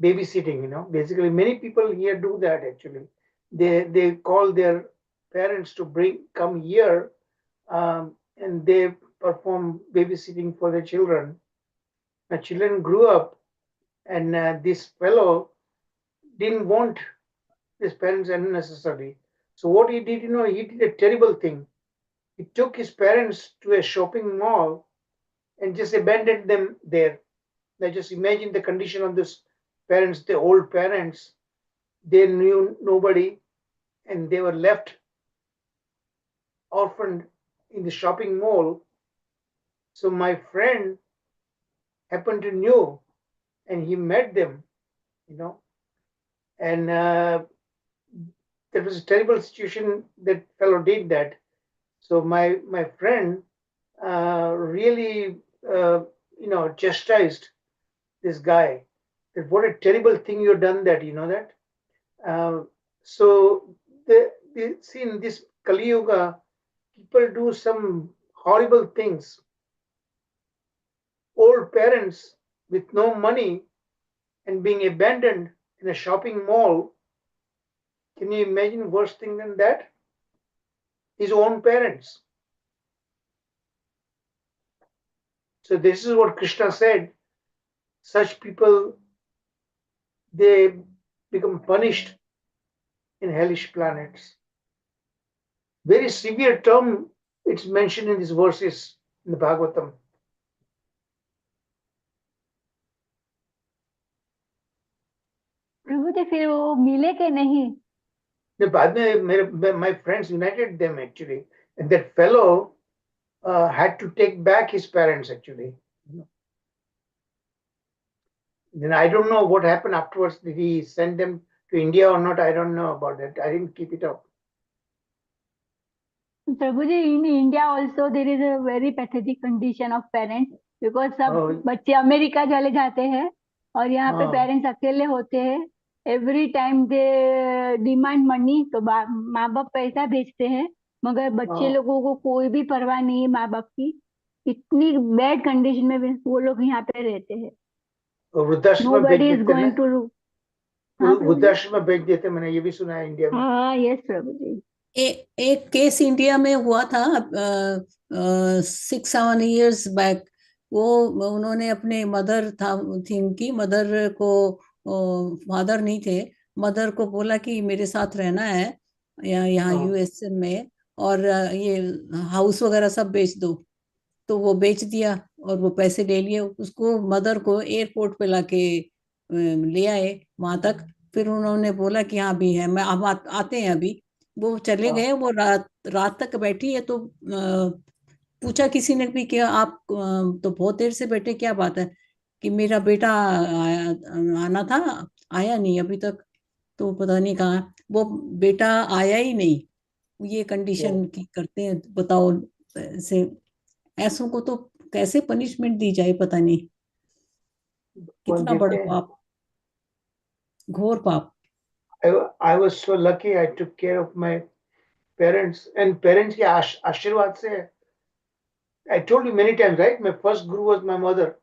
babysitting. You know, basically many people here do that. Actually, they call their parents to come here, and they perform babysitting for their children. My children grew up, and this fellow didn't want his parents unnecessarily. So what he did, he did a terrible thing. He took his parents to a shopping mall and just abandoned them there. Now just imagine the condition of these parents, the old parents. They knew nobody, and they were left orphaned in the shopping mall. So my friend happened to know, and he met them, and that was a terrible situation. That fellow did that. So my friend really chastised this guy. That what a terrible thing you've done. That you know that. So the see in this Kali Yuga, people do some horrible things. Old parents with no money and being abandoned in a shopping mall. Can you imagine worse thing than that? His own parents. So this is what Krishna said. Such people they become punished in hellish planets. Very severe term it's mentioned in these verses in the Bhagavatam. प्रभु जी फिर वो मिले के नहीं? बाद में my friends united them actually, and that fellow had to take back his parents actually. Then I don't know what happened afterwards. Did he send them to India or not? I don't know about that. I didn't keep it up. Prabhu ji, in India also there is a very pathetic condition of parents because सब बच्चे America चले जाते हैं और यहाँ पे parents अकेले होते हैं. Every time they demand money, तो माँ बाप पैसा भेजते हैं मगर बच्चे लोगों को कोई भी परवाह नहीं है माँ बाप की. इतनी बैड कंडीशन में भी वो लोग यहाँ पे रहते हैं. वृद्धाश्रम में भेज Nobody is देते going हैं. to. वृद्धाश्रम में भेज देते, मैंने ये भी सुना है इंडिया में. हाँ, यस प्रभु जी. एक केस इंडिया में हुआ था 6-7 years बैक. वो उन्होंने अपने मदर थी उनकी मदर को, फादर नहीं थे, मदर को बोला कि मेरे साथ रहना है यहाँ यूएस में, और ये हाउस वगैरह सब बेच दो. तो वो बेच दिया और वो पैसे ले लिए. उसको मदर को एयरपोर्ट पे लाके ले आए वहां तक. फिर उन्होंने बोला कि हाँ भी है, मैं अब आते हैं अभी. वो चले गए. वो रात तक बैठी है. तो पूछा किसी ने भी कि आप तो बहुत देर से बैठे, क्या बात है? कि मेरा बेटा आना था, आया नहीं अभी तक, तो पता नहीं कहाँ. वो बेटा आया ही नहीं. ये कंडीशन की करते हैं. बताओ, ऐसों को तो कैसे पनिशमेंट दी जाए, पता नहीं. कितना बड़ा पाप, घोर पाप. I was so lucky. I took care of my parents, and parents के आशीर्वाद से. I told you many times, right? My first guru was my mother.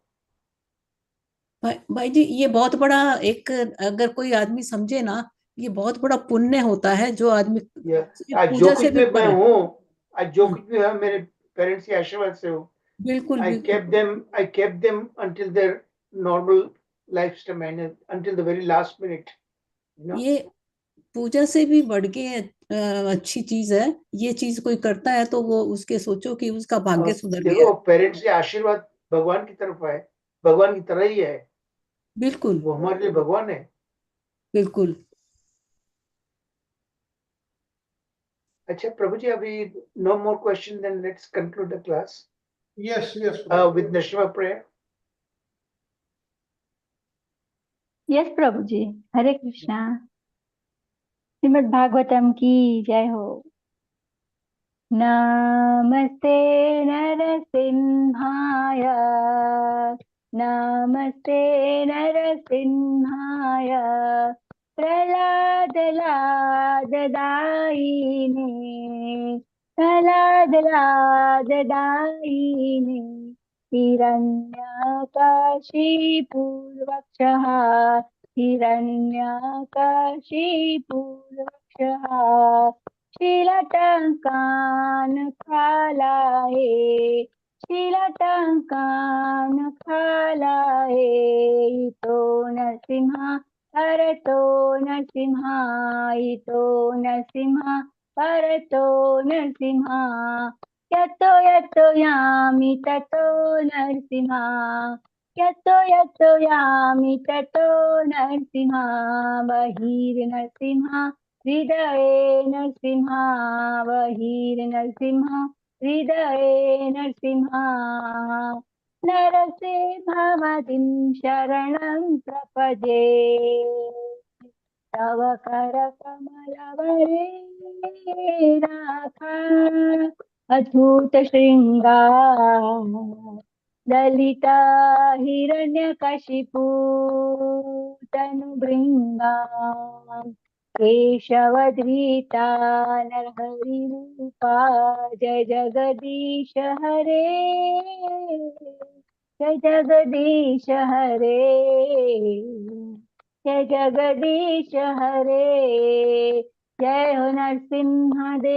भाई जी, ये बहुत बड़ा एक, अगर कोई आदमी समझे ना, ये बहुत बड़ा पुण्य होता है जो आदमी जो कुछ भी मैं हूँ, जो कुछ भी है मेरे पेरेंट्स के आशीर्वाद से हो. बिल्कुल. I kept them until their normal lifespan, until the very last minute. ये पूजा से भी बढ़ के अच्छी चीज है. ये चीज कोई करता है तो वो उसके सोचो कि उसका भाग्य सुधर गया. देखो, पेरेंट्स के आशीर्वाद भगवान की तरफ है, भगवान की तरह ही है. बिल्कुल, वो हमारे लिए भगवान है. बिल्कुल. अच्छा प्रभु जी, अभी no more question, then let's conclude the class. Yes. With Nashima prayer. Yes Prabhu ji. Hare Krishna. Shrimad Bhagavatam की जय हो. नमस्ते नरसिंहाय, नमस्ते नरसिंहाय, प्रह्लाद लाददायिने, प्रह्लाद लाददायिने, हिरण्यकशिपूर्वक्षः, हिरण्यकशिपूर्वक्षः, शीलटङ्कान् खालाये, शीलटङ्कान् खालाये. इतो नरसिंह परतो नरसिंह, इतो नरसिंह परतो नरसिंह, यतो यतो यामि ततो नरसिंह, यतो यतो यामि ततो नरसिंह, बहिर्नरसिंह हृदये नरसिंह, बहिर्नरसिंह हृदये नरसिंह, नरसिंहमदिं शरणं प्रपदे, तव करकमलवरे राधा, अद्भुत शृङ्गार ललिता हिरण्यकशिपू तनुभृङ्गा, केशवधृता नरहरिरूपा, जय जगदीश हरे, जय जगदीश हरे, जय जगदीश हरे. जय हो नरसिंहदेव,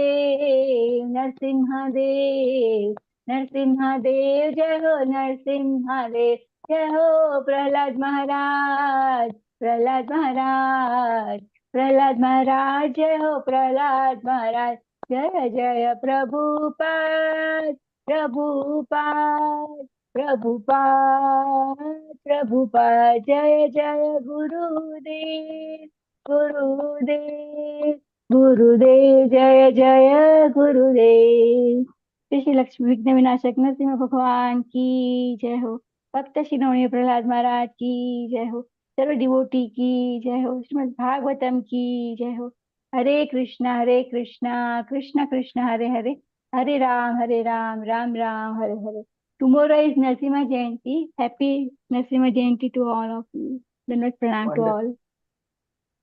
नरसिंहदेव, नरसिंहदेव. जय हो नरसिंहदेव. जय हो प्रहलाद महाराज, प्रहलाद महाराज, प्रहलाद महाराज जय हो प्रहलाद महाराज, जय जय प्रभुपाद, प्रभुपाद, प्रभुपाद, प्रभुपाद, जय जय गुरुदेव, गुरुदेव, गुरुदेव, जय जय गुरुदेव। श्री लक्ष्मी विघ्न विनाशक नरसिंह भगवान की जय हो। भक्त शिरोमणि प्रहलाद महाराज की जय हो। सर्व डिवोटी की जय हो। श्रीमद् भागवतम की जय हो। हरे कृष्णा कृष्ण कृष्ण हरे हरे, हरे Ram Ram Ram Hare Hare. Tomorrow is Narasimha Jayanti. Happy Narasimha Jayanti to all of you. Dandavat pranam to all.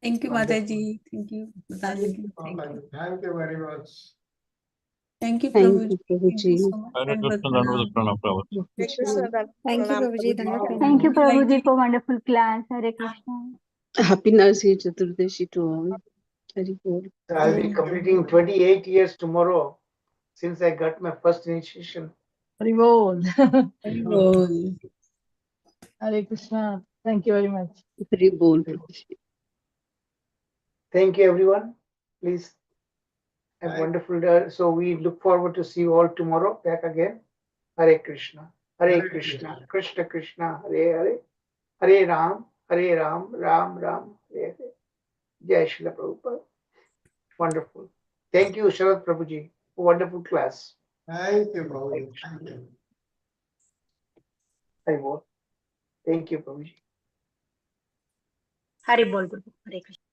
Thank you, Wonderful. Mataji. Thank you. Mataji. Thank you. Thank you very much. Thank you, Thank Prabhuji. you, Thank you Prabhuji. so much. Hare Dandavat Krishna, Dandavat pranam. Pranam, Prabhu. Hare Thank you, Krishna. Prabhuji. Dandavat Wow. Thank you, pranam. Prabhuji, for wonderful class. Hare Krishna. Happy Narasih Chaturdashi to all. Hari Bol. So I'll be completing 28 years tomorrow since I got my first initiation. Hari Bol. Hari Bol. Hare Krishna. Thank you very much. Hari Bol, Prabhuji. Thank you, everyone. Please have a Thank- wonderful day. So we look forward to see you all tomorrow back again. Hare Krishna. Hare Hare Krishna. Krishna. Krishna Krishna. Hare Hare. Hare Ram. Hare Ram. Ram Ram. Hare Hare. Jai Srila Prabhupada. Wonderful. Thank you, Sharad Prabhuji. Wonderful class. Thank you, Prabhuji. Thank you. Hare Bol. Thank you, Prabhuji. Hari Bol Guru. Hare Krishna.